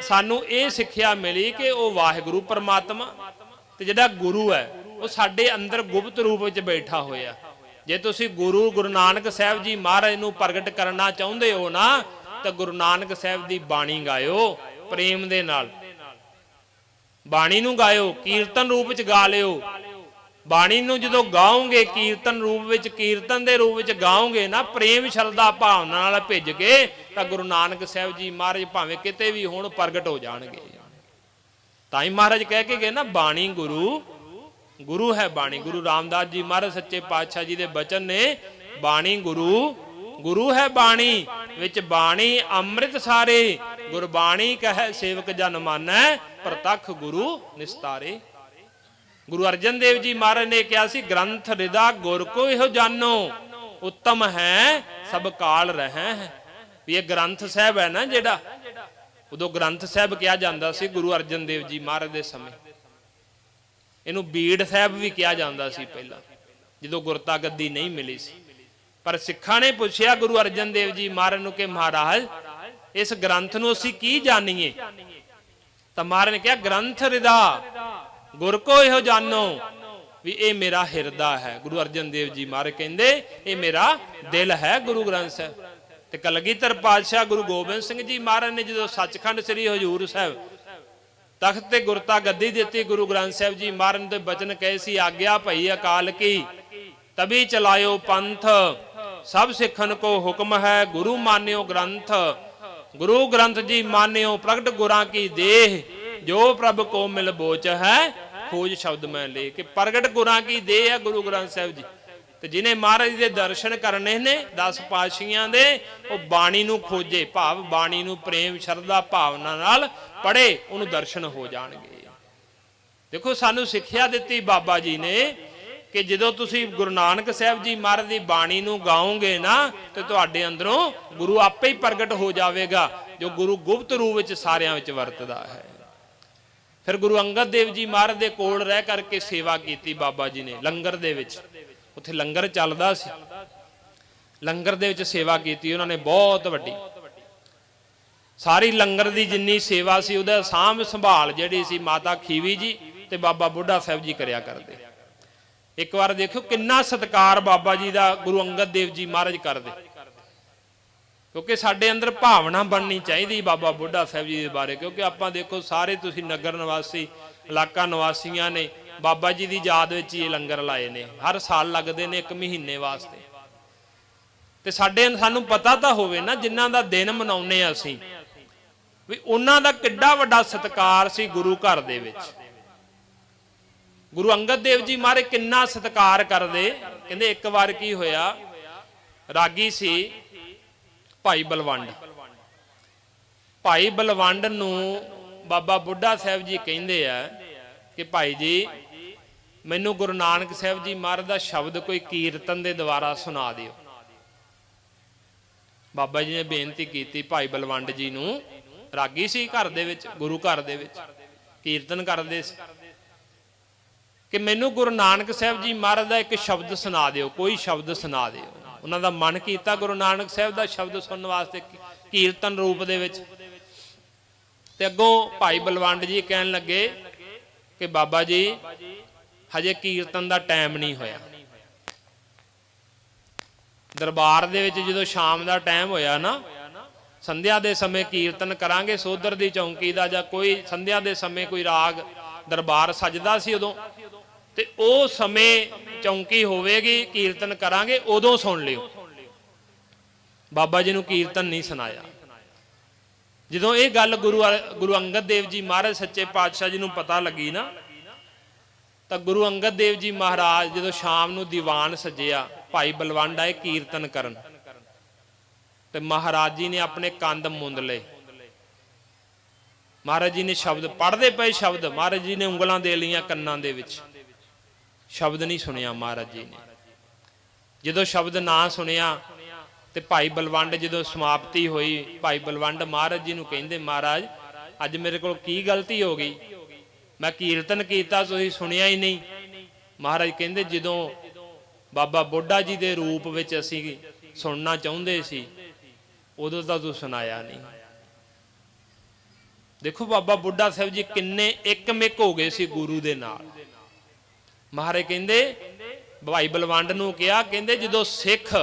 ਸਾਨੂੰ ਇਹ ਸਿੱਖਿਆ ਮਿਲੀ ਕਿ ਉਹ ਵਾਹਿਗੁਰੂ ਪਰਮਾਤਮਾ ਤੇ ਜਿਹੜਾ ਗੁਰੂ ਹੈ ਉਹ ਸਾਡੇ ਅੰਦਰ ਗੁਪਤ ਰੂਪ ਵਿੱਚ ਬੈਠਾ ਹੋਇਆ। ਜੇ ਤੁਸੀਂ ਗੁਰੂ ਨਾਨਕ ਸਾਹਿਬ ਜੀ ਮਹਾਰਾਜ ਨੂੰ ਪ੍ਰਗਟ ਕਰਨਾ ਚਾਹੁੰਦੇ ਹੋ ਨਾ, ਤਾਂ ਗੁਰੂ ਨਾਨਕ ਸਾਹਿਬ ਦੀ ਬਾਣੀ ਗਾਇਓ ਪ੍ਰੇਮ ਦੇ ਨਾਲ। ਬਾਣੀ ਨੂੰ ਗਾਇਓ, ਕੀਰਤਨ ਰੂਪ ਵਿੱਚ ਗਾ ਲਿਓ। ਬਾਣੀ ਨੂੰ ਜਦੋਂ ਗਾਓਗੇ ਕੀਰਤਨ ਰੂਪ ਵਿੱਚ, ਕੀਰਤਨ ਦੇ ਰੂਪ ਵਿੱਚ ਗਾਓਗੇ ਨਾ, ਪ੍ਰੇਮ ਸ਼ਰਧਾ ਭਾਵਨਾ ਨਾਲ ਭਿੱਜ ਕੇ, ਤਾਂ ਗੁਰੂ ਨਾਨਕ ਸਾਹਿਬ ਜੀ ਮਹਾਰਾਜ ਭਾਵੇਂ ਕਿਤੇ ਵੀ ਹੋਣ ਪ੍ਰਗਟ ਹੋ ਜਾਣਗੇ। ਤਾਂ ਹੀ ਮਹਾਰਾਜ ਕਹਿ ਕੇ ਗਏ ਨਾ, ਬਾਣੀ ਗੁਰੂ ਹੈ ਬਾਣੀ। ਗੁਰੂ ਰਾਮਦਾਸ ਜੀ ਮਹਾਰਾਜ ਸੱਚੇ ਪਾਤਸ਼ਾਹ ਜੀ ਦੇ ਬਚਨ ਨੇ, ਬਾਣੀ ਗੁਰੂ ਹੈ ਬਾਣੀ, ਵਿੱਚ ਬਾਣੀ ਅੰਮ੍ਰਿਤ ਸਾਰੇ, ਗੁਰਬਾਣੀ ਕਹੈ ਸੇਵਕ ਜਨ ਮਾਨੈ, ਪ੍ਰਤੱਖ ਗੁਰੂ ਨਿਸਤਾਰੇ। ਗੁਰੂ ਅਰਜਨ ਦੇਵ ਜੀ ਮਹਾਰਾਜ ਨੇ ਕਿਹਾ ਸੀ, ਗ੍ਰੰਥ ਹਿਰਦਾ ਗੁਰ ਕੋ ਇਹੋ ਜਾਨੋ, ਉੱਤਮ ਹੈ ਸਭ ਕਾਲ ਰਹਿ ਹੈ। ਵੀ ਇਹ ਗ੍ਰੰਥ ਸਾਹਿਬ ਹੈ ਨਾ ਜਿਹੜਾ, ਉਦੋਂ ਗ੍ਰੰਥ ਸਾਹਿਬ ਕਿਹਾ ਜਾਂਦਾ ਸੀ ਗੁਰੂ ਅਰਜਨ ਦੇਵ ਜੀ ਮਹਾਰਾਜ ਦੇ ਸਮੇਂ। ਇਹਨੂੰ ਬੀੜ ਸਾਹਿਬ ਵੀ ਕਿਹਾ ਜਾਂਦਾ ਸੀ ਪਹਿਲਾਂ, ਜਦੋਂ ਗੁਰਤਾ ਗੱਦੀ ਨਹੀਂ ਮਿਲੀ ਸੀ। ਪਰ ਸਿੱਖਾਂ ਨੇ ਪੁੱਛਿਆ ਗੁਰੂ ਅਰਜਨ ਦੇਵ ਜੀ ਮਹਾਰਾਜ ਨੂੰ ਕਿ ਮਹਾਰਾਜ ਇਸ ਗ੍ਰੰਥ ਨੂੰ ਅਸੀਂ ਕੀ ਜਾਣੀਏ? ਤਾਂ ਮਹਾਰਾਜ ਨੇ ਕਿਹਾ, ਗ੍ਰੰਥ ਹਿਰਦਾ ਗੁਰ ਕੋ ਇਹੋ ਜਾਨੋ, ਵੀ ਇਹ ਮੇਰਾ ਹਿਰਦਾ ਹੈ। ਗੁਰੂ ਅਰਜਨ ਦੇਵ ਜੀ ਮਹਾਰਾਜ ਕਹਿੰਦੇ ਇਹ ਮੇਰਾ ਦਿਲ ਹੈ ਗੁਰੂ ਗ੍ਰੰਥ ਸਾਹਿਬ। ਤੇ ਕਲਗੀਧਰ ਪਾਤਸ਼ਾਹ ਗੁਰੂ ਗੋਬਿੰਦ ਸਿੰਘ ਜੀ ਮਹਾਰਾਜ ਨੇ ਜਦੋਂ ਸੱਚਖੰਡ ਸ੍ਰੀ ਹਜ਼ੂਰ ਸਾਹਿਬ ਤਖਤ ਤੇ ਗੁਰਤਾ ਗੱਦੀ ਦਿੱਤੀ, ਗੁਰੂ ਗ੍ਰੰਥ ਸਾਹਿਬ ਜੀ ਮਹਾਰਾਜ ਦੇ ਬਚਨ ਕਹੇ ਸੀ, ਆਗਿਆ ਭਈ ਅਕਾਲ ਕੀ ਤਬੀ ਚਲਾਇਓ ਪੰਥ, ਸਭ ਸਿੱਖਨ ਕੋ ਹੁਕਮ ਹੈ ਗੁਰੂ ਮਾਨਿਓ ਗ੍ਰੰਥ। ਗੁਰੂ ਗ੍ਰੰਥ ਜੀ ਮਾਨਿਓ ਪ੍ਰਗਟ ਗੁਰਾਂ ਕੀ ਦੇਹ, ਜੋ ਪ੍ਰਭ ਕੋ ਮਿਲ ਬੋਚ ਹੈ ਖੋਜ ਸ਼ਬਦ ਮੈਂ ਲੈ। ਕਿ ਪ੍ਰਗਟ ਗੁਰਾਂ ਕੀ ਦੇਹ ਹੈ ਗੁਰੂ ਗ੍ਰੰਥ ਸਾਹਿਬ ਜੀ। ਤੇ ਜਿਹਨੇ ਮਹਾਰਾਜ ਦੇ ਦਰਸ਼ਨ ਕਰਨੇ ਨੇ 10 ਪਾਤਸ਼ਾਹੀਆਂ ਦੇ, ਉਹ ਬਾਣੀ ਨੂੰ ਖੋਜੇ, ਭਾਵ ਬਾਣੀ ਨੂੰ ਪ੍ਰੇਮ ਸ਼ਰਧਾ ਭਾਵਨਾ ਨਾਲ ਪੜ੍ਹੇ, ਉਹਨੂੰ ਦਰਸ਼ਨ ਹੋ ਜਾਣਗੇ। ਦੇਖੋ ਸਾਨੂੰ ਸਿੱਖਿਆ ਦਿੱਤੀ ਬਾਬਾ ਜੀ ਨੇ ਕਿ ਜਦੋਂ ਤੁਸੀਂ ਗੁਰੂ ਨਾਨਕ ਸਾਹਿਬ ਜੀ ਮਹਾਰਾਜ ਦੀ ਬਾਣੀ ਨੂੰ ਗਾਓਗੇ ਨਾ, ਤੇ ਤੁਹਾਡੇ ਅੰਦਰੋਂ ਗੁਰੂ ਆਪੇ ਹੀ ਪ੍ਰਗਟ ਹੋ ਜਾਵੇਗਾ, ਜੋ ਗੁਰੂ ਗੁਪਤ ਰੂਪ ਵਿੱਚ ਸਾਰਿਆਂ ਵਿੱਚ ਵਰਤਦਾ ਹੈ। ਫਿਰ ਗੁਰੂ ਅੰਗਦ ਦੇਵ ਜੀ ਮਹਾਰਾਜ ਦੇ ਕੋਲ ਰਹਿ ਕਰਕੇ ਸੇਵਾ ਕੀਤੀ ਬਾਬਾ ਜੀ ਨੇ ਲੰਗਰ ਦੇ ਵਿੱਚ। ਉੱਥੇ ਲੰਗਰ ਚੱਲਦਾ ਸੀ, ਲੰਗਰ ਦੇ ਵਿੱਚ ਸੇਵਾ ਕੀਤੀ ਉਹਨਾਂ ਨੇ ਬਹੁਤ ਵੱਡੀ। ਸਾਰੀ ਲੰਗਰ ਦੀ ਜਿੰਨੀ ਸੇਵਾ ਸੀ ਉਹਦਾ ਸਾਂਭ ਸੰਭਾਲ ਜਿਹੜੀ ਸੀ ਮਾਤਾ ਖੀਵੀ ਜੀ ਤੇ ਬਾਬਾ ਬੁੱਢਾ ਸਾਹਿਬ ਜੀ ਕਰਿਆ ਕਰਦੇ। ਇੱਕ ਵਾਰ ਦੇਖੋ ਕਿੰਨਾ ਸਤਿਕਾਰ ਬਾਬਾ ਜੀ ਦਾ ਗੁਰੂ ਅੰਗਦ ਦੇਵ ਜੀ ਮਹਾਰਾਜ ਕਰਦੇ, ਕਿਉਂਕਿ ਸਾਡੇ ਅੰਦਰ ਭਾਵਨਾ ਬਣਨੀ ਚਾਹੀਦੀ ਬਾਬਾ ਬੁੱਢਾ ਸਾਹਿਬ ਜੀ ਦੇ ਬਾਰੇ। ਕਿਉਂਕਿ ਆਪਾਂ ਦੇਖੋ ਸਾਰੇ ਤੁਸੀਂ ਨਗਰ ਨਿਵਾਸੀ ਇਲਾਕਾ ਨਿਵਾਸੀਆਂ ਨੇ ਬਾਬਾ ਜੀ ਦੀ ਯਾਦ ਵਿੱਚ ਇਹ ਲੰਗਰ ਲਾਏ ਨੇ, ਹਰ ਸਾਲ ਲੱਗਦੇ ਨੇ 1 ਮਹੀਨੇ ਵਾਸਤੇ। ਤੇ ਸਾਨੂੰ ਪਤਾ ਤਾਂ ਹੋਵੇ ਨਾ, ਜਿਨ੍ਹਾਂ ਦਾ ਦਿਨ ਮਨਾਉਂਦੇ ਆ ਅਸੀਂ, ਵੀ ਉਹਨਾਂ ਦਾ ਕਿੱਡਾ ਵੱਡਾ ਸਤਿਕਾਰ ਸੀ ਗੁਰੂ ਘਰ ਦੇ ਵਿੱਚ। ਗੁਰੂ ਅੰਗਦ ਦੇਵ ਜੀ ਮਹਾਰਾਜ ਕਿੰਨਾ ਸਤਿਕਾਰ ਕਰਦੇ। ਕਹਿੰਦੇ ਇੱਕ ਵਾਰ ਕੀ ਹੋਇਆ, ਰਾਗੀ ਸੀ ਭਾਈ ਬਲਵੰਡ। ਭਾਈ ਬਲਵੰਡ ਨੂੰ ਬਾਬਾ ਬੁੱਢਾ ਸਾਹਿਬ ਜੀ ਕਹਿੰਦੇ ਆ ਕਿ ਭਾਈ ਜੀ ਮੈਨੂੰ ਗੁਰੂ ਨਾਨਕ ਸਾਹਿਬ ਜੀ ਮਹਾਰਾਜ ਦਾ ਸ਼ਬਦ ਕੋਈ ਕੀਰਤਨ ਦੇ ਦੁਆਰਾ ਸੁਣਾ ਦਿਓ। ਬਾਬਾ ਜੀ ਨੇ ਬੇਨਤੀ ਕੀਤੀ ਭਾਈ ਬਲਵੰਡ ਜੀ ਨੂੰ, ਰਾਗੀ ਸੀ ਘਰ ਦੇ ਵਿੱਚ, ਗੁਰੂ ਘਰ ਦੇ ਵਿੱਚ ਕੀਰਤਨ ਕਰਦੇ ਸੀ, ਕਿ ਮੈਨੂੰ ਗੁਰੂ ਨਾਨਕ ਸਾਹਿਬ ਜੀ ਮਹਾਰਾਜ ਦਾ ਇੱਕ ਸ਼ਬਦ ਸੁਣਾ ਦਿਓ, ਕੋਈ ਸ਼ਬਦ ਸੁਣਾ ਦਿਓ। ਉਹਨਾਂ ਦਾ ਮਨ ਕੀਤਾ ਗੁਰੂ ਨਾਨਕ ਸਾਹਿਬ ਦਾ ਸ਼ਬਦ ਸੁਣਨ ਵਾਸਤੇ ਕੀਰਤਨ ਰੂਪ ਦੇ ਵਿੱਚ। ਤੇ ਅੱਗੋਂ ਭਾਈ ਬਲਵੰਡ ਜੀ ਕਹਿਣ ਲੱਗੇ ਕਿ ਬਾਬਾ ਜੀ ਹਜੇ ਕੀਰਤਨ ਦਾ ਟਾਈਮ ਨਹੀਂ ਹੋਇਆ। ਦਰਬਾਰ ਦੇ ਵਿੱਚ ਜਦੋਂ ਸ਼ਾਮ ਦਾ ਟਾਈਮ ਹੋਇਆ ਨਾ, ਸੰਧਿਆ ਦੇ ਸਮੇਂ ਕੀਰਤਨ ਕਰਾਂਗੇ, ਸੋਧਰ ਦੀ ਚੌਂਕੀ ਦਾ ਜਾਂ ਕੋਈ ਸੰਧਿਆ ਦੇ ਸਮੇਂ ਕੋਈ ਰਾਗ ਦਰਬਾਰ ਸਜਦਾ ਸੀ ਉਦੋਂ, ਤੇ ਉਹ ਸਮੇਂ ਚੌਂਕੀ ਹੋਵੇਗੀ, ਕੀਰਤਨ ਕਰਾਂਗੇ, ਉਦੋਂ ਸੁਣ ਲਿਓ। ਬਾਬਾ ਜੀ ਨੂੰ ਕੀਰਤਨ ਨਹੀਂ ਸੁਣਾਇਆ। ਜਦੋਂ ਇਹ ਗੱਲ ਗੁਰੂ ਅੰਗਦ ਦੇਵ ਜੀ ਮਹਾਰਾਜ ਸੱਚੇ ਪਾਤਸ਼ਾਹ ਜੀ ਨੂੰ ਪਤਾ ਲੱਗੀ ਨਾ, ਤਾਂ ਗੁਰੂ ਅੰਗਦ ਦੇਵ ਜੀ ਮਹਾਰਾਜ ਜਦੋਂ ਸ਼ਾਮ ਨੂੰ ਦੀਵਾਨ ਸਜਿਆ, ਭਾਈ ਬਲਵੰਡ ਆਏ ਕੀਰਤਨ ਕਰਨ, ਤੇ ਮਹਾਰਾਜ ਜੀ ਨੇ ਆਪਣੇ ਕੰਧ ਮੁੰਦ ਲਏ। ਮਹਾਰਾਜ ਜੀ ਨੇ ਸ਼ਬਦ ਪੜ੍ਹਦੇ ਪਏ, ਸ਼ਬਦ ਮਹਾਰਾਜ ਜੀ ਨੇ ਉਂਗਲਾਂ ਦੇ ਲਈਆਂ ਕੰਨਾਂ ਦੇ ਵਿੱਚ, ਸ਼ਬਦ ਨਹੀਂ ਸੁਣਿਆ ਮਹਾਰਾਜ ਜੀ ਨੇ। ਜਦੋਂ ਸ਼ਬਦ ਨਾ ਸੁਣਿਆ ਤੇ ਭਾਈ ਬਲਵੰਡ ਜਦੋਂ ਸਮਾਪਤੀ ਹੋਈ, ਭਾਈ ਬਲਵੰਡ ਮਹਾਰਾਜ ਜੀ ਨੂੰ ਕਹਿੰਦੇ, ਮਹਾਰਾਜ ਅੱਜ ਮੇਰੇ ਕੋਲ ਕੀ ਗਲਤੀ ਹੋ ਗਈ, ਮੈਂ ਕੀਰਤਨ ਕੀਤਾ ਤੁਸੀਂ ਸੁਣਿਆ ਹੀ ਨਹੀਂ। ਮਹਾਰਾਜ ਕਹਿੰਦੇ ਜਦੋਂ ਬਾਬਾ ਬੁੱਢਾ ਜੀ ਦੇ ਰੂਪ ਵਿੱਚ ਅਸੀਂ ਸੁਣਨਾ ਚਾਹੁੰਦੇ ਸੀ ਉਦੋਂ ਤਾਂ ਤੂੰ ਸੁਣਾਇਆ ਨਹੀਂ। ਦੇਖੋ ਬਾਬਾ ਬੁੱਢਾ ਸਾਹਿਬ ਜੀ ਕਿੰਨੇ ਇੱਕਮਿਕ ਹੋ ਗਏ ਸੀ ਗੁਰੂ ਦੇ ਨਾਲ। ਮਹਾਰਾਜ ਕਹਿੰਦੇ ਭਾਈ ਬਲਵੰਡ ਨੂੰ ਕਿਹਾ, ਕਹਿੰਦੇ ਜਦੋਂ ਸਿੱਖ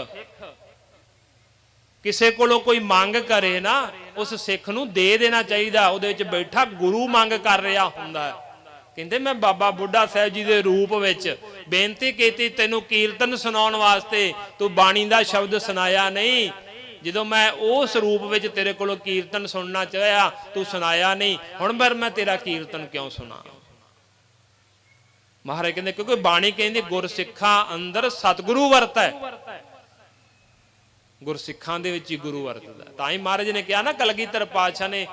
ਕਿਸੇ ਕੋਲੋਂ ਕੋਈ ਮੰਗ ਕਰੇ ਨਾ, ਉਸ ਸਿੱਖ ਨੂੰ ਦੇ ਦੇਣਾ ਚਾਹੀਦਾ। ਉਹਦੇ ਵਿੱਚ ਬੈਠਾ ਗੁਰੂ ਮੰਗ ਕਰ ਰਿਹਾ ਹੁੰਦਾ ਹੈ। ਕਹਿੰਦੇ ਮੈਂ ਬਾਬਾ ਬੁੱਢਾ ਸਾਹਿਬ ਜੀ ਦੇ ਰੂਪ ਵਿੱਚ ਬੇਨਤੀ ਕੀਤੀ ਤੈਨੂੰ ਕੀਰਤਨ ਸੁਣਾਉਣ ਵਾਸਤੇ, ਤੂੰ ਬਾਣੀ ਦਾ ਸ਼ਬਦ ਸੁਣਾਇਆ ਨਹੀਂ। ਜਦੋਂ ਮੈਂ ਉਸ ਰੂਪ ਵਿੱਚ ਤੇਰੇ ਕੋਲੋਂ ਕੀਰਤਨ ਸੁਣਨਾ ਚਾਹਿਆ, ਤੂੰ ਸੁਣਾਇਆ ਨਹੀਂ, ਹੁਣ ਮੈਂ ਤੇਰਾ ਕੀਰਤਨ ਕਿਉਂ ਸੁਣਾ। ਮਹਾਰਾਜ ਕਹਿੰਦੇ ਕਿਉਂਕਿ ਬਾਣੀ ਕਹਿੰਦੀ ਗੁਰਸਿੱਖਾਂ ਅੰਦਰ ਸਤਿਗੁਰੂ ਵਰਤੈ, ਗੁਰਸਿੱਖਾਂ ਦੇ ਵਿੱਚ ਹੀ ਗੁਰੂ ਵਰਤਦਾ। ਤਾਂ ਹੀ ਮਹਾਰਾਜ ਨੇ ਕਿਹਾ ਨਾ, ਕਲਗੀਧਰ ਪਾਤਸ਼ਾਹ ਨੇ,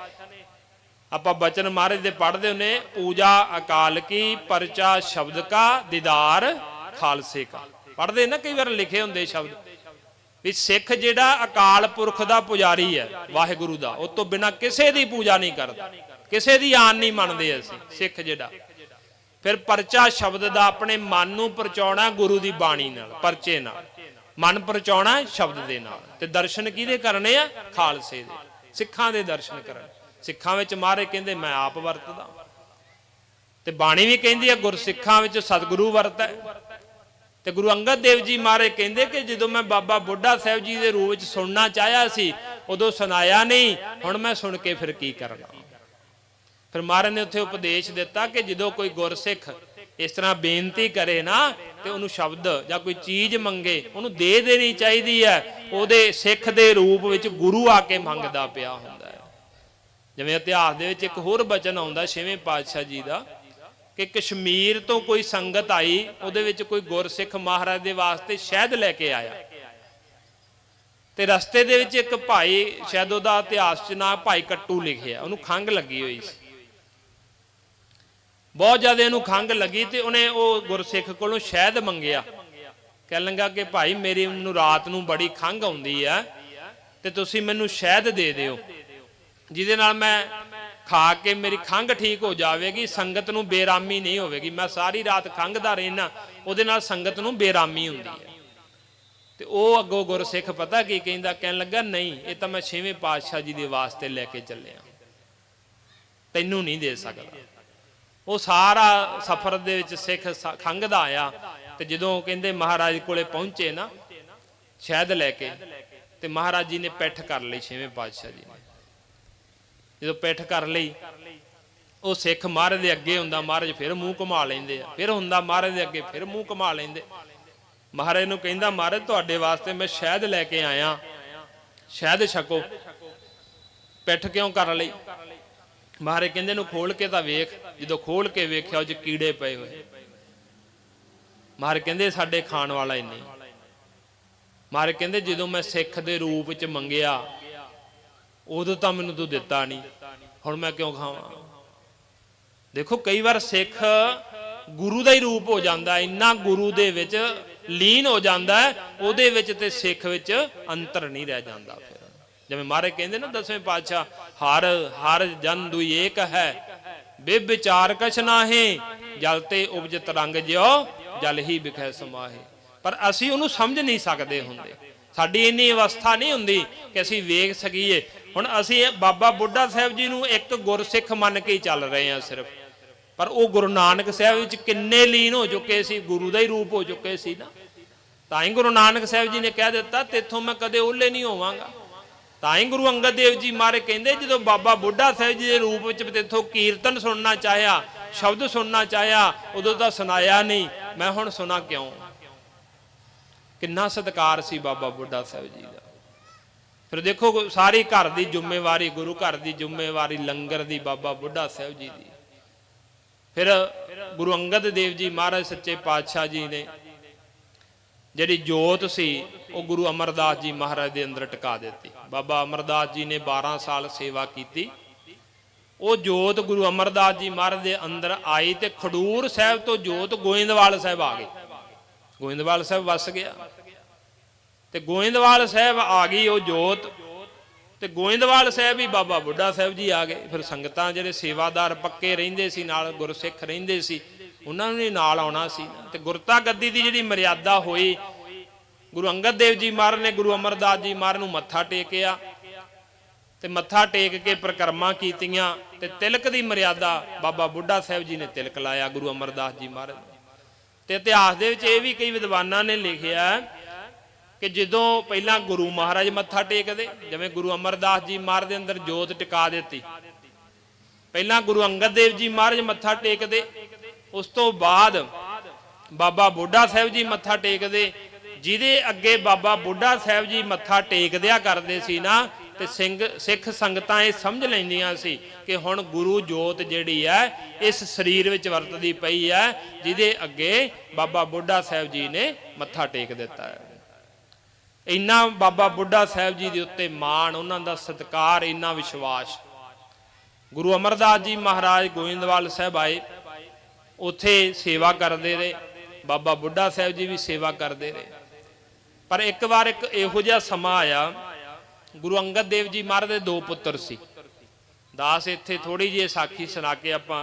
ਆਪਾਂ ਬਚਨ ਮਹਾਰਾਜ ਦੇ ਪੜ੍ਹਦੇ ਹੁੰਨੇ, ਪੂਜਾ ਅਕਾਲ ਕੀ ਪਰਚਾ ਸ਼ਬਦ ਕਾ ਦੀਦਾਰ ਖਾਲਸੇ ਕਾ। ਪੜ੍ਹਦੇ ਨਾ ਕਈ ਵਾਰ ਲਿਖੇ ਹੁੰਦੇ ਸ਼ਬਦ ਵੀ ਸਿੱਖ ਜਿਹੜਾ ਅਕਾਲ ਪੁਰਖ ਦਾ ਪੁਜਾਰੀ ਹੈ, ਵਾਹਿਗੁਰੂ ਦਾ, ਉਹ ਤੋਂ ਬਿਨਾਂ ਕਿਸੇ ਦੀ ਪੂਜਾ ਨਹੀਂ ਕਰਦਾ, ਕਿਸੇ ਦੀ ਆਨ ਨਹੀਂ ਮੰਨਦੇ ਅਸੀਂ ਸਿੱਖ ਜਿਹੜਾ। ਫਿਰ ਪਰਚਾ ਸ਼ਬਦ ਦਾ ਆਪਣੇ ਮਨ ਨੂੰ ਪਰਚਾਉਣਾ ਗੁਰੂ ਦੀ ਬਾਣੀ ਨਾਲ, ਪਰਚੇ ਨਾਲ ਮਨ ਪਰਚਾਉਣਾ ਸ਼ਬਦ ਦੇ ਨਾਲ। ਤੇ ਦਰਸ਼ਨ ਕਿਹਦੇ ਕਰਨੇ ਆ? ਖਾਲਸੇ ਦੇ, ਸਿੱਖਾਂ ਦੇ ਦਰਸ਼ਨ ਕਰਨ। ਸਿੱਖਾਂ ਵਿੱਚ ਮਹਾਰਾਜ ਕਹਿੰਦੇ ਮੈਂ ਆਪ ਵਰਤਦਾ, ਤੇ ਬਾਣੀ ਵੀ ਕਹਿੰਦੀ ਹੈ ਗੁਰਸਿੱਖਾਂ ਵਿੱਚ ਸਤਿਗੁਰੂ ਵਰਤੈ। ਤੇ ਗੁਰੂ ਅੰਗਦ ਦੇਵ ਜੀ ਮਹਾਰਾਜ ਕਹਿੰਦੇ ਕਿ ਜਦੋਂ ਮੈਂ ਬਾਬਾ ਬੁੱਢਾ ਸਾਹਿਬ ਜੀ ਦੇ ਰੂਪ ਵਿੱਚ ਸੁਣਨਾ ਚਾਹਿਆ ਸੀ ਉਦੋਂ ਸੁਣਾਇਆ ਨਹੀਂ, ਹੁਣ ਮੈਂ ਸੁਣ ਕੇ ਫਿਰ ਕੀ ਕਰਨਾ। ਫਿਰ ਮਹਾਰਾਜ ਨੇ ਉੱਥੇ ਉਪਦੇਸ਼ ਦਿੱਤਾ ਕਿ ਜਦੋਂ ਕੋਈ ਗੁਰਸਿੱਖ ਇਸ ਤਰ੍ਹਾਂ ਬੇਨਤੀ ਕਰੇ ਨਾ, ਤੇ ਉਹਨੂੰ ਸ਼ਬਦ ਜਾਂ ਕੋਈ ਚੀਜ਼ ਮੰਗੇ, ਉਹਨੂੰ ਦੇ ਦੇਣੀ ਚਾਹੀਦੀ ਹੈ। ਉਹਦੇ ਸਿੱਖ ਦੇ ਰੂਪ ਵਿੱਚ ਗੁਰੂ ਆ ਕੇ ਮੰਗਦਾ ਪਿਆ ਹੁੰਦਾ ਹੈ। ਜਿਵੇਂ ਇਤਿਹਾਸ ਦੇ ਵਿੱਚ ਇੱਕ ਹੋਰ ਬਚਨ ਆਉਂਦਾ 6ਵੇਂ ਪਾਤਸ਼ਾਹ ਜੀ ਦਾ, ਕਿ ਕਸ਼ਮੀਰ ਤੋਂ ਕੋਈ ਸੰਗਤ ਆਈ, ਉਹਦੇ ਵਿੱਚ ਕੋਈ ਗੁਰਸਿੱਖ ਮਹਾਰਾਜ ਦੇ ਵਾਸਤੇ ਸ਼ਹਿਦ ਲੈ ਕੇ ਆਇਆ, ਤੇ ਰਸਤੇ ਦੇ ਵਿੱਚ ਇੱਕ ਭਾਈ, ਸ਼ਾਇਦ ਉਹਦਾ ਇਤਿਹਾਸ 'ਚ ਨਾਂ ਭਾਈ ਕੱਟੂ ਲਿਖਿਆ, ਉਹਨੂੰ ਖੰਘ ਲੱਗੀ ਹੋਈ ਸੀ, ਬਹੁਤ ਜ਼ਿਆਦਾ ਇਹਨੂੰ ਖੰਘ ਲੱਗੀ, ਤੇ ਉਹਨੇ ਉਹ ਗੁਰਸਿੱਖ ਕੋਲੋਂ ਸ਼ਹਿਦ ਮੰਗਿਆ। ਕਹਿਣ ਲੱਗਾ ਕਿ ਭਾਈ ਮੇਰੀ ਮੈਨੂੰ ਰਾਤ ਨੂੰ ਬੜੀ ਖੰਘ ਆਉਂਦੀ ਹੈ, ਤੇ ਤੁਸੀਂ ਮੈਨੂੰ ਸ਼ਹਿਦ ਦੇ ਦਿਓ ਜਿਹਦੇ ਨਾਲ ਮੈਂ ਖਾ ਕੇ ਮੇਰੀ ਖੰਘ ਠੀਕ ਹੋ ਜਾਵੇਗੀ, ਸੰਗਤ ਨੂੰ ਬੇਰਾਮੀ ਨਹੀਂ ਹੋਵੇਗੀ। ਮੈਂ ਸਾਰੀ ਰਾਤ ਖੰਘਦਾ ਰਹਿਣਾ, ਉਹਦੇ ਨਾਲ ਸੰਗਤ ਨੂੰ ਬੇਰਾਮੀ ਹੁੰਦੀ ਹੈ। ਤੇ ਉਹ ਅੱਗੋਂ ਗੁਰਸਿੱਖ ਪਤਾ ਕੀ ਕਹਿੰਦਾ, ਕਹਿਣ ਲੱਗਾ ਨਹੀਂ, ਇਹ ਤਾਂ ਮੈਂ 6ਵੇਂ ਪਾਤਸ਼ਾਹ ਜੀ ਦੇ ਵਾਸਤੇ ਲੈ ਕੇ ਚੱਲਿਆ, ਤੈਨੂੰ ਨਹੀਂ ਦੇ ਸਕਦਾ। ਉਹ ਸਾਰਾ ਸਫ਼ਰ ਦੇ ਵਿੱਚ ਸਿੱਖ ਖੰਘਦਾ ਆਇਆ, ਤੇ ਜਦੋਂ ਕਹਿੰਦੇ ਮਹਾਰਾਜ ਕੋਲੇ ਪਹੁੰਚੇ ਨਾ ਸ਼ਹਿਦ ਲੈ ਕੇ, ਤੇ ਮਹਾਰਾਜ ਜੀ ਨੇ ਪਿੱਠ ਕਰ ਲਈ 6ਵੇਂ ਪਾਤਸ਼ਾਹ ਜੀ ਨੇ। ਜਦੋਂ ਪਿੱਠ ਕਰ ਲਈ, ਉਹ ਸਿੱਖ ਮਹਾਰਾਜ ਦੇ ਅੱਗੇ ਹੁੰਦਾ, ਮਹਾਰਾਜ ਫਿਰ ਮੂੰਹ ਘੁਮਾ ਲੈਂਦੇ ਆ, ਫਿਰ ਹੁੰਦਾ ਮਹਾਰਾਜ ਦੇ ਅੱਗੇ, ਫਿਰ ਮੂੰਹ ਘੁਮਾ ਲੈਂਦੇ। ਮਹਾਰਾਜ ਨੂੰ ਕਹਿੰਦਾ ਮਹਾਰਾਜ ਤੁਹਾਡੇ ਵਾਸਤੇ ਮੈਂ ਸ਼ਹਿਦ ਲੈ ਕੇ ਆਇਆ, ਸ਼ਹਿਦ ਛਕੋ। ਪਿੱਠ ਕਿਉਂ ਕਰ ਲਈ? ਮਹਾਰਾਜ ਕਹਿੰਦੇ ਨੂੰ ਖੋਲ ਕੇ ਤਾਂ ਵੇਖ। ਜਦੋਂ ਖੋਲ ਕੇ ਵੇਖਿਆ ਉਹ 'ਚ ਕੀੜੇ ਪਏ ਹੋਏ। ਮਹਾਰਾਜ ਕਹਿੰਦੇ ਸਾਡੇ ਖਾਣ ਵਾਲਾ ਹੀ ਨਹੀਂ। ਮਹਾਰਾਜ ਕਹਿੰਦੇ ਜਦੋਂ ਮੈਂ ਸਿੱਖ ਦੇ ਰੂਪ ਵਿੱਚ ਮੰਗਿਆ ਉਦੋਂ ਤਾਂ ਮੈਨੂੰ ਤੂੰ ਦਿੱਤਾ ਨਹੀਂ, ਹੁਣ ਮੈਂ ਕਿਉਂ ਖਾਵਾਂ? ਦੇਖੋ ਕਈ ਵਾਰ ਸਿੱਖ ਗੁਰੂ ਦਾ ਹੀ ਰੂਪ ਹੋ ਜਾਂਦਾ, ਇੰਨਾ ਗੁਰੂ ਦੇ ਵਿੱਚ ਲੀਨ ਹੋ ਜਾਂਦਾ ਹੈ, ਉਹਦੇ ਵਿੱਚ ਤੇ ਸਿੱਖ ਵਿੱਚ ਅੰਤਰ ਨਹੀਂ ਰਹਿ ਜਾਂਦਾ। ਫਿਰ ਜਿਵੇਂ ਮਹਾਰਾਜ ਕਹਿੰਦੇ ਨਾ 10ਵੇਂ ਪਾਤਸ਼ਾਹ, ਹਰ ਹਰ ਜਨ ਦੁਈ ਏਕ ਹੈ, ਬੇਵਿਚਾਰ ਕਛ ਨਾਹੀ, ਜਲ ਤੇ ਉਪਜ ਤਰੰਗ ਜਿਉ ਜਲ ਹੀ ਵਿਖੈ ਸਮਾਹੇ। ਪਰ ਅਸੀਂ ਉਹਨੂੰ ਸਮਝ ਨਹੀਂ ਸਕਦੇ ਹੁੰਦੇ, ਸਾਡੀ ਇੰਨੀ ਅਵਸਥਾ ਨਹੀਂ ਹੁੰਦੀ ਕਿ ਅਸੀਂ ਵੇਖ ਸਕੀਏ। ਹੁਣ ਅਸੀਂ ਬਾਬਾ ਬੁੱਢਾ ਸਾਹਿਬ ਜੀ ਨੂੰ ਇੱਕ ਗੁਰਸਿੱਖ ਮੰਨ ਕੇ ਹੀ ਚੱਲ ਰਹੇ ਹਾਂ ਸਿਰਫ, ਪਰ ਉਹ ਗੁਰੂ ਨਾਨਕ ਸਾਹਿਬ ਵਿੱਚ ਕਿੰਨੇ ਲੀਨ ਹੋ ਚੁੱਕੇ ਸੀ, ਗੁਰੂ ਦਾ ਹੀ ਰੂਪ ਹੋ ਚੁੱਕੇ ਸੀ ਨਾ। ਤਾਂ ਹੀ ਗੁਰੂ ਨਾਨਕ ਸਾਹਿਬ ਜੀ ਨੇ ਕਹਿ ਦਿੱਤਾ ਤੇਥੋਂ ਮੈਂ ਕਦੇ ਓਹਲੇ ਨਹੀਂ ਹੋਵਾਂਗਾ। ਤਾਂ ਹੀ ਗੁਰੂ ਅੰਗਦ ਦੇਵ ਜੀ ਮਹਾਰਾਜ ਕਹਿੰਦੇ ਜਦੋਂ ਬਾਬਾ ਬੁੱਢਾ ਸਾਹਿਬ ਜੀ ਦੇ ਰੂਪ ਵਿੱਚ ਤੇਥੋਂ ਕੀਰਤਨ ਸੁਣਨਾ ਚਾਹਿਆ, ਸ਼ਬਦ ਸੁਣਨਾ ਚਾਹਿਆ, ਉਦੋਂ ਤਾਂ ਸੁਣਾਇਆ ਨਹੀਂ, ਮੈਂ ਹੁਣ ਸੁਣਾ ਕਿਉਂ? ਕਿੰਨਾ ਸਤਿਕਾਰ ਸੀ ਬਾਬਾ ਬੁੱਢਾ ਸਾਹਿਬ ਜੀ ਦਾ। फिर देखो सारी घर की जिम्मेवारी, गुरु घर की जिम्मेवारी लंगर की बाबा बुढ़ा साहब जी की। फिर गुरु अंगद देव जी महाराज सच्चे पातशाह जी ने जिहड़ी जोत सी वो गुरु अमरदास जी महाराज के अंदर टिका दी। बाबा अमरदास जी ने 12 साल सेवा की। वो जोत गुरु अमरदास जी महाराज के अंदर आई तो खडूर साहब तो जोत गोइंदवाल साहब आ गई। गोइंदवाल साहब वस गया तो गोइंदवाल साहब आ गई वो जोत, तो गोइंदवाल साहब ही बाबा बुढ़ा साहब जी आ गए। फिर संगतां जिहड़े सेवादार पक्के रहिंदे सी, नाल गुरसिख रहिंदे सी, उन्हां नूं नाल आउणा सी। ते गुरता गद्दी दी जिहड़ी मर्यादा होई, गुरु अंगद देव जी महाराज ने गुरु अमरदास जी महाराज नूं मत्था टेकिया ते मत्था टेक के परिक्रमा कीतियां ते तिलक दी मर्यादा बाबा बुढ़ा साहब जी ने तिलक लाया गुरु अमरदास जी महाराज। ते इतिहास दे विच इह भी कई विद्वानां ने लिखिया कि जदों पहलां गुरु महाराज मत्था टेकदे, जिवें गुरु अमरदास जी महाराज दे अंदर जोत टिका दित्ती, पहलां गुरु अंगद देव जी महाराज मत्था टेकदे, उस तो बाद बाबा बुढ़ा साहब जी मत्था टेकदे। जिहदे अगे बाबा बुढ़ा साहब जी मत्था टेकदिया करदे सी ना, ते सिख संगतां ये समझ लैंदियां सी कि हुण गुरु जोत जिहड़ी है इस शरीर विच वरतदी पई है, जिहदे अगे बाबा बुढ़ा साहब जी ने मत्था टेक दिता है। इन्ना बाबा बुढ़ा साहब जी के उत्ते माण, उन्हां दा सत्कार, इन्ना विश्वास। गुरु अमरदास जी महाराज गोइंदवाल साहब आए, उत्थे सेवा करते रहे, बाबा बुढ़ा साहब जी भी सेवा करते रहे। पर एक बार एक इहो जिहा समा आया, गुरु अंगद देव जी महाराज दे 2 पुत्र सी। दास इत्थे थोड़ी जी साखी सुना के आपां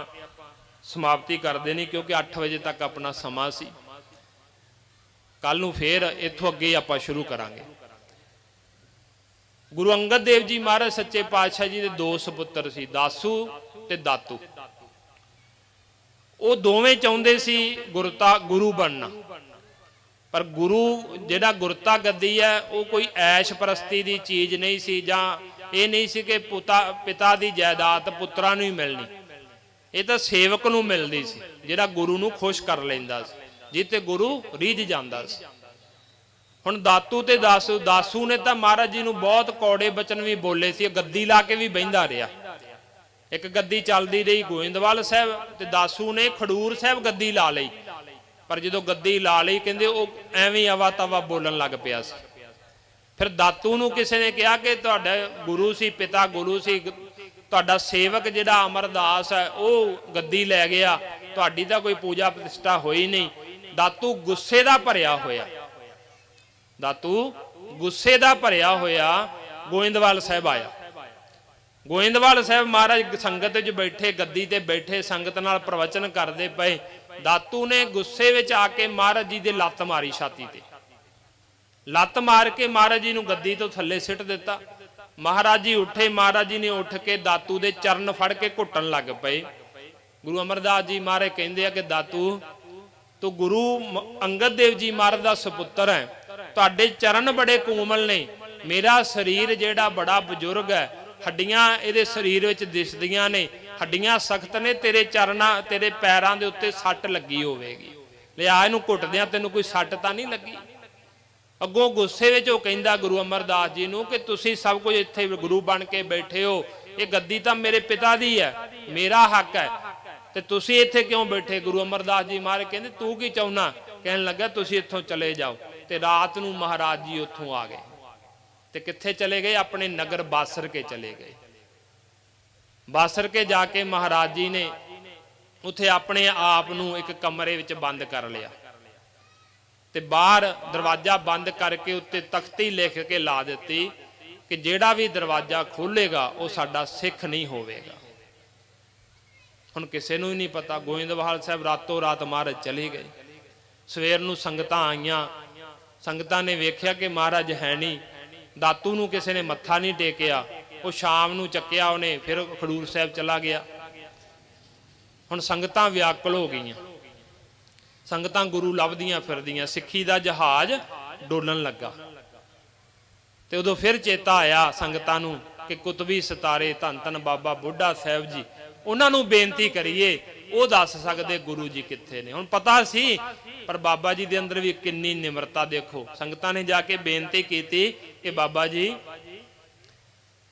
समाप्ति करते नहीं, क्योंकि 8 बजे तक अपना समा सी। कल नूं फिर इत्थों अगे आपां शुरू करांगे। गुरु अंगद देव जी महाराज सच्चे पातशाह जी दे 2 सपुत्र सी, दासू ते दातू। वो दोवें चाहुंदे सी गुरु बनना, पर गुरु जिहड़ा गुरता गद्दी है वो कोई ऐश परस्ती की चीज़ नहीं सी, जां ये नहीं सी कि पिता की जायदाद पुत्रां नूं ही मिलनी। ये तो सेवक नूं मिलदी सी, जिहड़ा गुरु नूं खुश कर लैंदा सी, जिते गुरु रीझ जांदा सी। हुण दातू ते दासू ने तो महाराज जी नूं बहुत कौड़े बचन भी बोले सी, गद्दी ला के भी बहिंदा रहा। एक गद्दी चलदी रही गोइंदवाल साहब, ते दासू ने खडूर साहब गद्दी ला लई। पर जो गद्दी ला लई कहंदे वो एवें अवा तवा बोलन लग पिया सी। फिर दातू नूं किसी ने कहा कि तुहाडा गुरु सी, पिता गुरु सी, तुहाडा सेवक जिहड़ा अमरदास है वो गद्दी लै गया, तुहाडी तां कोई पूजा प्रतिष्ठा होई नहीं। दातू गुस्से दा भरिया होया, दातू गुस्से दा भरिया होया गोइंदवाल साहब आया। गोइंदवाल साहब महाराज संगत च बैठे, गद्दी ते बैठे, संगत नाल प्रवचन करते पे। दातू ने गुस्से विच आके महाराज जी दे लत्त मारी छाती ते, लत्त मार के महाराज जी नूं गद्दी तो थल्ले सिट दिता। महाराज जी उठे, महाराज जी ने उठ के दातू दे चरण फड़ के घुटन लग पे। गुरु अमरदास जी महाराज कहंदे आ कि दातू तू गुरु अंगद देव जी महाराज दा सपुत्र है, तुहाडे चरण बड़े कोमल ने, मेरा शरीर जिहड़ा बड़ा बजुर्ग है, हड्डियां इहदे शरीर विच दिसदियां ने, हड्डियां सख्त ने, तेरे चरणा तेरे पैरां दे उत्ते सट लगी होवेगी, लिया इहनूं घुटदियां तैनूं कोई सट तां नहीं लगी। अगों गुस्से विच ओह कहंदा गुरु अमरदास जी नूं कि तुसीं सब कुछ इत्थे गुरु बन के बैठे हो, ये गद्दी तां मेरे पिता दी है, मेरा हक है, ते तुसीं इत्थे क्यों बैठे। गुरु अमरदास जी महाराज कहंदे तू की चाहुंदा, कहण लगा तुसीं इत्थों चले जाओ। ते रात नूं महाराज जी उत्थों आ गए, ते कित्थे चले गए, अपने नगर बासर के चले गए। बासर के जाके महाराज जी ने उत्थे अपने आप नूं एक कमरे विच बंद कर लिया, ते बाहर दरवाजा बंद करके उत्ते तख्ती लिख के ला दित्ती कि जिहड़ा भी दरवाजा खोलेगा वो साडा सिख नहीं होवेगा। हुण किसे नूं ही नहीं पता। गोइंदवाल साहब रातों रात महाराज चले गए। सवेर नूं संगतां आईयां, संगतां ने वेख्या कि महाराज है नहीं। दातू नूं किसी ने मत्था नहीं टेकिया, वो शाम नूं चक्या उन्हें, फिर खडूर साहब चला गया। हुण संगतां व्याकुल हो गईयां, संगतां गुरु लभदियां फिरदियां, सिੱਖੀ दा जहाज डोलन लगा। ते उदों फिर चेता आया संगतां नूं कि कुतबी सितारे धन धन बाबा बुढ़ा साहब जी, उन्हां नूं बेनती करिए, वो दस सकदे गुरु जी कित्थे ने। हुण पता सी, पर बाबा जी दे अंदर भी किन्नी निमरता देखो। संगतां ने जाके बेनती कीती कि बाबा जी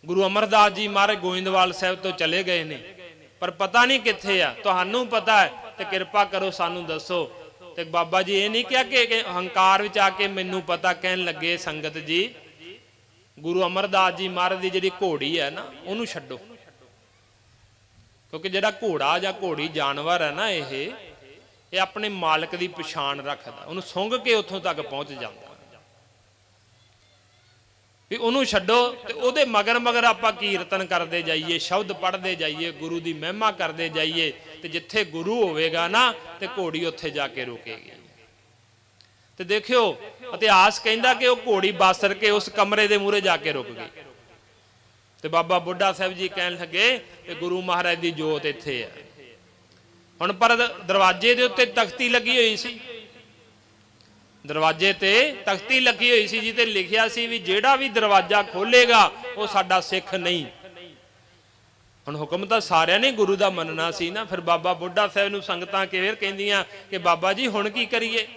गुरु अमरदास जी महाराज गोविंदवाल साहब तो चले गए ने, पर पता नहीं कित्थे आ। तुहानू पता है तो कृपा करो सानू दसो। तो बाबा जी ये नहीं कहा कि हंकार विच आके मैनू पता कहन लगे संगत जी, गुरु अमरदास जी महाराज की जिहड़ी घोड़ी है ना उन्होंने छड्डो, क्योंकि जिहड़ा घोड़ा या घोड़ी जानवर है ना ये अपने मालक की पछाण रखता, उन्होंने सूंघ के उत्थों तक पहुँच जाता भी उन्होंने छड्डो। तो उहदे मगर मगर आपां कीर्तन करते जाइए, शब्द पढ़ते जाइए, गुरु की महिमा करते जाइए, तो जिथे गुरु होवेगा ना तो घोड़ी उत्थे जाके रुकेगी। तो देखियो इतिहास कहता कि वह घोड़ी बासर के उस कमरे के मूहरे जाके रुक गई। तो बाबा बुढ़ा साहब जी कह लगे कि गुरु महाराज की जोत इत्थे है। हुण पर दरवाजे के उत्ते तख्ती लगी हुई सी, दरवाजे ते तख्ती लगी हुई सी जिते लिखिया सी भी जेड़ा भी दरवाजा खोलेगा वो साडा सिख नहीं। हुण हुक्म तो सारिਆਂ ने गुरु का मनना सी ना। फिर बाबा बुढ़ा साहब नूं संगतां किवें कहंदियां कि बाबा जी हुण की करिए।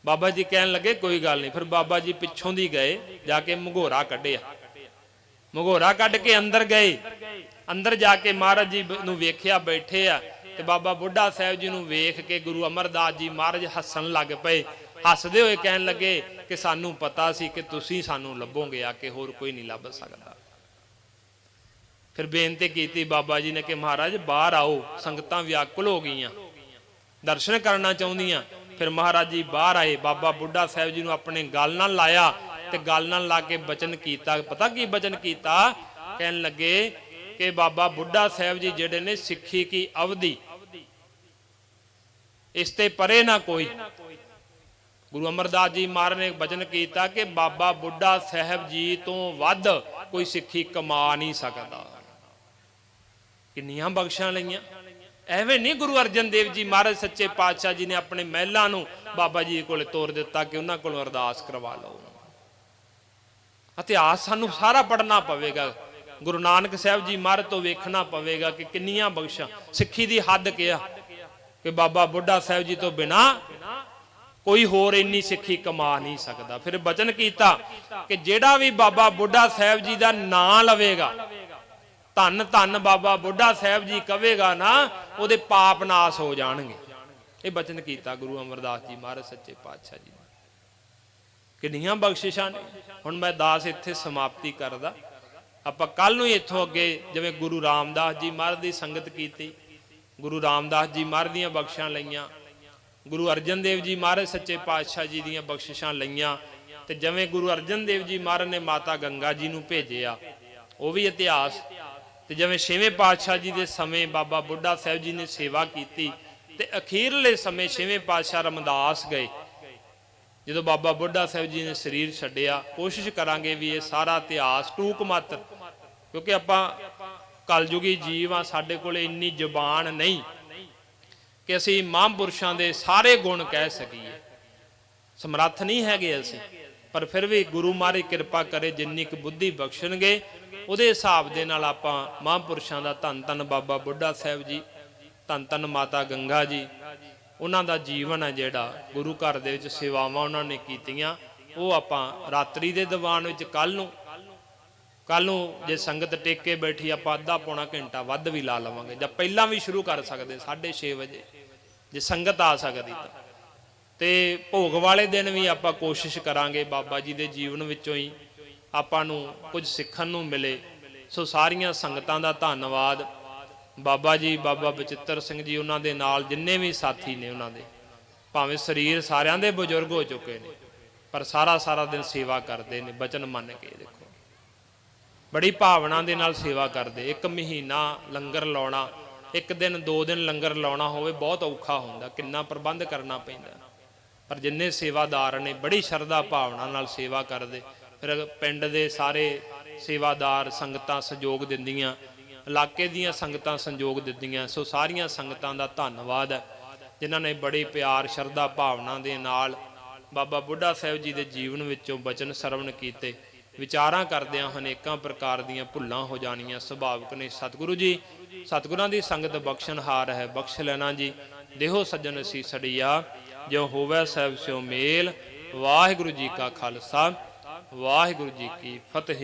बाबा जी कहन लगे कोई गल नहीं। फिर बाबा जी पिछों दी गए, जाके मघोरा कढ़िया, मघोरा कढ़ के अंदर गए। अंदर जाके महाराज जी नूं वेखिया बैठे आ। ते बाबा बुढ़ा साहब जी नूं वेख के गुरु अमरदास जी महाराज हसन लग पे। हसदे हुए कहन लगे कि सानू पता सी कि तुसीं सानू लभोगे आके, होर कोई नहीं लभ सकता। फिर बेनती की बाबा जी ने कि महाराज बाहर आओ, संगतां व्याकुल हो गईयां, दर्शन करना चाहुंदियां। फिर महाराज जी बाहर आए, बाबा बुढ़ा साहब जी नूं अपने गल नाल लाया ते गल नाल ला के बचन कीता। पता की बचन कीता? कहन लगे कि बाबा बुढ़ा साहब जी जिहड़े ने सिक्खी की अवधि इसते परे ना कोई। गुरु अमरदास जी महाराज ने बचन किया कि बाबा बुढ़ा साहब जी तो वध कोई सिक्खी कमा नहीं सकता। किन्नियां बख्शां लईयां। एवें नहीं गुरु अर्जन देव जी महाराज सच्चे पातशाह जी ने अपने महलों नूं बाबा जी कोल तोर दिता कि उन्हां कोलों अरदास करवा लो। इतिहास सानू सारा पढ़ना पवेगा, गुरु नानक साहब जी महाराज तो वेखना पवेगा कि किन्नियां बख्शां। सिक्खी दी हद क्या कि बाबा बुढ़ा साहब जी तो बिना कोई होर इन्नी सिक्खी कमा नहीं सकता। फिर बचन किया कि जेड़ा भी बाबा बुढ़ा साहब जी का नाम लवेगा, धन धन बाबा बुढ़ा साहब जी कवेगा ना, उहदे पाप नाश हो जाणगे। ये बचन किया गुरु अमरदास जी महाराज सच्चे पातशाह जी। किन्नियां बख्शिशां ने। हुण मैं दास इत्थे समाप्ति करदा। आपां कल नूं इत्थों अगे जिवें गुरु रामदास जी महाराज की संगत कीती, गुरु रामदास जी महाराज दीयां बख्शिशां लईयां, गुरु अर्जन देव जी महाराज सच्चे पातशाह जी दीयां बख्शिशां लईयां। ते जिवें गुरु अर्जन देव जी महाराज ने माता गंगा जी नूं भेजिया, वो भी इतिहास। ते जिवें छेवें पातशाह जी के समय बाबा बुढ़ा साहब जी ने सेवा की, ते अखीरले समय छेवें पातशाह रमदास गए। जो बाबा बुढ़ा साहब जी ने शरीर छड्डिया, कोशिश करांगे भी ये सारा इतिहास टूक मात्र, क्योंकि आपां कलयुगी जीव आ, साडे कोल इन्नी जुबान नहीं कि असी महापुरुषों के सारे गुण कह सकीए, समर्थ नहीं है असी। पर फिर भी गुरु महाराज कृपा करे जिन्नी क बुद्धि बख्शणगे उहदे हिसाब दे नाल आपां महापुरुषों का धन धन बाबा बुढ़ा साहब जी, धन धन माता गंगा जी, उन्हां दा जीवन है जिहड़ा गुरु घर दे विच सेवावां उन्होंने कीतियां, वो आपां रात्रि दे दीवान विच कल नूं जे संगत टेक के बैठी आपां अद्धा पौना घंटा वध भी ला लवांगे, जां पहलां भी शुरू कर सकते 6:30 बजे जे संगत आ सकदी ते भोग वाले दिन भी आपां कोशिश करांगे बाबा जी दे जीवन विचों ही आपां नूं कुछ सिੱਖਣ नूं मिले। सो सारियां संगतां दा धन्नवाद। बाबा जी बाबा बचिੱਤਰ ਸਿੰਘ जी उन्हां दे नाल जिन्ने भी साथी ने उन्हां दे भावें शरीर सारियां दे बजुर्ग हो चुके ने, पर सारा दिन सेवा करते हैं बचन मन के। देखो बड़ी भावना दे नाल सेवा करते। एक महीना लंगर लाउणा, एक दिन 2 दिन लंगर लाउणा होवे बहुत औखा हुंदा, किन्ना प्रबंध करना पैंदा। पर जिन्ने सेवादार ने बड़ी शरधा भावना नाल सेवा करते। फिर पिंड दे सारे सेवादार संगतां सहयोग दिंदियां, इलाके दीयां संगतां सहयोग दिंदियां। सो सारियां संगतां दा धन्नवाद है जिन्हां ने बड़े प्यार शरधा भावना दे नाल बाबा बुढ़ा साहब जी के जीवन विचों बचन सरवण कीते। विचारां करदियां अनेकां प्रकार दीयां भुल्लां हो जाणियां सुभाविक ने। सतगुरु जी सतगुरां दी संगत बख्शणहार है, बख्श लेना जी। देहो सज्जन असी सड़िया जो होवै साहिब स्यो मेल। वाहिगुरु जी का खालसा वाहिगुरु जी की फतेह।